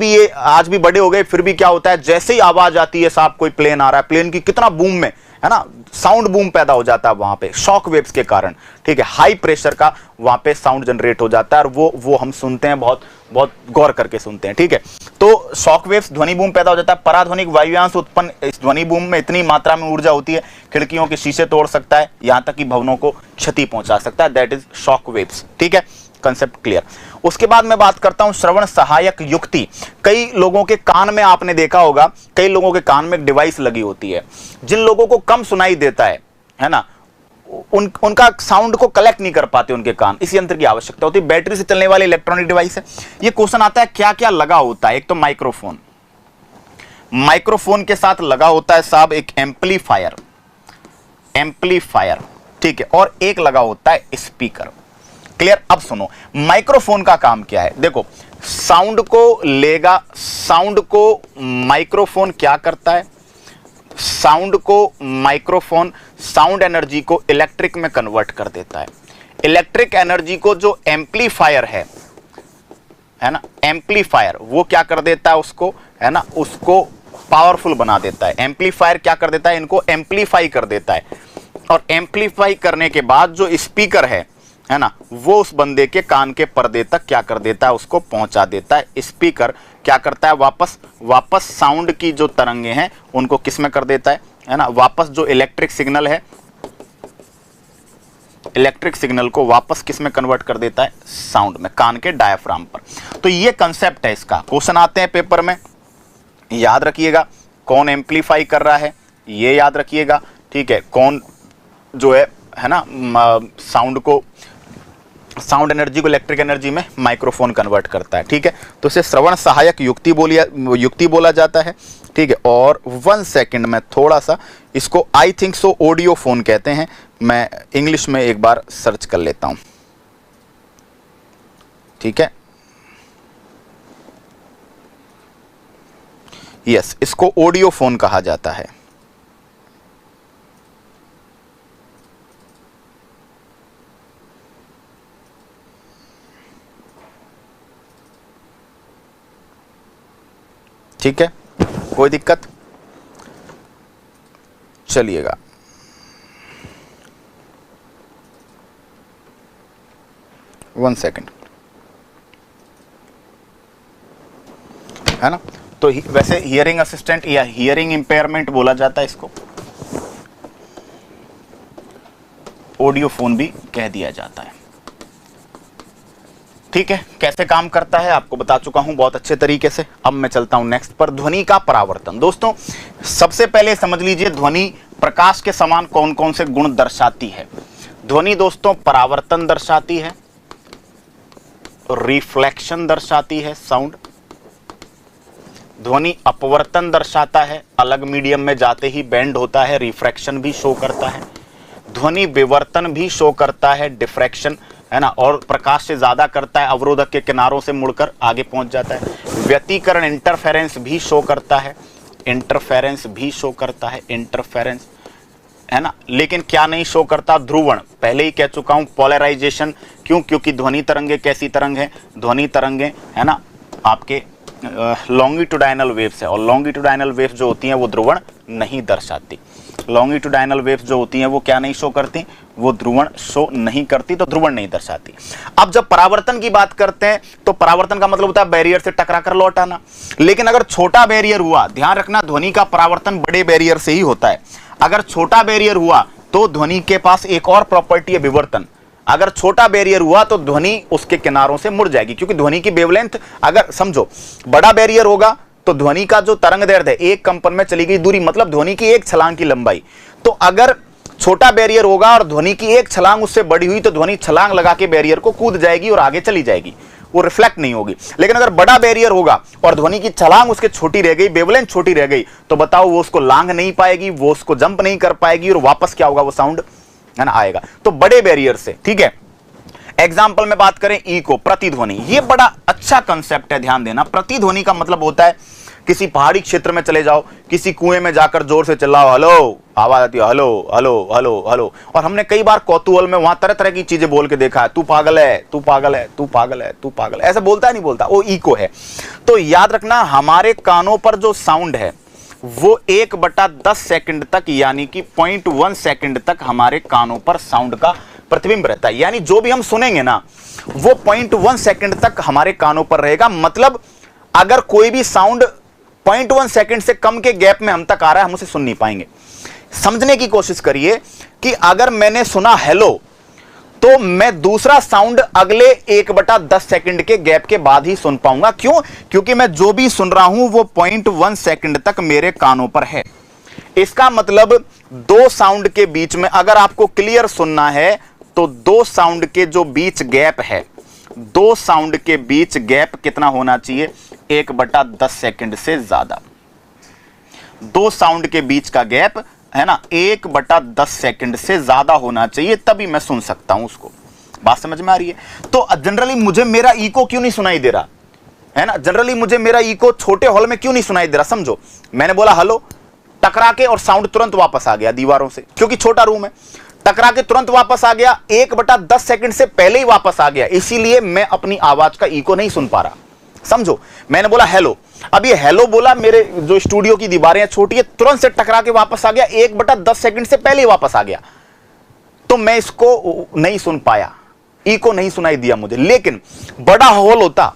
भी बड़े हो गए, फिर भी क्या होता है, जैसे ही आवाज आती है, साहब कोई प्लेन आ रहा है, प्लेन की कितना बूम में, है ना, साउंड बूम पैदा हो जाता है वहां पे शॉक वेव्स के कारण। ठीक है, हाई प्रेशर का वहां पे साउंड जनरेट हो जाता है, और वो हम सुनते हैं, बहुत बहुत गौर करके सुनते हैं। ठीक है, तो शॉक वेव्स, ध्वनि बूम पैदा हो जाता है। पराध्वनिक वायुयान से उत्पन्न इस ध्वनि बूम में इतनी मात्रा में ऊर्जा होती है, खिड़कियों के शीशे तोड़ सकता है, यहां तक कि भवनों को क्षति पहुंचा सकता है। That is shock waves. ठीक है, कंसेप्ट क्लियर। उसके बाद मैं बात करता हूं श्रवण सहायक युक्ति। कई लोगों के कान में, आपने देखा होगा, कई लोगों के कान में एक डिवाइस लगी होती है। जिन लोगों को कम सुनाई देता है ना, उनका साउंड को कलेक्ट नहीं कर पाते उनके कान, इस यंत्र की आवश्यकता होती है। बैटरी से चलने वाले इलेक्ट्रॉनिक डिवाइस है। ये क्वेश्चन आता है क्या क्या लगा होता है। एक तो माइक्रोफोन के साथ लगा होता है साहब एक एम्पलीफायर, ठीक है, और एक लगा होता है स्पीकर। क्लियर? अब सुनो, माइक्रोफोन का काम क्या है। देखो, साउंड को लेगा, साउंड को माइक्रोफोन क्या करता है, साउंड को माइक्रोफोन साउंड एनर्जी को इलेक्ट्रिक में कन्वर्ट कर देता है। इलेक्ट्रिक एनर्जी को जो एम्पलीफायर है ना, एम्पलीफायर वो क्या कर देता है उसको, है ना, उसको पावरफुल बना देता है। एम्पलीफायर क्या कर देता है, इनको एम्पलीफाई कर देता है, और एम्पलीफाई करने के बाद जो स्पीकर है ना, वो उस बंदे के कान के पर्दे तक क्या कर देता है, उसको पहुंचा देता है। स्पीकर क्या करता है, वापस साउंड की जो तरंगे हैं उनको किस में कर देता है ना, वापस जो इलेक्ट्रिक सिग्नल है, इलेक्ट्रिक सिग्नल को वापस किस में कन्वर्ट कर देता है, साउंड में, कान के डायफ्राम पर। तो ये कंसेप्ट है इसका। क्वेश्चन आते हैं पेपर में, याद रखिएगा कौन एम्पलीफाई कर रहा है, ये याद रखिएगा, ठीक है। कौन जो है ना, साउंड एनर्जी को इलेक्ट्रिक एनर्जी में माइक्रोफोन कन्वर्ट करता है, ठीक है। तो इसे श्रवण सहायक युक्ति बोला जाता है, ठीक है। और 1 सेकंड में थोड़ा सा इसको I think so audio phone कहते हैं, मैं इंग्लिश में एक बार सर्च कर लेता हूं, ठीक है। यस, इसको ऑडियो फोन कहा जाता है। ठीक है, कोई दिक्कत, चलिएगा। वन सेकंड, है ना। तो वैसे हियरिंग असिस्टेंट या हियरिंग इंपेयरमेंट बोला जाता है इसको, ऑडियो फोन भी कह दिया जाता है, ठीक है। कैसे काम करता है आपको बता चुका हूं बहुत अच्छे तरीके से। अब मैं चलता हूं नेक्स्ट पर, ध्वनि का परावर्तन। दोस्तों सबसे पहले समझ लीजिए ध्वनि प्रकाश के समान कौन कौन से गुण दर्शाती है। ध्वनि दोस्तों परावर्तन दर्शाती है, रिफ्लेक्शन दर्शाती है साउंड, ध्वनि अपवर्तन दर्शाता है, अलग मीडियम में जाते ही बेंड होता है, रिफ्रैक्शन भी शो करता है, ध्वनि विवर्तन भी शो करता है, डिफ्रैक्शन, है ना, और प्रकाश से ज्यादा करता है, अवरोधक के किनारों से मुड़कर आगे पहुंच जाता है, व्यतिकरण इंटरफेरेंस भी शो करता है, इंटरफेरेंस भी शो करता है, इंटरफेरेंस, है ना। लेकिन क्या नहीं शो करता, ध्रुवण, पहले ही कह चुका हूं, पोलराइजेशन। क्यों, क्योंकि ध्वनि तरंगे कैसी तरंग है, ध्वनि तरंगे, है ना, आपके लॉन्गिट्यूडाइनल वेव्स है, और लॉन्गिट्यूडाइनल वेव्स जो होती हैं वो ध्रुवण नहीं दर्शाती। लॉन्गिट्यूडाइनल वेव्स जो होती हैं वो क्या नहीं शो करती, वो ध्रुवण शो नहीं करती, तो ध्रुवण नहीं दर्शाती। अब जब परावर्तन की बात करते हैं तो परावर्तन का मतलब होता है बैरियर से टकरा कर लौट आना। लेकिन अगर छोटा बैरियर हुआ, ध्यान रखना ध्वनि का परावर्तन बड़े बैरियर से ही होता है। अगर छोटा बैरियर हुआ तो ध्वनि के पास एक और प्रॉपर्टी है, विवर्तन। अगर छोटा बैरियर हुआ तो ध्वनि उसके किनारों से मुड़ जाएगी, क्योंकि ध्वनि की वेवलेंथ, अगर समझो बड़ा बैरियर होगा तो ध्वनि का जो तरंग दैर्ध्य है, एक कंपन में चली गई दूरी, मतलब ध्वनि की एक छलांग की लंबाई। तो अगर छोटा बैरियर होगा और ध्वनि की एक छलांग उससे बड़ी हुई तो ध्वनि छलांग लगा के बैरियर को कूद जाएगी और आगे चली जाएगी, वो रिफ्लेक्ट नहीं होगी। लेकिन अगर बड़ा बैरियर होगा और ध्वनि की छलांग उसके छोटी रह गई, वेवलेंथ छोटी रह गई, तो बताओ वो उसको लांग नहीं पाएगी, वो उसको जंप नहीं कर पाएगी, और वापस क्या होगा, वो साउंड, है ना, आएगा। तो बड़े बैरियर से, ठीक है। एग्जाम्पल में बात करें ई को, प्रतिध्वनि, ये बड़ा अच्छा कंसेप्ट है, ध्यान देना। प्रतिध्वनि का मतलब होता है किसी पहाड़ी क्षेत्र में चले जाओ, किसी कुएं में जाकर जोर से चिल्लाओ, हेलो, आवाज आती है, हेलो हेलो हेलो हेलो। और हमने कई बार कौतूहल में वहां तरह तरह की चीजें बोल के देखा है, तू पागल है, तू पागल है, तू पागल है, तू पागल है, ऐसा बोलता है नहीं बोलता, वो इको है। तो याद रखना हमारे कानों पर जो साउंड है वो 1/10 सेकंड तक, यानी कि 0.1 सेकंड तक हमारे कानों पर साउंड का प्रतिबिंब रहता है। यानी जो भी हम सुनेंगे ना वो 0.1 सेकंड तक हमारे कानों पर रहेगा। मतलब अगर कोई भी साउंड 0.1 सेकंड से कम के गैप में हम तक आ रहा है, हम उसे सुन नहीं पाएंगे। समझने की कोशिश करिए कि अगर मैंने सुना हेलो, तो मैं दूसरा साउंड अगले 1/10 सेकंड के गैप के बाद ही सुन पाऊंगा। क्यों? क्योंकि मैं जो भी सुन रहा हूं वो 0.1 सेकंड तक मेरे कानों पर है। इसका मतलब दो साउंड के बीच में अगर आपको क्लियर सुनना है तो दो साउंड के जो बीच गैप है, दो साउंड के बीच गैप कितना होना चाहिए, 1/10 सेकंड से ज्यादा। दो साउंड के बीच का गैप, है ना, 1/10 सेकंड से ज्यादा होना चाहिए, तभी मैं सुन सकता हूं उसको। बात समझ में आ रही है? तो जनरली मुझे मेरा इको क्यों नहीं सुनाई दे रहा, है ना, जनरली मुझे मेरा इको छोटे हॉल में क्यों नहीं सुनाई दे रहा? समझो, मैंने बोला हेलो, टकरा के और साउंड तुरंत वापस आ गया दीवारों से, क्योंकि छोटा रूम है। टकरा के तुरंत वापस आ गया, 1/10 सेकंड से पहले ही वापस आ गया, इसीलिए मैं अपनी आवाज का इको नहीं सुन पा रहा। समझो, मैंने बोला हेलो, अब ये हेलो बोला, मेरे जो स्टूडियो की दीवारें छोटी है, तुरंत से टकरा के वापस आ गया, 1/10 सेकंड से पहले ही वापस आ गया, तो मैं इसको नहीं सुन पाया, इको नहीं सुनाई दिया मुझे। लेकिन बड़ा हॉल होता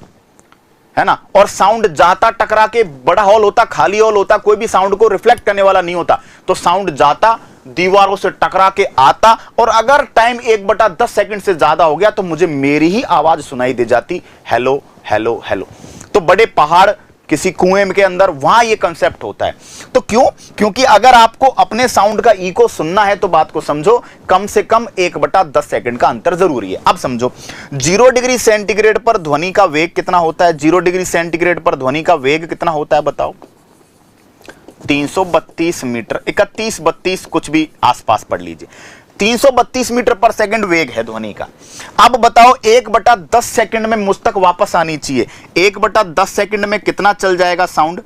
है ना, और साउंड जाता टकरा के, बड़ा हॉल होता, खाली हॉल होता, कोई भी साउंड को रिफ्लेक्ट करने वाला नहीं होता, तो साउंड जाता, दीवारों से टकरा के आता, और अगर टाइम 1/10 सेकंड से ज्यादा हो गया तो मुझे मेरी ही आवाज सुनाई दे जाती, हेलो हेलो हेलो। तो बड़े पहाड़, किसी कुएं के अंदर, वहां ये कंसेप्ट होता है। तो क्यों? क्योंकि अगर आपको अपने साउंड का इको सुनना है तो बात को समझो, कम से कम 1/10 सेकंड का अंतर जरूरी है। अब समझो, 0 डिग्री सेंटीग्रेड पर ध्वनि का वेग कितना होता है? 0 डिग्री सेंटीग्रेड पर ध्वनि का वेग कितना होता है बताओ? 332 मीटर, 31 32 कुछ भी आसपास पढ़ लीजिए, 332 मीटर पर सेकंड वेग है ध्वनि का। अब बताओ 1/10 सेकंड में मुझ तक वापस आनी चाहिए, 1/10 सेकंड में कितना चल जाएगा साउंड?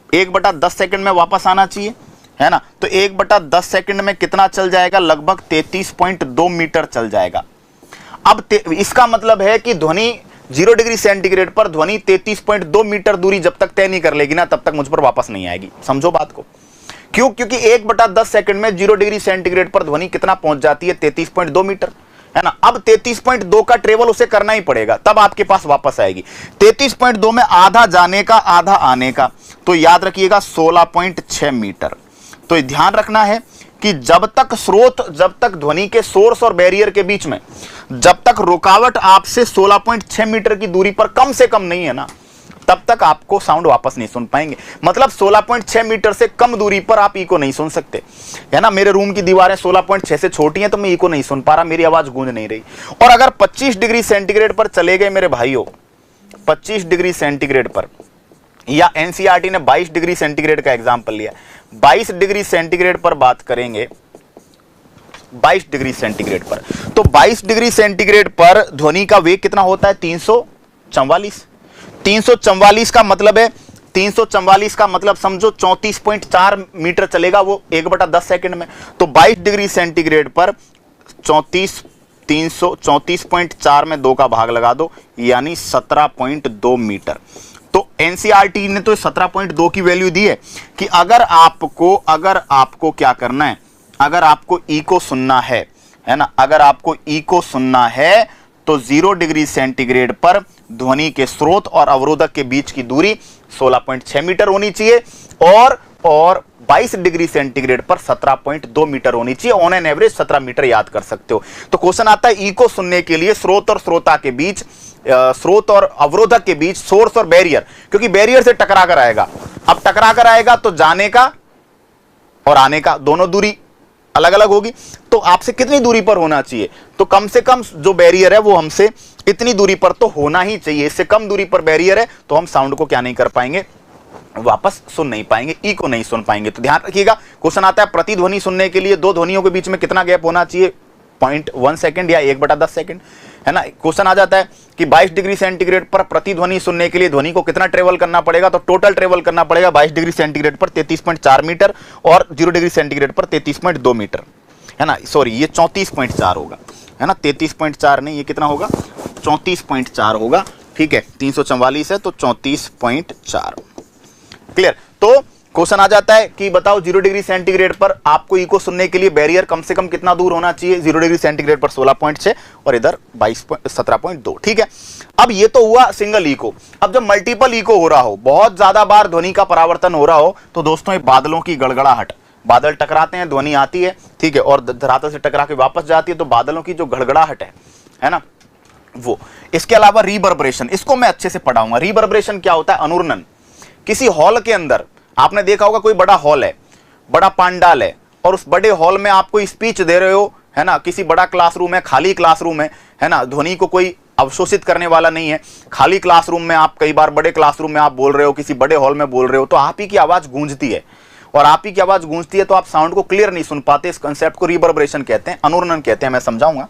1/10 सेकंड में वापस आना चाहिए, है ना, तो 1/10 सेकंड में कितना चल जाएगा? लगभग 33.2 मीटर चल जाएगा। अब इसका मतलब है कि ध्वनि 0 डिग्री सेंटीग्रेड पर ध्वनि 33.2 मीटर दूरी जब तक तय नहीं कर लेगी ना, तब तक मुझ पर वापस नहीं आएगी। समझो बात को। क्यों? क्योंकि 1/10 सेकंड में 0 डिग्री सेंटीग्रेड पर ध्वनि कितना पहुंच जाती है? 33.2 मीटर, है ना। अब 33.2 का ट्रेवल उसे करना ही पड़ेगा, तब आपके पास वापस आएगी। 33.2 में आधा जाने का आधा आने का, तो याद रखिएगा 16.6 मीटर। तो ध्यान रखना है कि जब तक ध्वनि के सोर्स और बैरियर के बीच में जब तक रुकावट आपसे 16.6 मीटर की दूरी पर कम से कम नहीं है ना, तब तक आपको साउंड वापस नहीं सुन पाएंगे। मतलब 16.6 मीटर से कम दूरी पर आप इको नहीं सुन सकते, है ना। मेरे रूम की दीवारें 16.6 से छोटी हैं, तो मैं इको नहीं सुन पा रहा, मेरी आवाज गूंज नहीं रही। और अगर 25 डिग्री सेंटीग्रेड पर चले गए मेरे भाइयों, 25 डिग्री सेंटीग्रेड पर, या एनसीईआरटी ने 22 डिग्री सेंटीग्रेड का एग्जाम्पल लिया, 22 डिग्री सेंटीग्रेड पर बात करेंगे, 22 डिग्री सेंटीग्रेड पर, तो 22 डिग्री सेंटीग्रेड पर ध्वनि का वेग कितना होता है? 344। 344 का मतलब है, 344 का मतलब समझो 34.4 मीटर चलेगा वो 1/10 सेकंड में। तो 22 डिग्री सेंटीग्रेड पर 334.4 में 2 का भाग लगा दो, यानी 17.2 मीटर। तो एनसीईआरटी ने तो 17.2 की वैल्यू दी है कि अगर आपको क्या करना है, अगर आपको इको सुनना है ना, अगर आपको इको सुनना है तो 0 डिग्री सेंटीग्रेड पर ध्वनि के स्रोत और अवरोधक के बीच की दूरी 16.6 मीटर होनी चाहिए, और 22 डिग्री सेंटीग्रेड पर 17.2 मीटर होनी चाहिए। ऑन एन एवरेज 17 मीटर याद कर सकते हो। तो क्वेश्चन आता है इको सुनने के लिए स्रोत और श्रोता के बीच, स्रोत और अवरोधक के बीच, सोर्स और बैरियर, क्योंकि बैरियर से टकरा कर आएगा। अब टकरा कर आएगा तो जाने का और आने का दोनों दूरी अलग अलग होगी, तो आपसे कितनी दूरी पर होना चाहिए? तो कम से कम जो बैरियर है वो हमसे इतनी दूरी पर तो होना ही चाहिए। इससे कम दूरी पर बैरियर है तो हम साउंड को क्या नहीं कर पाएंगे? वापस सुन नहीं पाएंगे, इको नहीं सुन पाएंगे। तो ध्यान रखिएगा, क्वेश्चन आता है प्रतिध्वनि सुनने के लिए दो ध्वनियों के बीच में कितना गैप होना चाहिए? 0.1 सेकंड या 1/10 सेकंड, है ना। क्वेश्चन आ जाता है कि 22 डिग्री सेंटीग्रेड पर प्रतिध्वनि सुनने के लिए ध्वनि को कितना ट्रेवल करना पड़ेगा? तो टोटल ट्रेवल करना पड़ेगा 22 डिग्री सेंटीग्रेड पर 33.4 मीटर और 0 डिग्री सेंटीग्रेड पर 33.2 मीटर, है ना। सॉरी, ये 34.4 होगा, है ना, 33.4 नहीं, ये कितना होगा? 34.4 होगा, ठीक है। 344 है तो 34.4। क्लियर? तो क्वेश्चन आ जाता है कि बताओ 0 डिग्री सेंटीग्रेड पर आपको इको सुनने के लिए बैरियर कम से कम कितना दूर होना चाहिए? 0 डिग्री सेंटीग्रेड पर 16.6 और इधर 17.2, ठीक है। अब ये तो हुआ सिंगल इको। अब जब मल्टीपल इको हो रहा हो, बहुत ज्यादा बार ध्वनि का परावर्तन हो रहा हो, तो दोस्तों ये बादलों की गड़गड़ाहट, बादल टकराते हैं, ध्वनि आती है, ठीक है, और धरातल से टकरा के वापस जाती है, तो बादलों की जो गड़गड़ाहट है ना वो। इसके अलावा रिवर्बरेशन, इसको मैं अच्छे से पढ़ाऊंगा। रिवर्बरेशन क्या होता है? अनुरणन। किसी हॉल के अंदर आपने देखा होगा, कोई बड़ा हॉल है, बड़ा पंडाल है, और उस बड़े हॉल में आपको स्पीच दे रहे हो, है ना, किसी बड़ा क्लासरूम है, खाली क्लासरूम है ना, ध्वनि को कोई अवशोषित करने वाला नहीं है, खाली क्लासरूम में आप, कई बार बड़े क्लासरूम में आप बोल रहे हो, किसी बड़े हॉल में बोल रहे हो, तो आप ही की आवाज गूंजती है, और आप ही की आवाज गूंजती है तो आप साउंड को क्लियर नहीं सुन पाते। इस कंसेप्ट को रिवर्बरेशन कहते हैं, अनुरणन कहते हैं, मैं समझाऊंगा।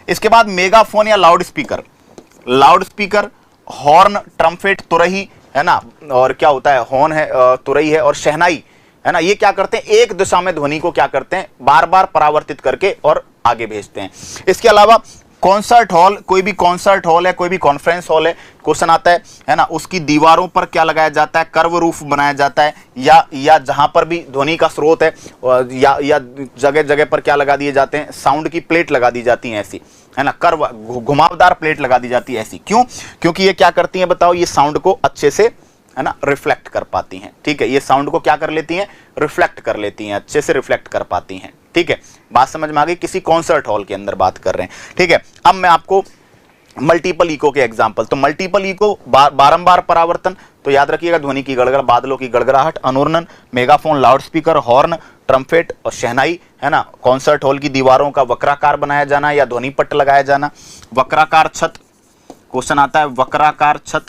इसके बाद मेगाफोन या लाउड स्पीकर, हॉर्न, ट्रम्पेट, तुरही, है ना, और क्या होता है? हॉर्न है, तुरही है, और शहनाई, है ना, ये क्या करते हैं, एक दिशा में ध्वनि को क्या करते हैं, बार बार परावर्तित करके और आगे भेजते हैं। इसके अलावा कॉन्सर्ट हॉल, कोई भी कॉन्सर्ट हॉल है, कोई भी कॉन्फ्रेंस हॉल है, क्वेश्चन आता है ना, उसकी दीवारों पर क्या लगाया जाता है, कर्व रूफ बनाया जाता है, या जहां पर भी ध्वनि का स्रोत है या जगह जगह पर क्या लगा दिए जाते हैं, साउंड की प्लेट लगा दी जाती है ऐसी, है ना, कर्व घुमावदार प्लेट लगा दी जाती है ऐसी। क्यों? क्योंकि ये क्या करती है बताओ, ये साउंड को अच्छे से, है ना, रिफ्लेक्ट कर पाती हैं। ठीक है, ये साउंड को क्या कर लेती हैं, रिफ्लेक्ट कर लेती हैं, अच्छे से रिफ्लेक्ट कर पाती हैं। ठीक है, बात समझ में आ गई? किसी कॉन्सर्ट हॉल के अंदर बात कर रहे हैं। ठीक है, अब मैं आपको मल्टीपल इको के एग्जांपल, तो मल्टीपल इको बारंबार परावर्तन, तो याद रखिएगा, ध्वनि की गड़गड़, बादलों की गड़गड़ाहट, अनुरणन, मेगाफोन, लाउडस्पीकर, हॉर्न, ट्रम्पेट और शहनाई, है ना, कॉन्सर्ट हॉल की दीवारों का वक्राकार बनाया जाना या ध्वनि पट्ट लगाया जाना, वक्राकार छत, क्वेश्चन आता है वक्राकार छत।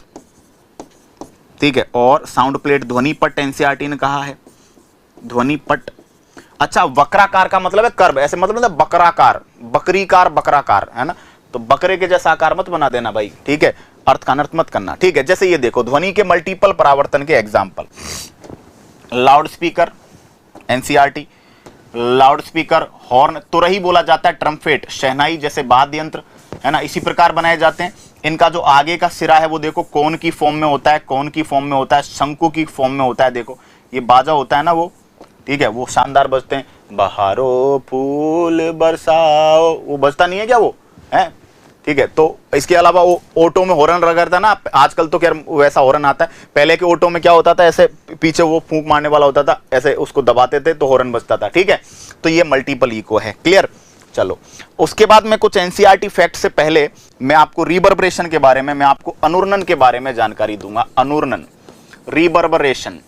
ठीक है, और साउंड प्लेट, ध्वनि पट्ट एनसीईआरटी ने कहा है, ध्वनि पट्ट। अच्छा, वक्राकार का मतलब है कर्व, ऐसे मतलब है बकराकार, बकरीकार, बकराकार, है ना, तो बकरे के जैसा आकार मत बना देना भाई। ठीक है, अर्थ का अनर्थ मत करना। ठीक है, जैसे ये देखो, ध्वनि के मल्टीपल परावर्तन के example, loud speaker NCERT, loud speaker, horn, तुरही बोला जाता है, ट्रम्पेट, शहनाई जैसे वाद्य यंत्र, है ना, इसी प्रकार बनाए जाते हैं। इनका जो आगे का सिरा है वो देखो कोन की फॉर्म में होता है, कोन की फॉर्म में होता है, शंकु की फॉर्म में होता है। देखो ये बाजा होता है ना वो, ठीक है, वो शानदार बजते हैं, बहारो फूल बरसाओ, वो बजता नहीं है क्या वो, है? ठीक है, तो इसके अलावा वो ऑटो में हॉर्न लगा था ना, आजकल तो खैर वैसा हॉर्न आता है, पहले के ऑटो में क्या होता था, ऐसे पीछे वो फूंक मारने वाला होता था, ऐसे उसको दबाते थे तो हॉर्न बजता था। ठीक है, तो ये मल्टीपल इको है। क्लियर? चलो, उसके बाद में कुछ एनसीईआरटी फैक्ट से पहले मैं आपको रिवर्बरेशन के बारे में, मैं आपको अनुरणन के बारे में जानकारी दूंगा। अनुरणन, रिवर्बरेशन,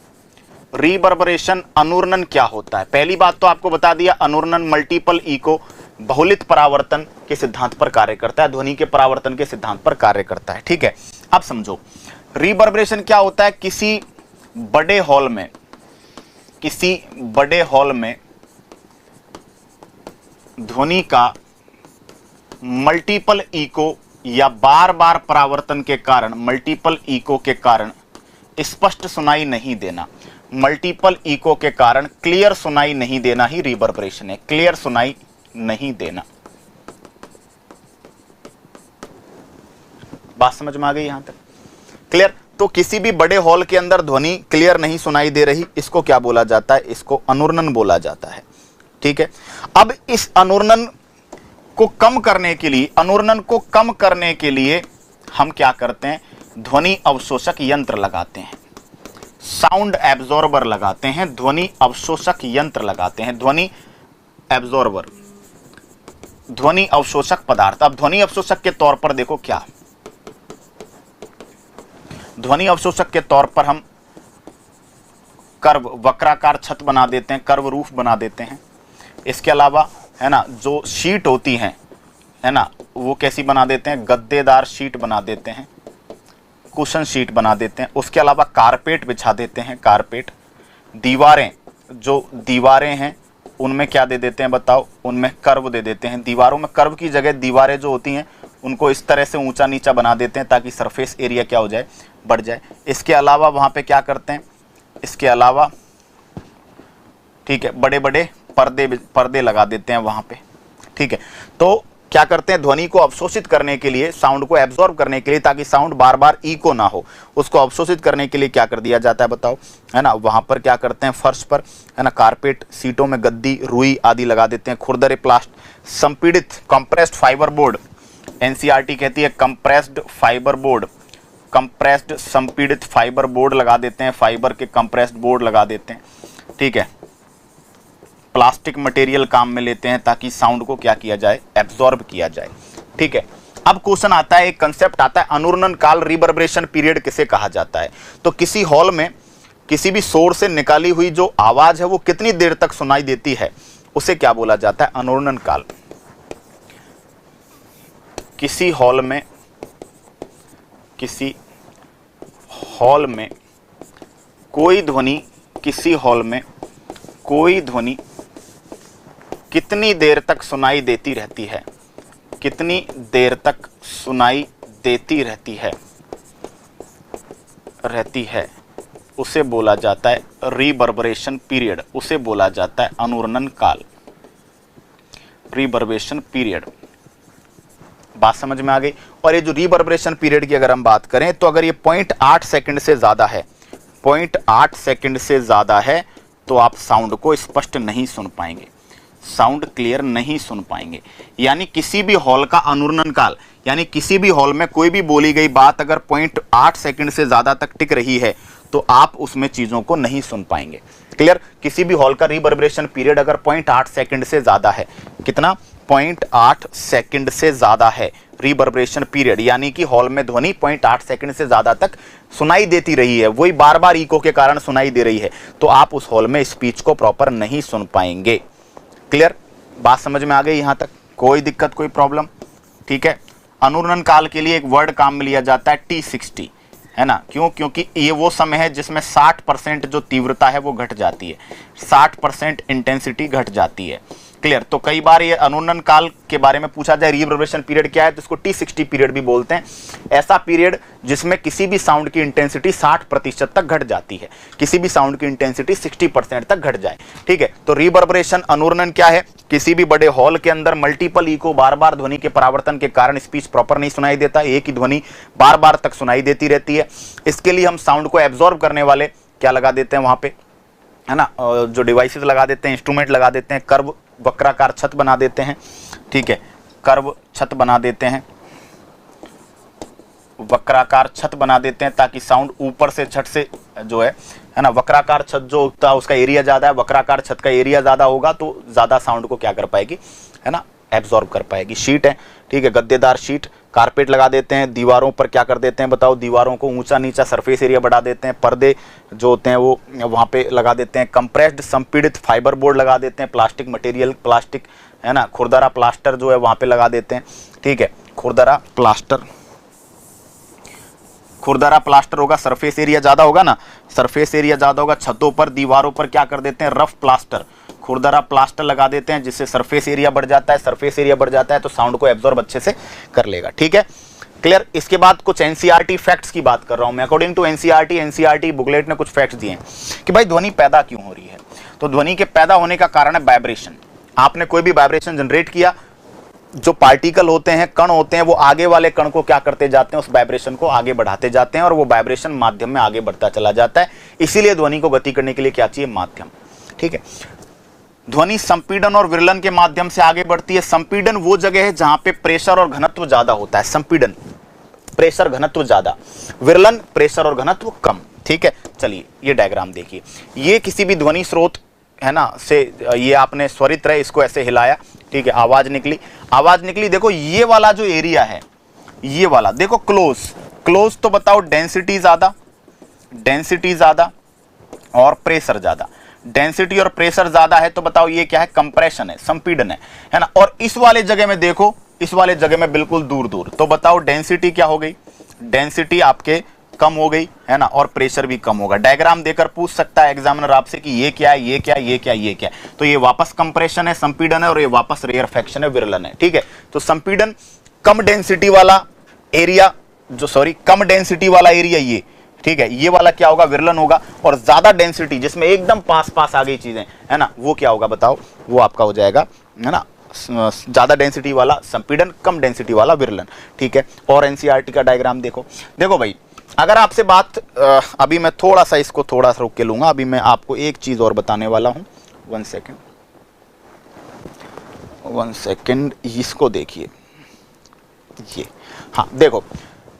रिवर्बरेशन, अनुरणन क्या होता है? पहली बात तो आपको बता दिया, अनुरणन मल्टीपल इको, बहुलित परावर्तन के सिद्धांत पर कार्य करता है, ध्वनि के परावर्तन के सिद्धांत पर कार्य करता है। ठीक है, अब समझो रिवर्बरेशन क्या होता है। किसी बड़े हॉल में, किसी बड़े हॉल में ध्वनि का मल्टीपल इको या बार बार परावर्तन के कारण, मल्टीपल इको के कारण स्पष्ट सुनाई नहीं देना, मल्टीपल इको के कारण क्लियर सुनाई नहीं देना ही रिवर्बरेशन है। क्लियर सुनाई नहीं देना। बात समझ में आ गई यहां तक? क्लियर? तो किसी भी बड़े हॉल के अंदर ध्वनि क्लियर नहीं सुनाई दे रही, इसको क्या बोला जाता है? इसको अनुरणन बोला जाता है। ठीक है, अब इस अनुरणन को कम करने के लिए, अनुरणन को कम करने के लिए हम क्या करते हैं? ध्वनि अवशोषक यंत्र लगाते हैं, साउंड एब्जॉर्बर लगाते हैं, ध्वनि अवशोषक यंत्र लगाते हैं, ध्वनि एब्जॉर्बर, ध्वनि अवशोषक पदार्थ। अब ध्वनि अवशोषक के तौर पर देखो क्या, ध्वनि अवशोषक के तौर पर हम कर्व, वक्राकार छत बना देते हैं, कर्व रूफ बना देते हैं। इसके अलावा, है ना, जो शीट होती हैं, है ना, वो कैसी बना देते हैं? गद्देदार शीट बना देते हैं, कुशन शीट बना देते हैं। उसके अलावा कारपेट बिछा देते हैं, कारपेट। दीवारें, जो दीवारें हैं उनमें क्या दे देते हैं बताओ? उनमें कर्व दे देते हैं। दीवारों में कर्व की जगह दीवारें जो होती हैं उनको इस तरह से ऊंचा नीचा बना देते हैं ताकि सरफेस एरिया क्या हो जाए? बढ़ जाए। इसके अलावा वहां पे क्या करते हैं? इसके अलावा, ठीक है, बड़े बड़े पर्दे लगा देते हैं वहां पे। ठीक है, तो क्या करते हैं? ध्वनि को अवशोषित करने के लिए, साउंड को एब्जॉर्ब करने के लिए, ताकि साउंड बार बार इको ना हो, उसको अवशोषित करने के लिए क्या कर दिया जाता है बताओ? है ना, वहां पर क्या करते हैं? फर्श पर, है ना, कारपेट, सीटों में गद्दी, रुई आदि लगा देते हैं। खुरदरे प्लास्ट, संपीड़ित कंप्रेस्ड फाइबर बोर्ड, एनसीईआरटी कहती है कंप्रेस्ड फाइबर बोर्ड, कंप्रेस्ड संपीड़ित फाइबर बोर्ड लगा देते हैं, फाइबर के कंप्रेस्ड बोर्ड लगा देते हैं। ठीक है, प्लास्टिक मटेरियल काम में लेते हैं ताकि साउंड को क्या किया जाए? एब्जॉर्ब किया जाए। ठीक है, अब क्वेश्चन आता है, एक कंसेप्ट आता है, अनुरणन काल, रिवर्बरेशन पीरियड किसे कहा जाता है? तो किसी हॉल में किसी भी शोर से निकाली हुई जो आवाज है वो कितनी देर तक सुनाई देती है, उसे क्या बोला जाता है? अनुरणन काल। किसी हॉल में, किसी हॉल में कोई ध्वनि, किसी हॉल में कोई ध्वनि कितनी देर तक सुनाई देती रहती है? कितनी देर तक सुनाई देती रहती है? उसे बोला जाता है रिवर्बरेशन पीरियड, उसे बोला जाता है अनुरणन काल, रिवर्बरेशन पीरियड। बात समझ में आ गई। और ये जो रिवर्बरेशन पीरियड की अगर हम बात करें तो अगर ये 0.8 सेकंड से ज्यादा है, 0.8 सेकंड से ज्यादा है तो आप साउंड को स्पष्ट नहीं सुन पाएंगे, साउंड क्लियर नहीं सुन पाएंगे। यानी किसी भी हॉल का अनुरणन काल, यानी किसी भी हॉल में कोई भी बोली गई बात अगर 0.8 सेकंड से ज्यादा तक टिक रही है तो आप उसमें चीजों को नहीं सुन पाएंगे। क्लियर। किसी भी हॉल का रिवर्बरेशन पीरियड अगर 0.8 सेकंड से ज्यादा है, कितना, 0.8 सेकंड से ज्यादा है रिवर्बरेशन पीरियड, यानी कि हॉल में ध्वनि 0.8 सेकंड से ज्यादा तक सुनाई देती रही है, वही बार बार इको के कारण सुनाई दे रही है, तो आप उस हॉल में स्पीच को प्रॉपर नहीं सुन पाएंगे। क्लियर। बात समझ में आ गई यहां तक, कोई दिक्कत कोई प्रॉब्लम? ठीक है। अनुरणन काल के लिए एक वर्ड काम में लिया जाता है T60, है ना। क्यों? क्योंकि ये वो समय है जिसमें 60% जो तीव्रता है वो घट जाती है, 60% इंटेंसिटी घट जाती है। क्लियर। तो कई बार ये अनुरणन काल के बारे में पूछा जाए, रिवर्बरेशन पीरियड क्या है, तो इसको T60 पीरियड भी बोलते हैं। ऐसा पीरियड जिसमें किसी भी साउंड की इंटेंसिटी 60% तक घट जाती है, किसी भी साउंड की इंटेंसिटी 60% तक घट जाए। ठीक है। तो रिवर्बरेशन अनुरणन क्या है? किसी भी बड़े हॉल के अंदर मल्टीपल इको, बार बार ध्वनि के परावर्तन के कारण स्पीच प्रॉपर नहीं सुनाई देता, एक ही ध्वनि बार बार तक सुनाई देती रहती है। इसके लिए हम साउंड को एब्जॉर्ब करने वाले क्या लगा देते हैं वहां पे, है ना, जो डिवाइसेस लगा देते हैं, इंस्ट्रूमेंट लगा देते हैं, कर्व वक्राकार छत बना देते हैं। ठीक है। कर्व छत बना देते हैं, वक्राकार छत बना देते हैं ताकि साउंड ऊपर से छत से जो है ना, वक्राकार छत जो होता है उसका एरिया ज्यादा है, वक्राकार छत का एरिया ज्यादा होगा तो ज्यादा साउंड को क्या कर पाएगी, है ना, एब्जॉर्ब कर पाएगी। शीट है, ठीक है, गद्देदार शीट, कारपेट लगा देते हैं, दीवारों पर क्या कर देते हैं बताओ, दीवारों को ऊंचा नीचा सरफेस एरिया बढ़ा देते हैं, पर्दे जो होते हैं वो वहाँ पे लगा देते हैं, कंप्रेस्ड संपीड़ित फाइबर बोर्ड लगा देते हैं, प्लास्टिक मटेरियल, प्लास्टिक, है ना, खुरदरा प्लास्टर जो है वहाँ पे लगा देते हैं। ठीक है। खुरदरा प्लास्टर, खुरदरा प्लास्टर होगा, सरफेस एरिया ज्यादा होगा ना, सरफेस एरिया ज्यादा होगा। छतों पर दीवारों पर क्या कर देते हैं, रफ प्लास्टर, खुरदरा प्लास्टर लगा देते हैं जिससे सरफेस एरिया बढ़ जाता है, सरफेस एरिया बढ़ जाता है तो साउंड को एब्जॉर्ब अच्छे से कर लेगा। ठीक है। क्लियर। इसके बाद कुछ एनसीईआरटी फैक्ट्स की बात कर रहा हूं मैं। अकॉर्डिंग टू एनसीईआरटी बुकलेट ने कुछ फैक्ट्स दिए हैं कि भाई ध्वनि पैदा क्यों हो रही है। तो ध्वनि के पैदा होने का कारण है वाइब्रेशन। आपने कोई भी वाइब्रेशन जनरेट किया, जो पार्टिकल होते हैं, कण होते हैं, वो आगे वाले कण को क्या करते जाते हैं, उस वाइब्रेशन को आगे बढ़ाते जाते हैं और वो वाइब्रेशन माध्यम में आगे बढ़ता चला जाता है। इसीलिए ध्वनि को गति करने के लिए क्या चाहिए, माध्यम। ठीक है। ध्वनि संपीड़न और विरलन के माध्यम से आगे बढ़ती है। संपीड़न वो जगह है जहां पे प्रेशर और घनत्व ज्यादा होता है, संपीड़न प्रेशर घनत्व ज्यादा, विरलन प्रेशर और घनत्व कम। ठीक है। चलिए ये डायग्राम देखिए, ये किसी भी ध्वनि स्रोत है ना से, ये आपने स्वरित रहे इसको ऐसे हिलाया, ठीक है, आवाज निकली, आवाज निकली। देखो ये वाला जो एरिया है, ये वाला देखो क्लोज, क्लोज तो बताओ डेंसिटी ज्यादा, डेंसिटी ज्यादा और प्रेशर ज्यादा, डेंसिटी और प्रेशर ज्यादा है तो बताओ ये क्या है, कंप्रेशन है, संपीड़न है ना। और इस वाले जगह में देखो, इस वाले जगह में बिल्कुल दूर दूर, तो बताओ डेंसिटी क्या हो गई, डेंसिटी आपके कम हो गई, है ना, और प्रेशर भी कम होगा। डायग्राम देकर पूछ सकता है एग्जामिनर आपसे कि ये क्या है, ये क्या, ये क्या, ये क्या। तो ये वापस कंप्रेशन है, संपीड़न है, और ये वापस रेयरफेक्शन है, विरलन है। ठीक है। तो संपीड़न कम डेंसिटी वाला एरिया, जो सॉरी कम डेंसिटी वाला एरिया ये, ठीक है, ये वाला क्या होगा, विरलन होगा। और ज्यादा डेंसिटी जिसमें एकदम पास पास आ गई चीजें, है ना, वो क्या होगा बताओ, वो आपका हो जाएगा, है ना, ज्यादा डेंसिटी वाला संपीड़न, कम डेंसिटी वाला विरलन। ठीक है। और एनसीईआरटी का डायग्राम देखो, देखो भाई अगर आपसे बात अभी मैं थोड़ा सा इसको थोड़ा सा रोक के लूंगा, अभी मैं आपको एक चीज और बताने वाला हूं। 1 सेकेंड, इसको देखिए, ये, हाँ देखो,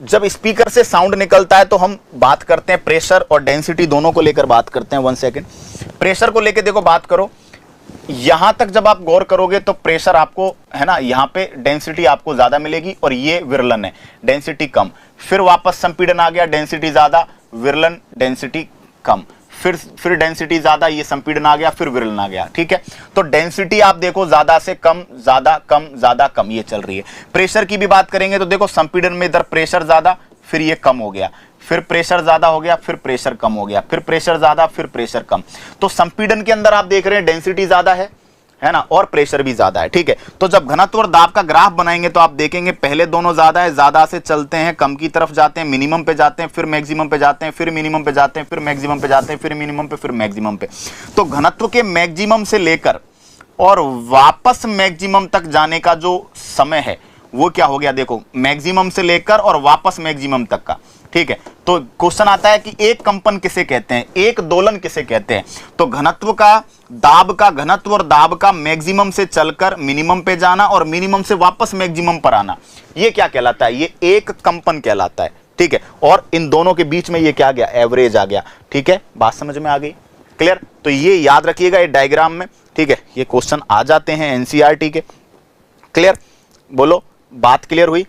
जब स्पीकर से साउंड निकलता है तो हम बात करते हैं प्रेशर और डेंसिटी दोनों को लेकर बात करते हैं। 1 सेकेंड, प्रेशर को लेकर देखो बात करो, यहां तक जब आप गौर करोगे तो प्रेशर आपको, है ना, यहां पे डेंसिटी आपको ज्यादा मिलेगी और ये विरलन है, डेंसिटी कम। फिर वापस संपीड़न आ गया, डेंसिटी ज्यादा, विरलन डेंसिटी कम, फिर डेंसिटी ज्यादा, ये संपीड़न आ गया, फिर विरलन आ गया। ठीक है। तो डेंसिटी आप देखो ज्यादा से कम, ज्यादा कम, ज्यादा कम, ये चल रही है। प्रेशर की भी बात करेंगे तो देखो संपीड़न में इधर प्रेशर ज्यादा, फिर ये कम हो गया, फिर प्रेशर ज्यादा हो गया, फिर प्रेशर कम हो गया, फिर प्रेशर ज्यादा, फिर प्रेशर कम। तो संपीड़न के अंदर आप देख रहे हैं डेंसिटी ज्यादा है, है ना, और प्रेशर भी ज्यादा है। ठीक है, तो जब घनत्व और दाब का ग्राफ बनाएंगे तो आप देखेंगे पहले दोनों ज्यादा है, ज्यादा से चलते हैं, कम की तरफ जाते हैं, मिनिमम पे जाते हैं, फिर मैक्सिमम पे जाते हैं, फिर मिनिमम पे जाते हैं, फिर मैक्सिमम पे जाते हैं, फिर मिनिमम पे, फिर मैक्सिमम पे। तो घनत्व के मैक्सिमम से लेकर और वापस मैक्सिमम तक जाने का जो समय है वो क्या हो गया, देखो मैक्सिमम से लेकर और वापस मैक्सिमम तक का। ठीक है, तो क्वेश्चन आता है कि एक कंपन किसे कहते हैं, एक दोलन किसे कहते हैं। तो घनत्व का, दाब का, घनत्व और दाब का मैक्सिमम से चलकर मिनिमम पे जाना और मिनिमम से वापस मैक्सिमम पर आना, ये क्या कहलाता है, ये एक कंपन कहलाता है। ठीक है, और इन दोनों के बीच में ये क्या आ गया, एवरेज आ गया। ठीक है, बात समझ में आ गई, क्लियर। तो ये याद रखिएगा ये डायग्राम में। ठीक है, ये क्वेश्चन आ जाते हैं एनसीईआरटी के, क्लियर। बोलो, बात क्लियर हुई।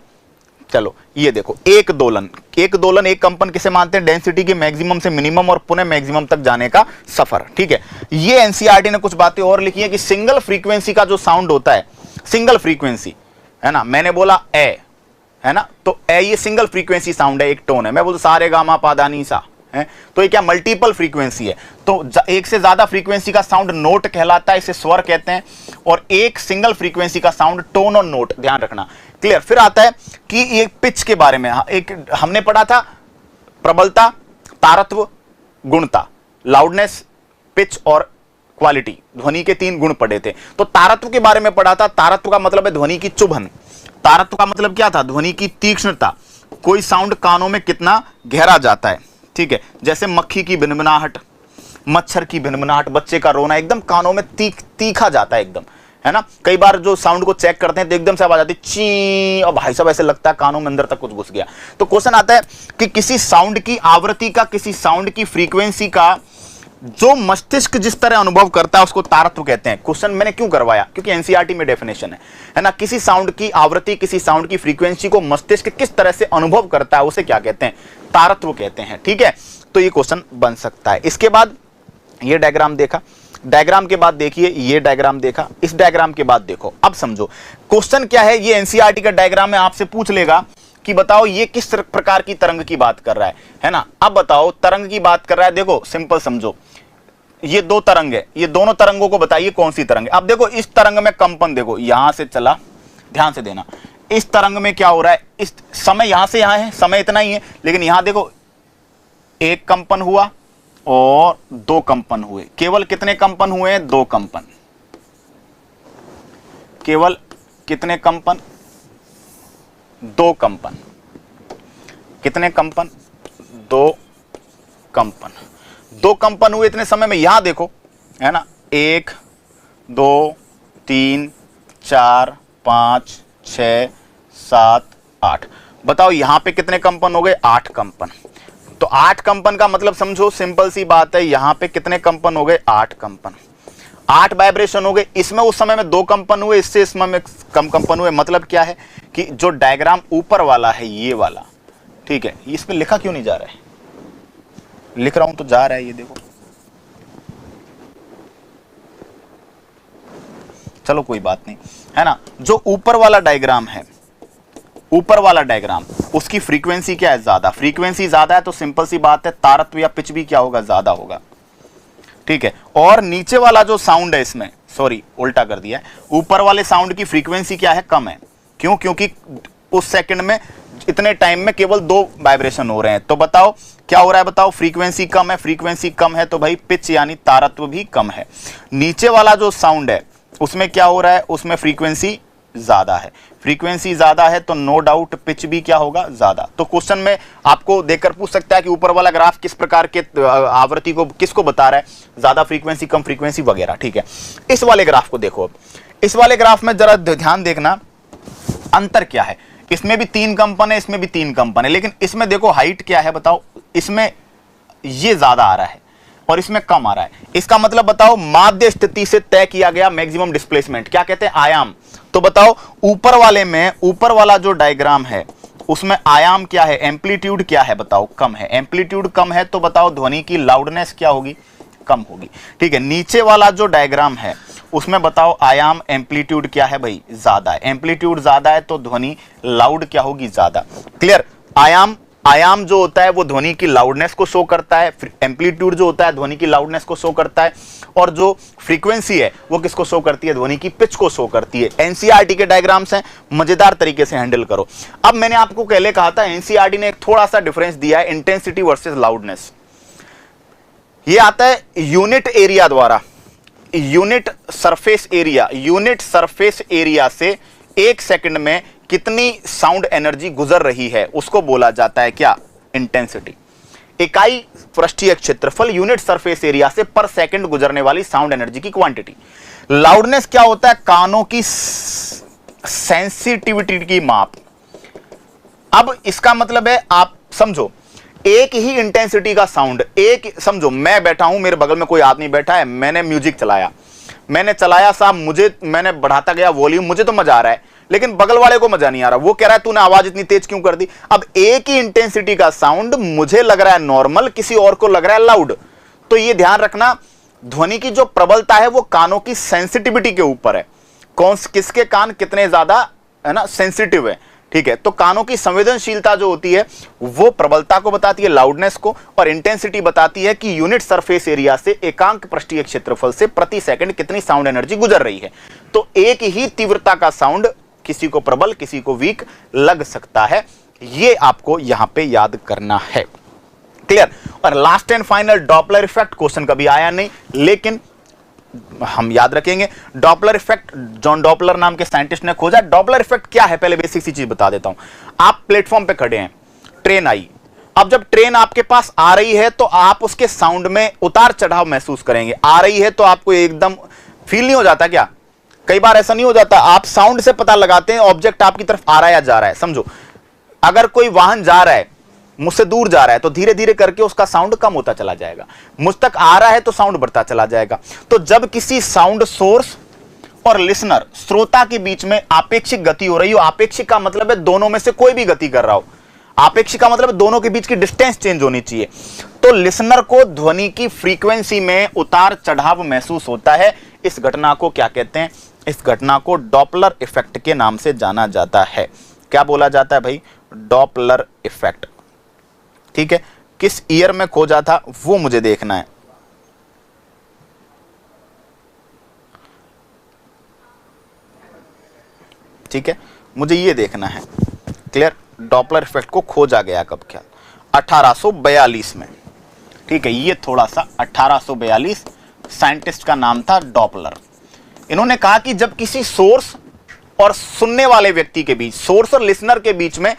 चलो ये देखो, एक दोलन, एक दोलन, एक कंपन किसे मानते हैं, डेंसिटी के मैक्सिमम से मिनिमम और पुनः मैक्सिमम तक जाने का सफर। ठीक है, ये एनसीईआरटी ने कुछ बातें और लिखी है कि सिंगल फ्रीक्वेंसी का जो साउंड होता है, सिंगल फ्रीक्वेंसी है ना, मैंने बोला ए है ना, तो ए ये सिंगल फ्रीक्वेंसी साउंड है, एक टोन है। मैं बोलूं सारे गामा पादानी सा है, तो ये क्या मल्टीपल फ्रीक्वेंसी है। तो एक से ज्यादा फ्रीक्वेंसी का साउंड नोट कहलाता है, इसे स्वर कहते हैं। और एक सिंगल फ्रीक्वेंसी का साउंड टोन और नोट, ध्यान रखना, क्लियर। फिर आता है कि ये पिच के बारे में, एक हमने पढ़ा था, प्रबलता, तारत्व, गुणता, लाउडनेस, पिच और क्वालिटी, ध्वनि के 3 गुण पढ़े थे। तो तारत्व के बारे में पढ़ा था। तारत्व का मतलब है ध्वनि की चुभन। तारत्व का मतलब क्या था, ध्वनि की तीक्ष्णता, कोई साउंड कानों में कितना गहरा जाता है। ठीक है, जैसे मक्खी की भिनभिनाहट, मच्छर की भिनभिनाहट, बच्चे का रोना, एकदम कानों में तीखा जाता है एकदम, है ना। कई बार जो साउंड को चेक करते हैं तो एकदम से आवाज आती है ची, और भाई साहब ऐसे लगता है कानों में अंदर तक कुछ घुस गया। तो क्वेश्चन आता है कि किसी साउंड की आवृत्ति का, किसी साउंड की फ्रीक्वेंसी का जो मस्तिष्क जिस तरह अनुभव करता है उसको तारत्व कहते हैं। क्वेश्चन मैंने क्यों करवाया, क्योंकि एनसीईआरटी में डेफिनेशन है ना। किसी साउंड की आवृत्ति, किसी साउंड की फ्रीक्वेंसी को मस्तिष्क किस तरह से अनुभव करता है उसे क्या कहते हैं, तारत्व कहते हैं। ठीक है, तो ये क्वेश्चन बन सकता है। इसके बाद ये डायग्राम देखा, डायग्राम के बाद देखिए ये डायग्राम देखा, इस डायग्राम के बाद देखो। अब समझो क्वेश्चन क्या है, ये एनसीईआरटी का डायग्राम है, आपसे पूछ लेगा कि बताओ ये किस प्रकार की तरंग की बात कर रहा है ना। अब बताओ तरंग की बात कर रहा है, देखो सिंपल समझो, ये 2 तरंग है, ये दोनों तरंगों को बताइए कौन सी तरंग है। अब देखो इस तरंग में कंपन, देखो यहां से चला, ध्यान से देना, इस तरंग में क्या हो रहा है, इस समय यहां से यहां है, समय इतना ही है, लेकिन यहां देखो 1 कंपन हुआ और 2 कंपन हुए। केवल कितने कंपन हुए हैं, 2 कंपन। केवल कितने कंपन, 2 कंपन। कितने कंपन, 2 कंपन। 2 कंपन हुए इतने समय में। यहां देखो, है ना, 1 2 3 4 5 6 7 8। बताओ यहां पे कितने कंपन हो गए, 8 कंपन। तो 8 कंपन का मतलब समझो, सिंपल सी बात है, यहां पे कितने कंपन हो गए, 8 कंपन। 8 वाइब्रेशन हो गए। इसमें उस समय में 2 कंपन हुए, इससे इस समय में कम कंपन हुए। मतलब क्या है कि जो डायग्राम ऊपर वाला है, ये वाला, ठीक है, इस पे लिखा क्यों नहीं जा रहा है, लिख रहा हूं तो जा रहा है, ये देखो। चलो कोई बात नहीं, है ना। जो ऊपर वाला डायग्राम है, ऊपर वाला डायग्राम, उसकी फ्रीक्वेंसी क्या है, ज्यादा। फ्रीक्वेंसी ज्यादा है तो सिंपल सी बात है, तारत्व या पिच भी क्या होगा, ज्यादा होगा। ठीक है, और नीचे वाला जो साउंड है, इसमें सॉरी उल्टा कर दिया है, ऊपर वाले साउंड की फ्रीक्वेंसी क्या है, कम है। क्यों, क्योंकि उस सेकंड में, इतने टाइम में केवल 2 वाइब्रेशन हो रहे हैं। तो बताओ क्या हो रहा है, बताओ फ्रीक्वेंसी कम है। फ्रीक्वेंसी कम है तो भाई पिच यानी तारत्व भी कम है। नीचे वाला जो साउंड है उसमें क्या हो रहा है, उसमें फ्रीक्वेंसी ज्यादा है। फ्रीक्वेंसी ज्यादा है तो नो डाउट पिच भी क्या होगा, ज्यादा। तो क्वेश्चन में आपको देखकर पूछ सकता है कि ऊपर वाला ग्राफ किस प्रकार के आवृत्ति को, किसको बता रहा है, ज्यादा फ्रीक्वेंसी, कम फ्रीक्वेंसी वगैरह। ठीक है, इस वाले ग्राफ को देखो। अब इस वाले ग्राफ में जरा ध्यान देखना, अंतर क्या है। इसमें भी 3 कंपन है, इसमें भी 3 कंपन है, लेकिन इसमें देखो हाइट क्या है, बताओ। इसमें ये ज्यादा आ रहा है और इसमें कम आ रहा है। इसका मतलब बताओ माध्य स्थिति से तय किया गया मैक्सिमम डिस्प्लेसमेंट क्या कहते हैं, आयाम। तो बताओ ऊपर वाले में, ऊपर वाला जो डायग्राम है उसमें आयाम क्या है, एम्पलीट्यूड क्या है, बताओ कम है। एम्पलीट्यूड कम है तो बताओ ध्वनि की लाउडनेस क्या होगी, कम होगी। ठीक है, नीचे वाला जो डायग्राम है उसमें बताओ आयाम, एम्पलीट्यूड क्या है भाई, ज्यादा है। एम्पलीट्यूड ज्यादा है तो ध्वनि लाउड क्या होगी, ज्यादा। क्लियर, आयाम आयाम जो होता है वो ध्वनि की लाउडनेस को शो करता है, एम्पलीट्यूड जो होता है ध्वनि की लाउडनेस को शो करता है, और जो फ्रीक्वेंसी है वो किसको शो करती है, ध्वनि की पिच को शो करती है। एनसीईआरटी के डायग्राम्स हैं, मजेदार तरीके से हैंडल करो। अब मैंने आपको पहले कहा था एनसीईआरटी ने एक थोड़ा सा डिफरेंस दिया है, इंटेंसिटी वर्सेस लाउडनेस। ये आता है यूनिट एरिया द्वारा, unit surface area, unit surface area से 1 सेकंड में कितनी साउंड एनर्जी गुजर रही है उसको बोला जाता है क्या, इंटेंसिटी। इकाई पृष्ठीय क्षेत्रफल यूनिट सरफेस एरिया से पर सेकंड गुजरने वाली साउंड एनर्जी की क्वांटिटी। लाउडनेस क्या होता है, कानों की सेंसिटिविटी की माप। अब इसका मतलब है, आप समझो एक ही इंटेंसिटी का साउंड, एक समझो मैं बैठा हूं, मेरे बगल में कोई आदमी बैठा है, मैंने म्यूजिक चलाया, साहब मैंने बढ़ाता गया वॉल्यूम, मुझे तो मजा आ रहा है, लेकिन बगल वाले को मजा नहीं आ रहा, वो कह रहा है तूने आवाज इतनी तेज क्यों कर दी। अब एक ही इंटेंसिटी का साउंड मुझे लग रहा है नॉर्मल, किसी और को लग रहा है लाउड। तो ये ध्यान रखना, ध्वनि की जो प्रबलता है वो कानों की सेंसिटिविटी के ऊपर है, किसके कान कितने ज्यादा है ना सेंसिटिव है, ठीक है। तो कानों की संवेदनशीलता जो होती है वो प्रबलता को बताती है, लाउडनेस को, और इंटेंसिटी बताती है कि यूनिट सरफेस एरिया से एकांक पृष्ठीय क्षेत्रफल से प्रति सेकंड कितनी साउंड एनर्जी गुजर रही है। तो एक ही तीव्रता का साउंड किसी को प्रबल किसी को वीक लग सकता है, ये आपको यहां पे याद करना है, क्लियर। और last and final Doppler effect, question कभी आया नहीं लेकिन हम याद रखेंगे। डॉपलर इफेक्ट जॉन डॉपलर नाम के साइंटिस्ट ने खोजा। डॉपलर इफेक्ट क्या है, पहले बेसिक सी चीज बता देता हूं। आप प्लेटफॉर्म पे खड़े हैं, ट्रेन आई, अब जब ट्रेन आपके पास आ रही है तो आप उसके साउंड में उतार चढ़ाव महसूस करेंगे। आ रही है तो आपको एकदम फील नहीं हो जाता क्या, कई बार ऐसा नहीं हो जाता, आप साउंड से पता लगाते हैं ऑब्जेक्ट आपकी तरफ आ रहा है या जा रहा है। समझो अगर कोई वाहन जा रहा है, मुझसे दूर जा रहा है, तो धीरे धीरे करके उसका साउंड कम होता चला जाएगा, मुझ तक आ रहा है तो साउंड बढ़ता चला जाएगा। तो जब किसी साउंड सोर्स और लिसनर श्रोता के बीच में आपेक्षिक गति हो रही हो, आपेक्षिक का मतलब है दोनों में से कोई भी गति कर रहा हो, आपेक्षिक का मतलब दोनों के बीच की डिस्टेंस चेंज होनी चाहिए, तो लिसनर को ध्वनि की फ्रीक्वेंसी में उतार चढ़ाव महसूस होता है। इस घटना को क्या कहते हैं, इस घटना को डॉपलर इफेक्ट के नाम से जाना जाता है। क्या बोला जाता है भाई, डॉपलर इफेक्ट, ठीक है। किस ईयर में खोजा था वो मुझे देखना है, ठीक है, मुझे ये देखना है, क्लियर। डॉपलर इफेक्ट को खोजा गया कब, क्या 1842 में, ठीक है। ये थोड़ा सा 1842 साइंटिस्ट का नाम था डॉपलर। इन्होंने कहा कि जब किसी सोर्स और सुनने वाले व्यक्ति के बीच, सोर्स और लिसनर के बीच में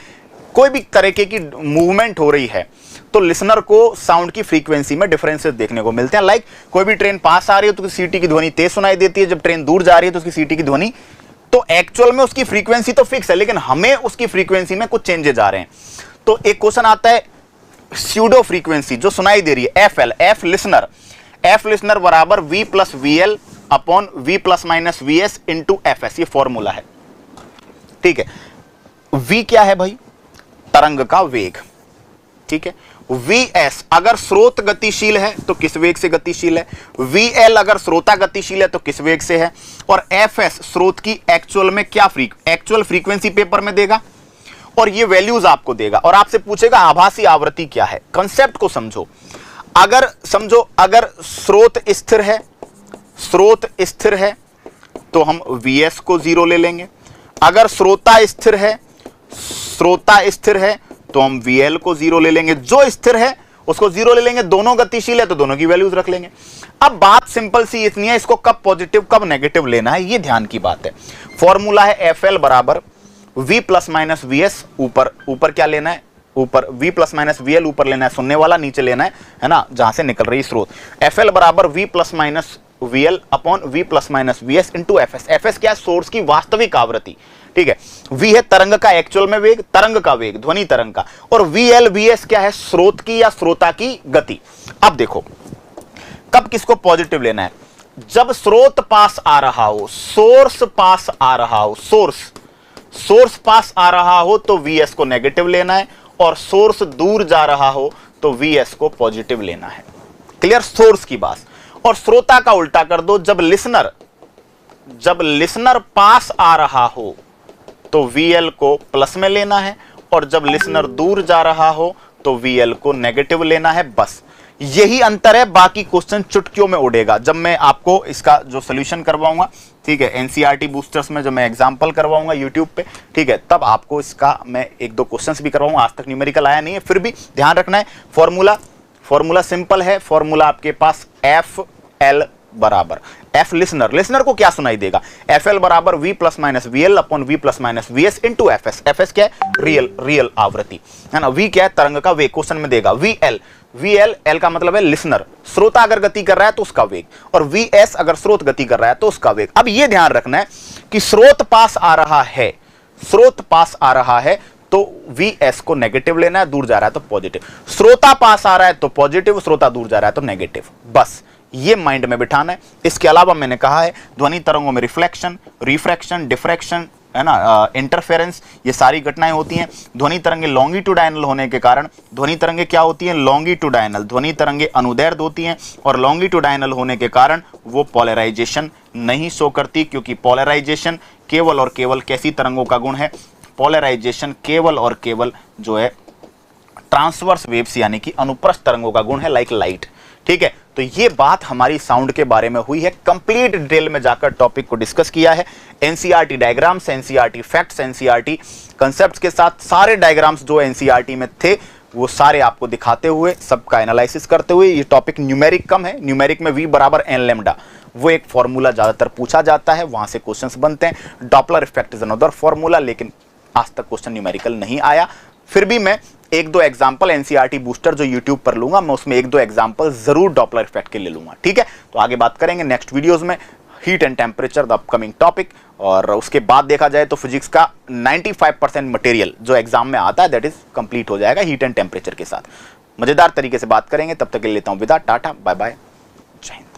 कोई भी तरीके की मूवमेंट हो रही है तो लिसनर को साउंड की फ्रीक्वेंसी में डिफरेंसेस देखने को मिलते हैं। लाइक कोई भी ट्रेन पास आ रही है तो उसकी सीटी की ध्वनि तेज सुनाई देती है, जब ट्रेन दूर जा रही है तो उसकी सीटी की ध्वनि, तो एक्चुअल में उसकी फ्रीक्वेंसी तो फिक्स है लेकिन हमें उसकी फ्रीक्वेंसी में कुछ चेंजेस आ रहे हैं। तो एक क्वेश्चन आता है स्यूडो फ्रीक्वेंसी जो सुनाई दे रही है, एफ लिसनर बराबर V plus V L upon V plus minus V S into F S, ये फॉर्मूला है, ठीक है। वी क्या है भाई, तरंग का वेग, ठीक है। Vs अगर स्रोत गतिशील है तो किस वेग से गतिशील है, Vl अगर श्रोता गतिशील है तो किस वेग से है, और Fs स्रोत की एक्चुअल में क्या एक्चुअल फ्रीक्वेंसी पेपर में देगा और ये वैल्यूज आपको देगा और आपसे पूछेगा आभासी आवृत्ति क्या है। कंसेप्ट को समझो, अगर स्रोत स्थिर है तो हम Vs को 0 ले लेंगे, अगर श्रोता स्थिर है तो हम VL को 0 ले लेंगे, जो स्थिर है उसको 0 ले लेंगे, दोनों गतिशील है तो दोनों की वैल्यूज रख लेंगे। अब बात सिंपल सी इतनी है, इसको कब पॉजिटिव कब नेगेटिव लेना है ये ध्यान की बात है। फॉर्मूला है FL बराबर V प्लस माइनस VS, ऊपर क्या लेना है, ऊपर V प्लस माइनस VL ऊपर लेना है सुनने वाला, नीचे लेना है ना जहां से निकल रही स्रोत। FL बराबर V plus minus VL upon V plus minus VS into FS। FS क्या है, सोर्स की वास्तविक आवृत्ति, ठीक है। V है तरंग का एक्चुअल में वेग, तरंग का वेग, ध्वनि तरंग का, और VL VS क्या है, स्रोत की या श्रोता की गति। अब देखो कब किसको पॉजिटिव लेना है, जब स्रोत पास आ रहा हो, सोर्स पास आ रहा हो, सोर्स पास आ रहा हो तो VS को नेगेटिव लेना है, और सोर्स दूर जा रहा हो तो VS को पॉजिटिव लेना है। क्लियर, सोर्स की बात। और श्रोता का उल्टा कर दो, जब लिसनर पास आ रहा हो तो VL को प्लस में लेना है, और जब लिसनर दूर जा रहा हो तो VL को नेगेटिव लेना है। बस यही अंतर है, बाकी क्वेश्चन चुटकियों में उड़ेगा। जब मैं आपको इसका जो सोल्यूशन करवाऊंगा, ठीक है, एनसीईआरटी बूस्टर्स में जो मैं एग्जांपल करवाऊंगा यूट्यूब पे, ठीक है, तब आपको इसका मैं एक दो क्वेश्चंस भी करवाऊंगा। आज तक न्यूमेरिकल आया नहीं है, फिर भी ध्यान रखना है। फॉर्मूला सिंपल है। फॉर्मूला आपके पास FL बराबर F लिसनर को क्या सुनाई देगा, FL बराबर V plus minus VL upon V plus minus VS into FS। FS क्या है, रियल आवृत्ति है ना। V क्या है, तरंग का वेग, क्वेश्चन में देगा VL L का मतलब है लिसनर, श्रोता अगर गति कर रहा है तो उसका वेग, और VS अगर स्रोत गति कर रहा है तो उसका वेग। अब यह ध्यान रखना है कि स्रोत पास आ रहा है तो VS को नेगेटिव लेना है, दूर जा रहा है तो पॉजिटिव। श्रोता पास आ रहा है तो पॉजिटिव, श्रोता दूर जा रहा है तो नेगेटिव। बस ये माइंड में बिठाना है। इसके अलावा मैंने कहा है ध्वनि तरंगों में रिफ्लेक्शन, रिफ्रैक्शन, डिफ्रैक्शन है ना, इंटरफेरेंस, ये सारी घटनाएं होती हैं। ध्वनि तरंगे लॉन्गिट्यूडाइनल होने के कारण, ध्वनि तरंगे क्या होती हैं, लॉन्गिट्यूडाइनल, ध्वनि तरंगे अनुदैर्ध्य होती हैं, और लॉन्गिट्यूडाइनल होने के कारण वो पोलराइजेशन नहीं शो करती, क्योंकि पोलराइजेशन केवल और केवल कैसी तरंगों का गुण है, पोलराइजेशन केवल और केवल जो है ट्रांसवर्स वेव्स यानी कि अनुप्रस्थ तरंगों का गुण है, लाइक लाइट। ठीक है, तो ये बात हमारी साउंड के बारे में हुई है। कंप्लीट डिटेल में जाकर टॉपिक को डिस्कस किया है। NCERT diagrams, NCERT facts, NCERT concepts के साथ सारे डायग्राम्स जो एनसीईआरटी में थे वो सारे आपको दिखाते हुए, सबका एनालिसिस करते हुए। ये टॉपिक न्यूमेरिक कम है, न्यूमेरिक में V बराबर n लैम्डा वो एक फॉर्मूला ज्यादातर पूछा जाता है, वहां से क्वेश्चंस बनते हैं। Doppler effect is another formula, लेकिन आज तक क्वेश्चन न्यूमेरिकल नहीं आया। फिर भी मैं एक दो एग्जांपल एनसीईआरटी बूस्टर जो यूट्यूब पर लूंगा, मैं उसमें एक दो एग्जांपल जरूर डॉपलर इफेक्ट के ले लूंगा। ठीक है, तो आगे बात करेंगे नेक्स्ट वीडियोस में heat and temperature the upcoming topic. और उसके बाद देखा जाए तो फिजिक्स का 95% मटेरियल जो एग्जाम में आता है दैट इज कंप्लीट हो जाएगा हीट एंड टेम्परेचर के साथ। मजेदार तरीके से बात करेंगे, तब तक के लिए लेता हूं विदा, टाटा बाय बाय, जय हिंद।